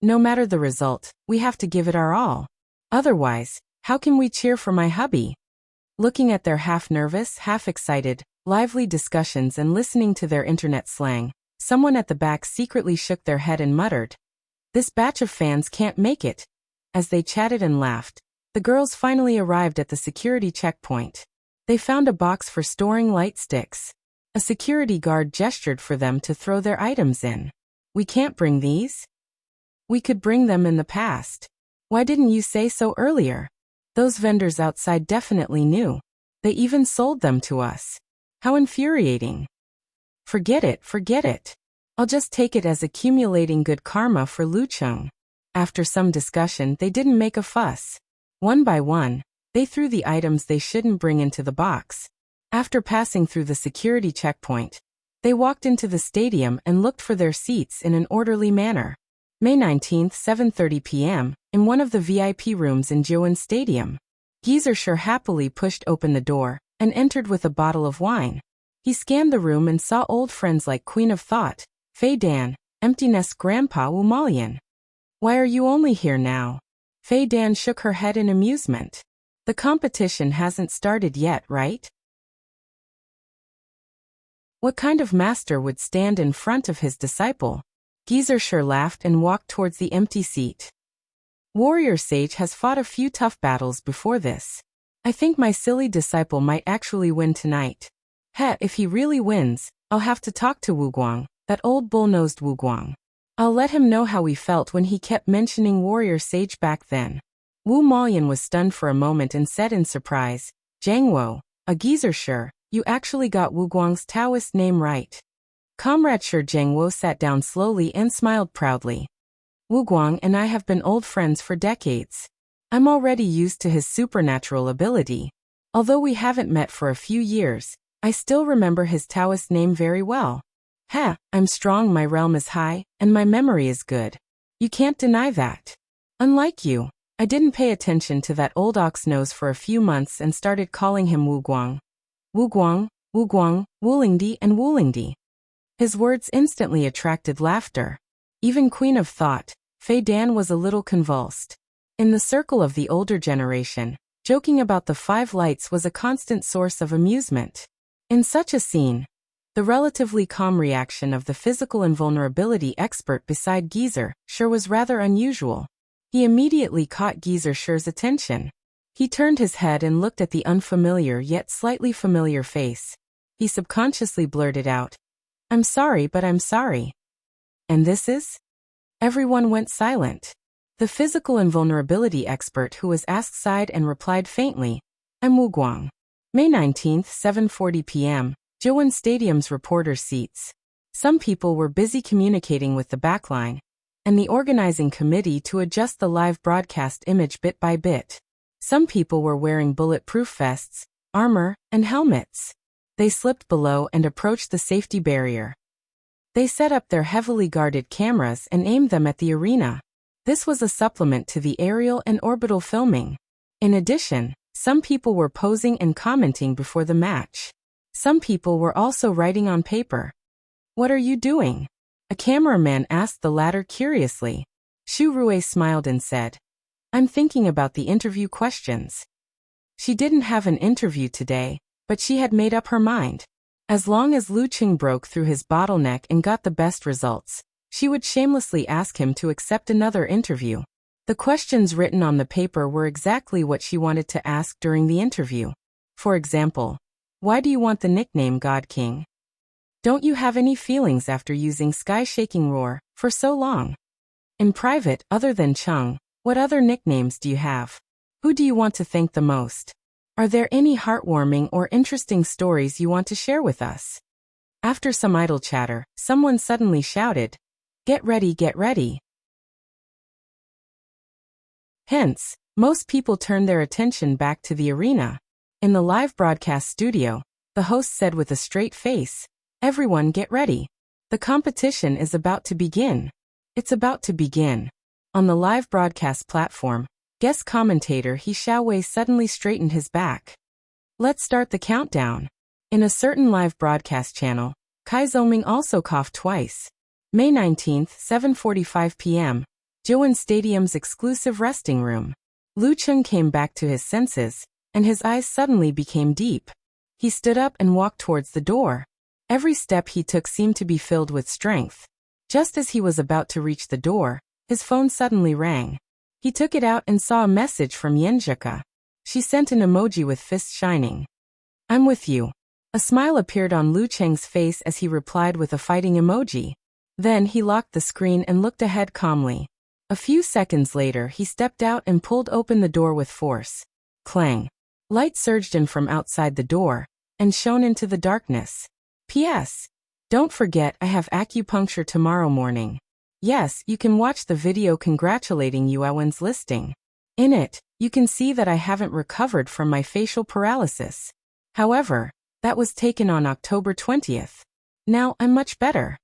No matter the result, we have to give it our all. Otherwise, how can we cheer for my hubby? Looking at their half-nervous, half-excited, lively discussions and listening to their internet slang, someone at the back secretly shook their head and muttered, "This batch of fans can't make it." As they chatted and laughed, the girls finally arrived at the security checkpoint. They found a box for storing light sticks. A security guard gestured for them to throw their items in. "We can't bring these? We could bring them in the past. Why didn't you say so earlier? Those vendors outside definitely knew. They even sold them to us. How infuriating." Forget it. I'll just take it as accumulating good karma for Lu Cheng." After some discussion, they didn't make a fuss. One by one, they threw the items they shouldn't bring into the box. After passing through the security checkpoint, they walked into the stadium and looked for their seats in an orderly manner. May 19, 7:30 p.m., in one of the VIP rooms in Jiu'an Stadium. Geezer happily pushed open the door and entered with a bottle of wine. He scanned the room and saw old friends like Queen of Thought, Fei Dan, Empty Nest Grandpa Wu Malian. "Why are you only here now?" Fei Dan shook her head in amusement. "The competition hasn't started yet, right?" What kind of master would stand in front of his disciple? Geezer laughed and walked towards the empty seat. Warrior Sage has fought a few tough battles before this. I think my silly disciple might actually win tonight. If he really wins, I'll have to talk to Wuguang, that old bull-nosed Wuguang. I'll let him know how we felt when he kept mentioning Warrior Sage back then. Wu Maoyan was stunned for a moment and said in surprise, Jiangwo, a Geezer, you actually got Wuguang's Taoist name right. Comrade Jiangwo sat down slowly and smiled proudly. Wuguang and I have been old friends for decades. I'm already used to his supernatural ability. Although we haven't met for a few years, I still remember his Taoist name very well. I'm strong, my realm is high, and my memory is good. You can't deny that. Unlike you, I didn't pay attention to that old ox nose for a few months and started calling him Wuguang. Wuguang, Wuguang, Wulingdi and Wulingdi. His words instantly attracted laughter. Even Queen of Thought, Fei Dan was a little convulsed. In the circle of the older generation, joking about the 5 lights was a constant source of amusement. In such a scene, the relatively calm reaction of the physical invulnerability expert beside Geezer was rather unusual. He immediately caught Geezer's attention. He turned his head and looked at the unfamiliar yet slightly familiar face. He subconsciously blurted out, I'm sorry, but I'm sorry. And this is? Everyone went silent. The physical invulnerability expert who was asked sighed and replied faintly, I'm Wuguang. May 19, 7:40 p.m., Jiuwen Stadium's reporter seats. Some people were busy communicating with the backline and the organizing committee to adjust the live broadcast image bit by bit. Some people were wearing bulletproof vests, armor, and helmets. They slipped below and approached the safety barrier. They set up their heavily guarded cameras and aimed them at the arena. This was a supplement to the aerial and orbital filming. In addition, some people were posing and commenting before the match. Some people were also writing on paper. What are you doing? A cameraman asked the latter curiously. Xu Rui smiled and said, I'm thinking about the interview questions. She didn't have an interview today, but she had made up her mind. As long as Lu Qing broke through his bottleneck and got the best results, she would shamelessly ask him to accept another interview. The questions written on the paper were exactly what she wanted to ask during the interview. For example, why do you want the nickname God King? Don't you have any feelings after using Sky-Shaking Roar for so long? In private, other than Chung, what other nicknames do you have? Who do you want to thank the most? Are there any heartwarming or interesting stories you want to share with us? After some idle chatter, someone suddenly shouted, Get ready, get ready. Hence, most people turned their attention back to the arena. In the live broadcast studio, the host said with a straight face, Everyone get ready. The competition is about to begin. It's about to begin. On the live broadcast platform, guest commentator He Xiaowei suddenly straightened his back. Let's start the countdown. In a certain live broadcast channel, Kai Zhongming also coughed twice. May 19, 7:45 p.m., Jiuwen Stadium's exclusive resting room. Lu Qing came back to his senses, and his eyes suddenly became deep. He stood up and walked towards the door. Every step he took seemed to be filled with strength. Just as he was about to reach the door, his phone suddenly rang. He took it out and saw a message from Yenjika. She sent an emoji with fists shining. I'm with you. A smile appeared on Lu Cheng's face as he replied with a fighting emoji. Then he locked the screen and looked ahead calmly. A few seconds later he stepped out and pulled open the door with force. Clang. Light surged in from outside the door and shone into the darkness. P.S. Don't forget I have acupuncture tomorrow morning. Yes, you can watch the video congratulating Yuawen's listing. In it, you can see that I haven't recovered from my facial paralysis. However, that was taken on October 20th. Now I'm much better.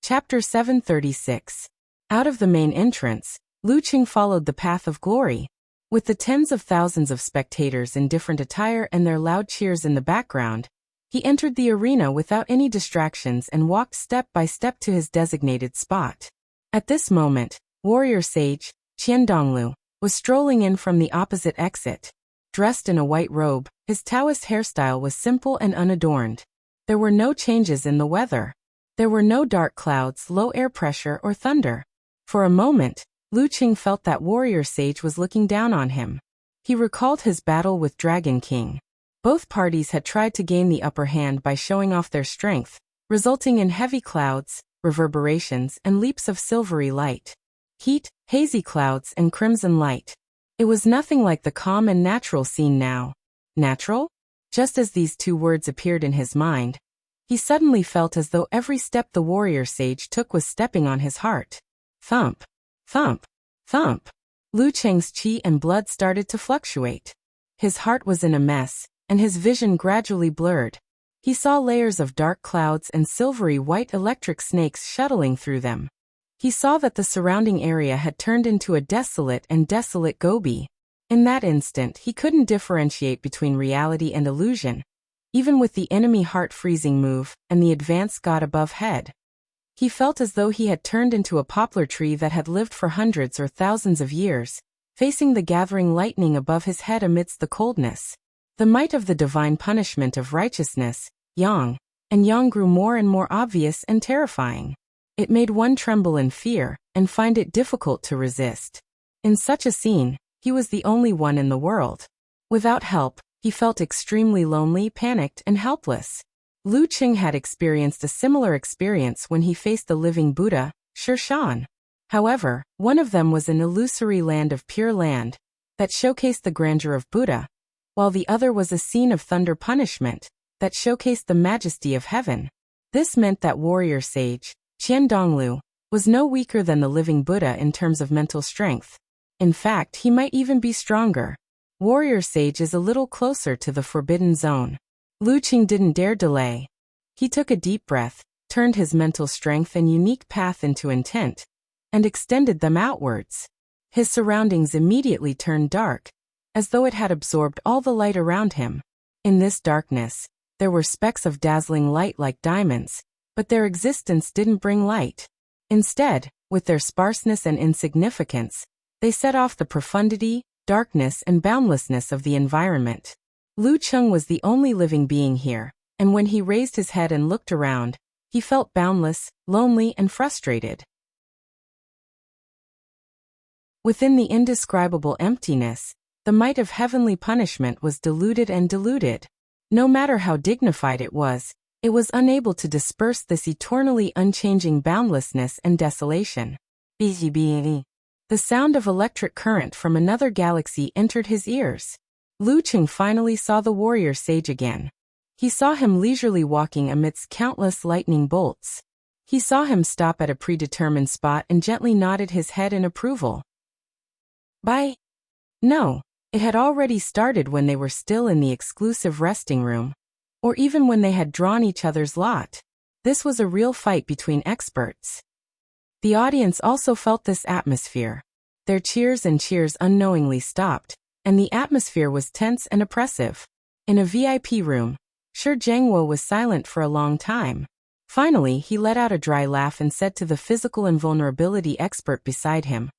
Chapter 736. Out of the main entrance, Lu Qing followed the path of glory. With the tens of thousands of spectators in different attire and their loud cheers in the background, he entered the arena without any distractions and walked step by step to his designated spot. At this moment, warrior sage, Qian Donglu, was strolling in from the opposite exit. Dressed in a white robe, his Taoist hairstyle was simple and unadorned. There were no changes in the weather. There were no dark clouds, low air pressure, or thunder. For a moment, Lu Qing felt that warrior sage was looking down on him. He recalled his battle with Dragon King. Both parties had tried to gain the upper hand by showing off their strength, resulting in heavy clouds, reverberations, and leaps of silvery light. Heat, hazy clouds, and crimson light. It was nothing like the calm and natural scene now. Natural? Just as these two words appeared in his mind, he suddenly felt as though every step the warrior sage took was stepping on his heart. Thump, thump, thump. Lu Qing's qi and blood started to fluctuate. His heart was in a mess, and his vision gradually blurred. He saw layers of dark clouds and silvery white electric snakes shuttling through them. He saw that the surrounding area had turned into a desolate Gobi. In that instant, he couldn't differentiate between reality and illusion, even with the enemy heart-freezing move and the advanced god above head. He felt as though he had turned into a poplar tree that had lived for hundreds or thousands of years, facing the gathering lightning above his head amidst the coldness. The might of the divine punishment of righteousness, Yang, and Yang grew more and more obvious and terrifying. It made one tremble in fear and find it difficult to resist. In such a scene, he was the only one in the world. Without help, he felt extremely lonely, panicked, and helpless. Lu Qing had experienced a similar experience when he faced the living Buddha, Shi Shan. However, one of them was an illusory land of pure land that showcased the grandeur of Buddha, while the other was a scene of thunder punishment that showcased the majesty of heaven. This meant that warrior sage, Qian Donglu, was no weaker than the living Buddha in terms of mental strength. In fact, he might even be stronger. Warrior sage is a little closer to the forbidden zone. Lu Qing didn't dare delay. He took a deep breath, turned his mental strength and unique path into intent, and extended them outwards. His surroundings immediately turned dark, as though it had absorbed all the light around him. In this darkness, there were specks of dazzling light like diamonds, but their existence didn't bring light. Instead, with their sparseness and insignificance, they set off the profundity, darkness, and boundlessness of the environment. Lu Qing was the only living being here, and when he raised his head and looked around, he felt boundless, lonely, and frustrated. Within the indescribable emptiness, the might of heavenly punishment was diluted and diluted. No matter how dignified it was unable to disperse this eternally unchanging boundlessness and desolation. The sound of electric current from another galaxy entered his ears. Lu Qing finally saw the warrior sage again. He saw him leisurely walking amidst countless lightning bolts. He saw him stop at a predetermined spot and gently nodded his head in approval. Bye. No, it had already started when they were still in the exclusive resting room, or even when they had drawn each other's lot. This was a real fight between experts. The audience also felt this atmosphere. Their cheers and cheers unknowingly stopped, and the atmosphere was tense and oppressive. In a VIP room, Shi Jiangwo was silent for a long time. Finally, he let out a dry laugh and said to the physical invulnerability expert beside him,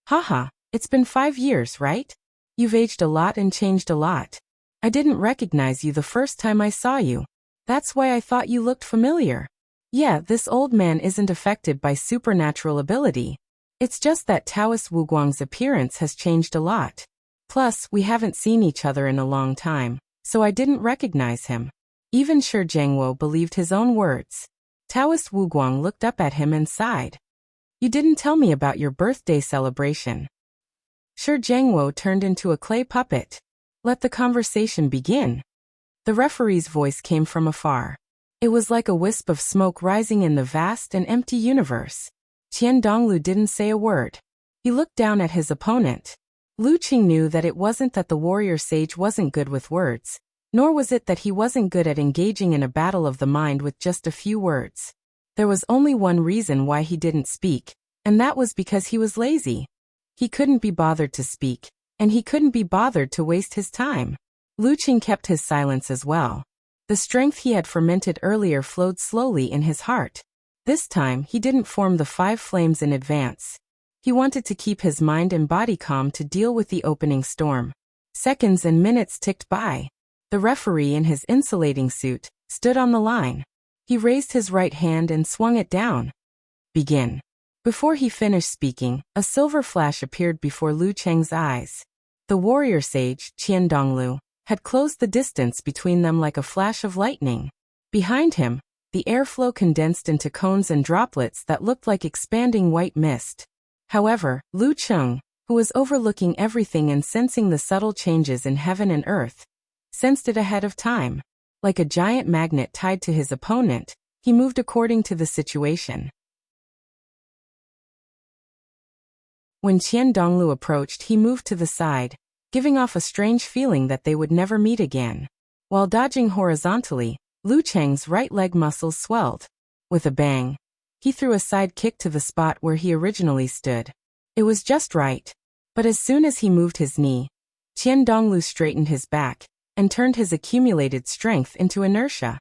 "Haha, it's been 5 years, right? You've aged a lot and changed a lot. I didn't recognize you the first time I saw you. That's why I thought you looked familiar. Yeah, this old man isn't affected by supernatural ability. It's just that Taoist Wu Guang's appearance has changed a lot. Plus, we haven't seen each other in a long time, so I didn't recognize him." Even Shi Jiangwo believed his own words. Taoist Wu Guang looked up at him and sighed. "You didn't tell me about your birthday celebration." Shi Jiangwo turned into a clay puppet. "Let the conversation begin." The referee's voice came from afar. It was like a wisp of smoke rising in the vast and empty universe. Qian Donglu didn't say a word. He looked down at his opponent. Lu Qing knew that it wasn't that the warrior sage wasn't good with words, nor was it that he wasn't good at engaging in a battle of the mind with just a few words. There was only one reason why he didn't speak, and that was because he was lazy. He couldn't be bothered to speak, and he couldn't be bothered to waste his time. Lu Qing kept his silence as well. The strength he had fermented earlier flowed slowly in his heart. This time, he didn't form the 5 flames in advance. He wanted to keep his mind and body calm to deal with the opening storm. Seconds and minutes ticked by. The referee in his insulating suit stood on the line. He raised his right hand and swung it down. Begin. Before he finished speaking, a silver flash appeared before Lu Cheng's eyes. The warrior sage, Qian Donglu, had closed the distance between them like a flash of lightning. Behind him, the airflow condensed into cones and droplets that looked like expanding white mist. However, Lu Cheng, who was overlooking everything and sensing the subtle changes in heaven and earth, sensed it ahead of time. Like a giant magnet tied to his opponent, he moved according to the situation. When Qian Donglu approached, he moved to the side, giving off a strange feeling that they would never meet again. While dodging horizontally, Lu Cheng's right leg muscles swelled. With a bang, he threw a side kick to the spot where he originally stood. It was just right. But as soon as he moved his knee, Qian Donglu straightened his back and turned his accumulated strength into inertia.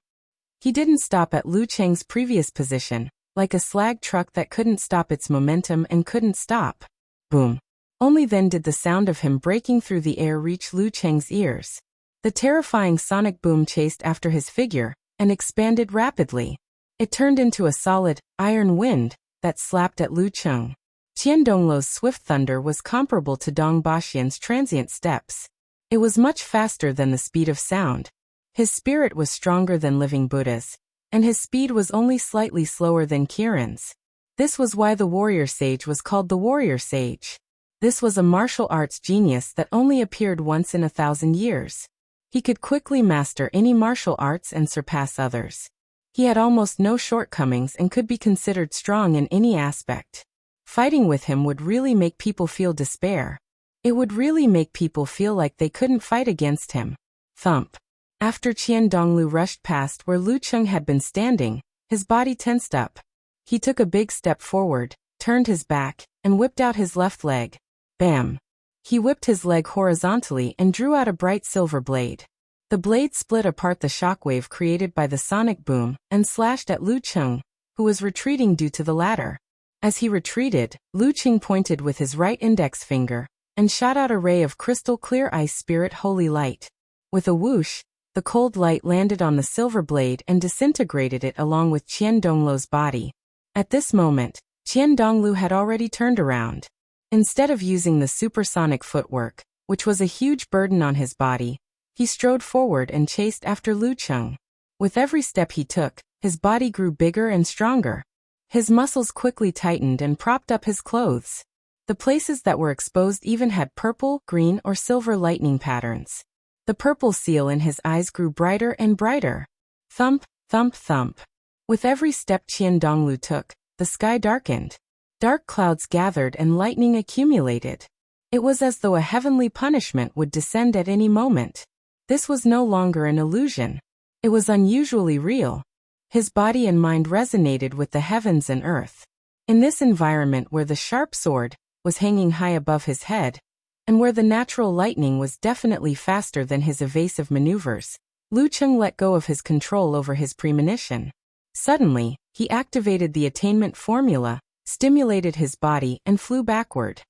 He didn't stop at Lu Cheng's previous position, like a slag truck that couldn't stop its momentum and couldn't stop. Boom. Only then did the sound of him breaking through the air reach Lu Cheng's ears. The terrifying sonic boom chased after his figure and expanded rapidly. It turned into a solid, iron wind that slapped at Lu Cheng. Qian Donglu's swift thunder was comparable to Dong Baxian's transient steps. It was much faster than the speed of sound. His spirit was stronger than living Buddha's, and his speed was only slightly slower than Kiran's. This was why the warrior sage was called the warrior sage. This was a martial arts genius that only appeared once in 1,000 years. He could quickly master any martial arts and surpass others. He had almost no shortcomings and could be considered strong in any aspect. Fighting with him would really make people feel despair. It would really make people feel like they couldn't fight against him. Thump. After Qian Donglu rushed past where Lu Cheng had been standing, his body tensed up. He took a big step forward, turned his back, and whipped out his left leg. Bam! He whipped his leg horizontally and drew out a bright silver blade. The blade split apart the shockwave created by the sonic boom and slashed at Lu Cheng, who was retreating due to the latter. As he retreated, Lu Cheng pointed with his right index finger and shot out a ray of crystal-clear ice spirit holy light. With a whoosh, the cold light landed on the silver blade and disintegrated it along with Qian Donglu's body. At this moment, Qian Donglu had already turned around. Instead of using the supersonic footwork, which was a huge burden on his body, he strode forward and chased after Lu Cheng. With every step he took, his body grew bigger and stronger. His muscles quickly tightened and propped up his clothes. The places that were exposed even had purple, green, or silver lightning patterns. The purple seal in his eyes grew brighter and brighter. Thump, thump, thump. With every step Qian Donglu took, the sky darkened. Dark clouds gathered and lightning accumulated. It was as though a heavenly punishment would descend at any moment. This was no longer an illusion. It was unusually real. His body and mind resonated with the heavens and earth. In this environment where the sharp sword was hanging high above his head, and where the natural lightning was definitely faster than his evasive maneuvers, Lu Cheng let go of his control over his premonition. Suddenly, he activated the attainment formula, stimulated his body, and flew backward.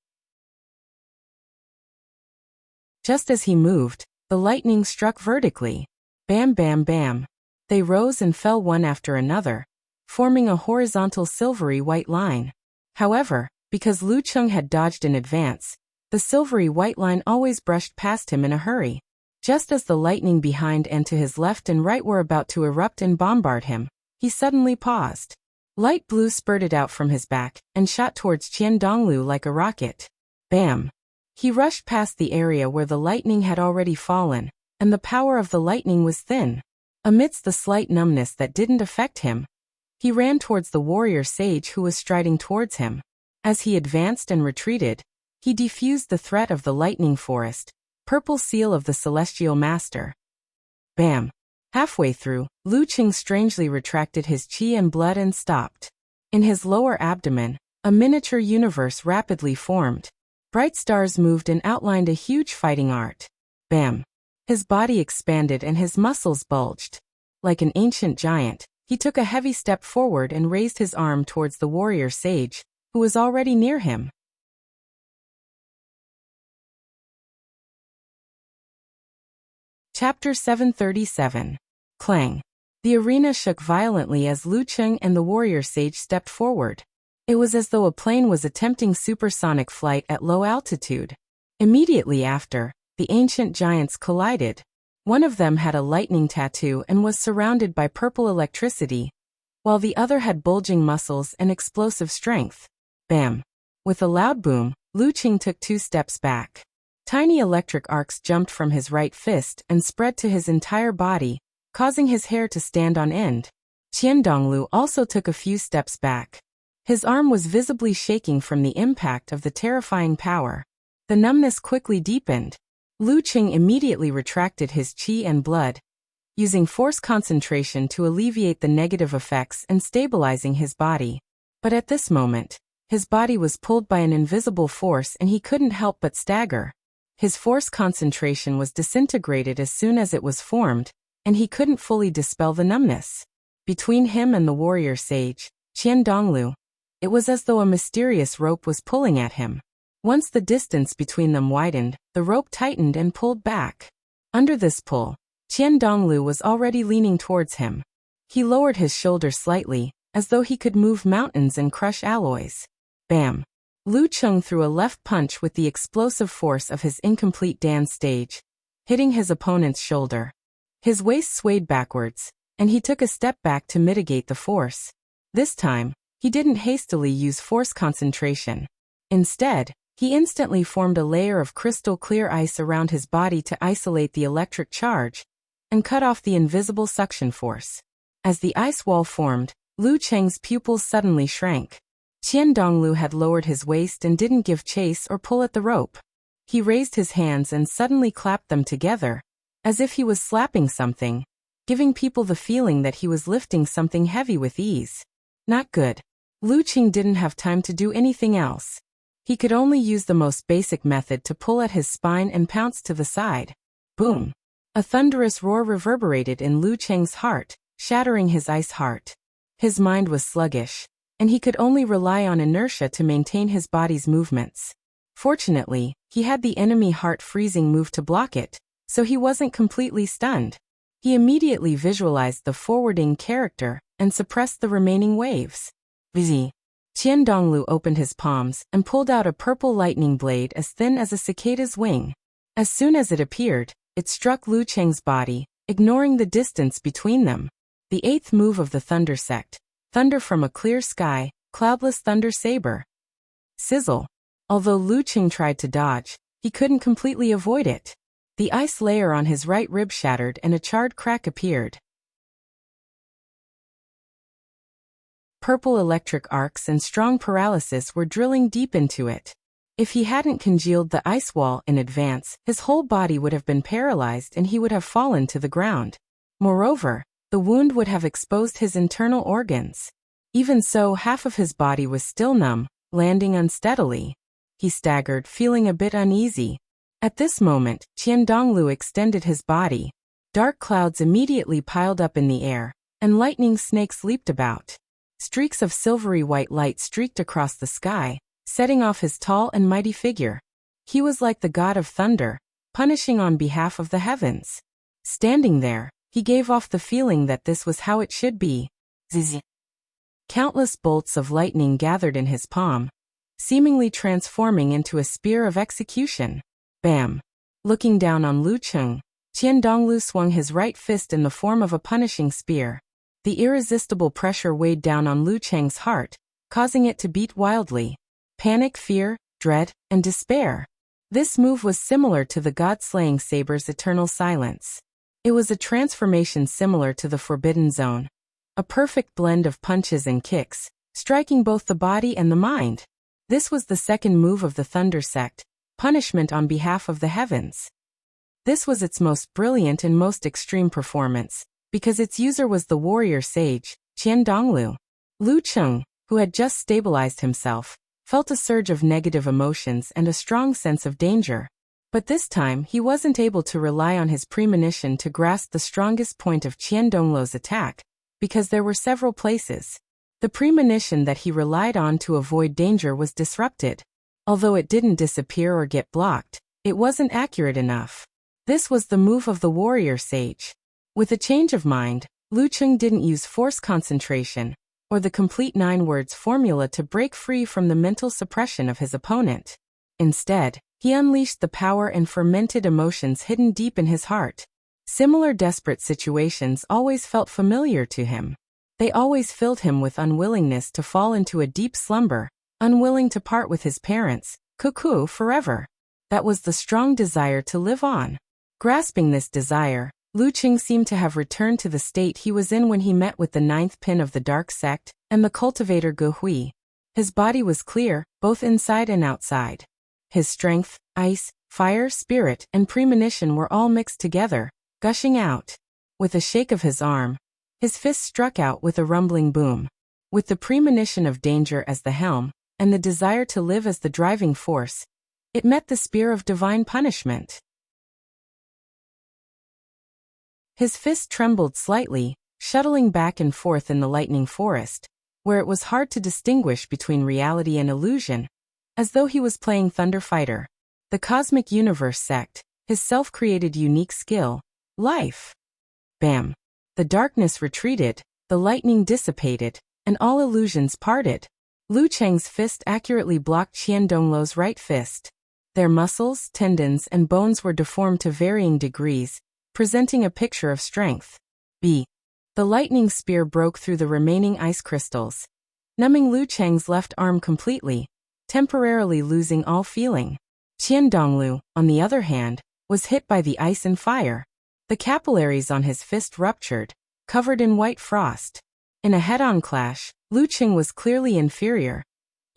Just as he moved, the lightning struck vertically. Bam, bam, bam. They rose and fell one after another, forming a horizontal silvery white line. However, because Lu Cheng had dodged in advance, the silvery white line always brushed past him in a hurry. Just as the lightning behind and to his left and right were about to erupt and bombard him, he suddenly paused. Light blue spurted out from his back and shot towards Qian Donglu like a rocket. Bam! He rushed past the area where the lightning had already fallen, and the power of the lightning was thin. Amidst the slight numbness that didn't affect him, he ran towards the warrior sage who was striding towards him. As he advanced and retreated, he defused the threat of the lightning forest, purple seal of the celestial master. Bam! Halfway through, Lu Cheng strangely retracted his qi and blood and stopped. In his lower abdomen, a miniature universe rapidly formed. Bright stars moved and outlined a huge fighting art. Bam! His body expanded and his muscles bulged. Like an ancient giant, he took a heavy step forward and raised his arm towards the warrior sage, who was already near him. Chapter 737. Clang. The arena shook violently as Lu Cheng and the warrior sage stepped forward. It was as though a plane was attempting supersonic flight at low altitude. Immediately after, the ancient giants collided. One of them had a lightning tattoo and was surrounded by purple electricity, while the other had bulging muscles and explosive strength. Bam! With a loud boom, Lu Cheng took 2 steps back. Tiny electric arcs jumped from his right fist and spread to his entire body, causing his hair to stand on end. Qian Donglu also took a few steps back. His arm was visibly shaking from the impact of the terrifying power. The numbness quickly deepened. Lu Cheng immediately retracted his qi and blood, using force concentration to alleviate the negative effects and stabilizing his body. But at this moment, his body was pulled by an invisible force and he couldn't help but stagger. His force concentration was disintegrated as soon as it was formed, and he couldn't fully dispel the numbness. Between him and the warrior sage, Qian Donglu, it was as though a mysterious rope was pulling at him. Once the distance between them widened, the rope tightened and pulled back. Under this pull, Qian Donglu was already leaning towards him. He lowered his shoulder slightly, as though he could move mountains and crush alloys. Bam! Lu Cheng threw a left punch with the explosive force of his incomplete dance stage, hitting his opponent's shoulder. His waist swayed backwards, and he took a step back to mitigate the force. This time, he didn't hastily use force concentration. Instead, he instantly formed a layer of crystal-clear ice around his body to isolate the electric charge and cut off the invisible suction force. As the ice wall formed, Lu Cheng's pupils suddenly shrank. Qian Donglu had lowered his waist and didn't give chase or pull at the rope. He raised his hands and suddenly clapped them together, as if he was slapping something, giving people the feeling that he was lifting something heavy with ease. Not good. Lu Cheng didn't have time to do anything else. He could only use the most basic method to pull at his spine and pounce to the side. Boom! A thunderous roar reverberated in Lu Cheng's heart, shattering his ice heart. His mind was sluggish, and he could only rely on inertia to maintain his body's movements. Fortunately, he had the enemy heart freezing move to block it, so he wasn't completely stunned. He immediately visualized the forwarding character and suppressed the remaining waves. Vizi. Qian Donglu opened his palms and pulled out a purple lightning blade as thin as a cicada's wing. As soon as it appeared, it struck Lu Cheng's body, ignoring the distance between them. The 8th move of the Thunder Sect. Thunder from a clear sky, cloudless thunder saber. Sizzle. Although Lu Cheng tried to dodge, he couldn't completely avoid it. The ice layer on his right rib shattered and a charred crack appeared. Purple electric arcs and strong paralysis were drilling deep into it. If he hadn't congealed the ice wall in advance, his whole body would have been paralyzed and he would have fallen to the ground. Moreover, the wound would have exposed his internal organs. Even so, half of his body was still numb, landing unsteadily. He staggered, feeling a bit uneasy. At this moment, Qian Donglu extended his body. Dark clouds immediately piled up in the air, and lightning snakes leaped about. Streaks of silvery white light streaked across the sky, setting off his tall and mighty figure. He was like the god of thunder, punishing on behalf of the heavens. Standing there, he gave off the feeling that this was how it should be. Zzz. Countless bolts of lightning gathered in his palm, seemingly transforming into a spear of execution. Bam! Looking down on Lu Cheng, Qian Donglu swung his right fist in the form of a punishing spear. The irresistible pressure weighed down on Lu Cheng's heart, causing it to beat wildly. Panic, fear, dread, and despair. This move was similar to the god-slaying saber's eternal silence. It was a transformation similar to the Forbidden Zone. A perfect blend of punches and kicks, striking both the body and the mind. This was the second move of the Thunder Sect, punishment on behalf of the heavens. This was its most brilliant and most extreme performance, because its user was the warrior sage, Qian Donglu. Lu Cheng, who had just stabilized himself, felt a surge of negative emotions and a strong sense of danger. But this time he wasn't able to rely on his premonition to grasp the strongest point of Qian Donglu's attack, because there were several places. The premonition that he relied on to avoid danger was disrupted. Although it didn't disappear or get blocked, it wasn't accurate enough. This was the move of the warrior sage. With a change of mind, Lu Cheng didn't use force concentration or the complete 9 words formula to break free from the mental suppression of his opponent. Instead, he unleashed the power and fermented emotions hidden deep in his heart. Similar desperate situations always felt familiar to him. They always filled him with unwillingness to fall into a deep slumber, unwilling to part with his parents, cuckoo forever. That was the strong desire to live on. Grasping this desire, Lu Cheng seemed to have returned to the state he was in when he met with the 9th pin of the dark sect and the cultivator Gu Hui. His body was clear, both inside and outside. His strength, ice, fire, spirit, and premonition were all mixed together, gushing out. With a shake of his arm, his fist struck out with a rumbling boom. With the premonition of danger as the helm, and the desire to live as the driving force, it met the spear of divine punishment. His fist trembled slightly, shuttling back and forth in the lightning forest, where it was hard to distinguish between reality and illusion, as though he was playing Thunder Fighter. The Cosmic Universe sect, his self-created unique skill, life. Bam! The darkness retreated, the lightning dissipated, and all illusions parted. Lu Cheng's fist accurately blocked Qian Donglu's right fist. Their muscles, tendons, and bones were deformed to varying degrees, presenting a picture of strength. B. The lightning spear broke through the remaining ice crystals, numbing Lu Cheng's left arm completely, temporarily losing all feeling. Qian Donglu, on the other hand, was hit by the ice and fire. The capillaries on his fist ruptured, covered in white frost. In a head-on clash, Lu Cheng was clearly inferior,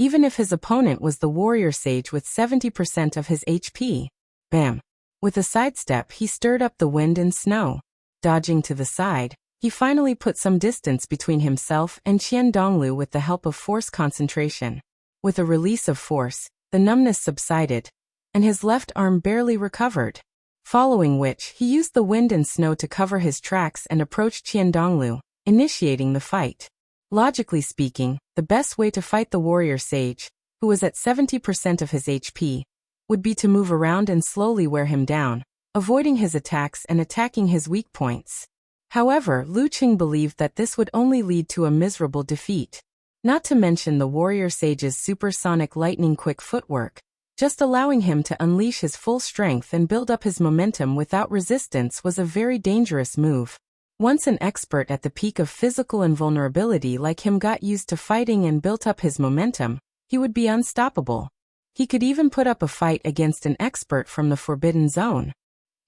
even if his opponent was the warrior sage with 70% of his HP. Bam! With a sidestep, he stirred up the wind and snow. Dodging to the side, he finally put some distance between himself and Qian Donglu with the help of force concentration. With a release of force, the numbness subsided, and his left arm barely recovered. Following which, he used the wind and snow to cover his tracks and approached Qian Donglu, initiating the fight. Logically speaking, the best way to fight the warrior sage, who was at 70% of his HP, would be to move around and slowly wear him down, avoiding his attacks and attacking his weak points. However, Lu Cheng believed that this would only lead to a miserable defeat. Not to mention the warrior sage's supersonic lightning-quick footwork. Just allowing him to unleash his full strength and build up his momentum without resistance was a very dangerous move. Once an expert at the peak of physical invulnerability like him got used to fighting and built up his momentum, he would be unstoppable. He could even put up a fight against an expert from the Forbidden Zone.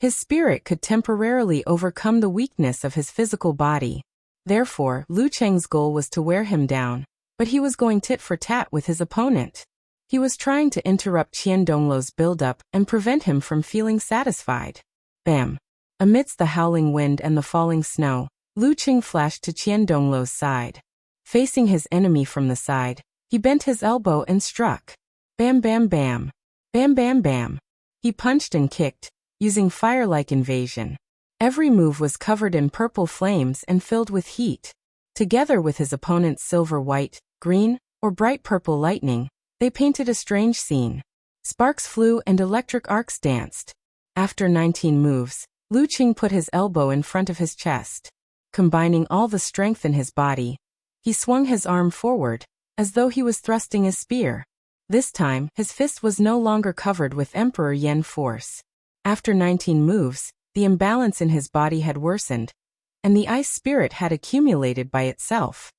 His spirit could temporarily overcome the weakness of his physical body. Therefore, Lu Cheng's goal was to wear him down, but he was going tit for tat with his opponent. He was trying to interrupt Qian Donglu's build-up and prevent him from feeling satisfied. Bam! Amidst the howling wind and the falling snow, Lu Cheng flashed to Qian Donglu's side. Facing his enemy from the side, he bent his elbow and struck. Bam bam bam. Bam bam bam. He punched and kicked, using fire-like invasion. Every move was covered in purple flames and filled with heat. Together with his opponent's silver-white, green, or bright purple lightning, they painted a strange scene. Sparks flew and electric arcs danced. After 19 moves, Lu Cheng put his elbow in front of his chest. Combining all the strength in his body, he swung his arm forward, as though he was thrusting a spear. This time, his fist was no longer covered with Emperor Yen force. After 19 moves, the imbalance in his body had worsened, and the ice spirit had accumulated by itself.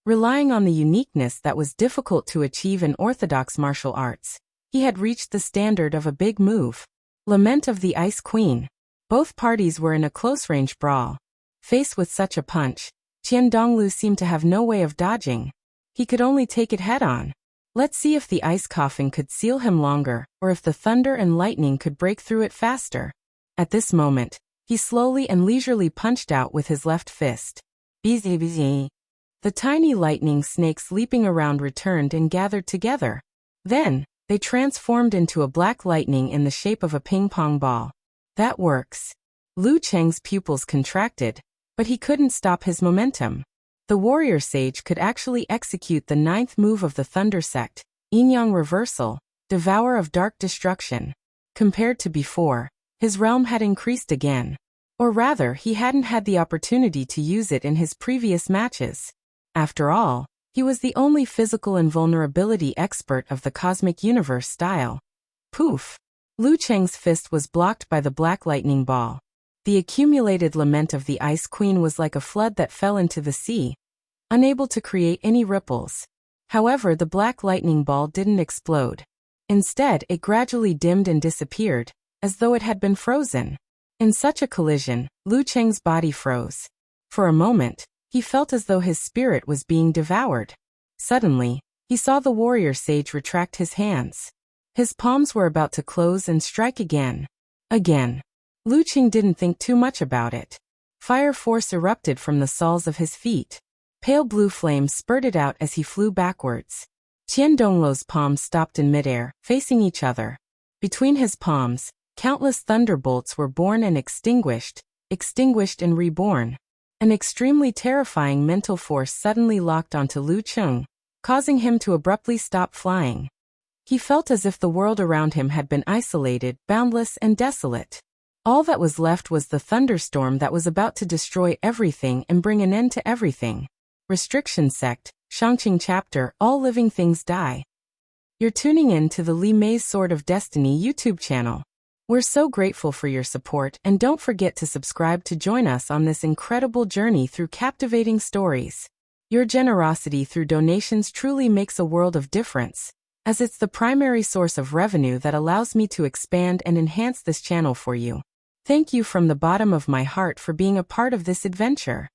Relying on the uniqueness that was difficult to achieve in orthodox martial arts, he had reached the standard of a big move. Lament of the Ice Queen. Both parties were in a close-range brawl. Faced with such a punch, Qian Donglu seemed to have no way of dodging. He could only take it head-on. Let's see if the ice coffin could seal him longer, or if the thunder and lightning could break through it faster. At this moment, he slowly and leisurely punched out with his left fist. Bzz. The tiny lightning snakes leaping around returned and gathered together. Then, they transformed into a black lightning in the shape of a ping-pong ball. That works. Lu Cheng's pupils contracted, but he couldn't stop his momentum. The warrior sage could actually execute the 9th move of the Thunder Sect, Yin-Yang Reversal, Devourer of Dark Destruction. Compared to before, his realm had increased again. Or rather, he hadn't had the opportunity to use it in his previous matches. After all, he was the only physical invulnerability expert of the cosmic universe style. Poof! Lu Cheng's fist was blocked by the black lightning ball. The accumulated lament of the Ice Queen was like a flood that fell into the sea, unable to create any ripples. However, the black lightning ball didn't explode. Instead, it gradually dimmed and disappeared, as though it had been frozen. In such a collision, Lu Cheng's body froze. For a moment, he felt as though his spirit was being devoured. Suddenly, he saw the warrior sage retract his hands. His palms were about to close and strike again. Again. Lu Cheng didn't think too much about it. Fire force erupted from the soles of his feet. Pale blue flames spurted out as he flew backwards. Qian Dongluo's palms stopped in midair, facing each other. Between his palms, countless thunderbolts were born and extinguished and reborn. An extremely terrifying mental force suddenly locked onto Lu Cheng, causing him to abruptly stop flying. He felt as if the world around him had been isolated, boundless, and desolate. All that was left was the thunderstorm that was about to destroy everything and bring an end to everything. Restriction Sect, Shangqing Chapter, All Living Things Die. You're tuning in to the Li Mei's Sword of Destiny YouTube channel. We're so grateful for your support, and don't forget to subscribe to join us on this incredible journey through captivating stories. Your generosity through donations truly makes a world of difference, as it's the primary source of revenue that allows me to expand and enhance this channel for you. Thank you from the bottom of my heart for being a part of this adventure.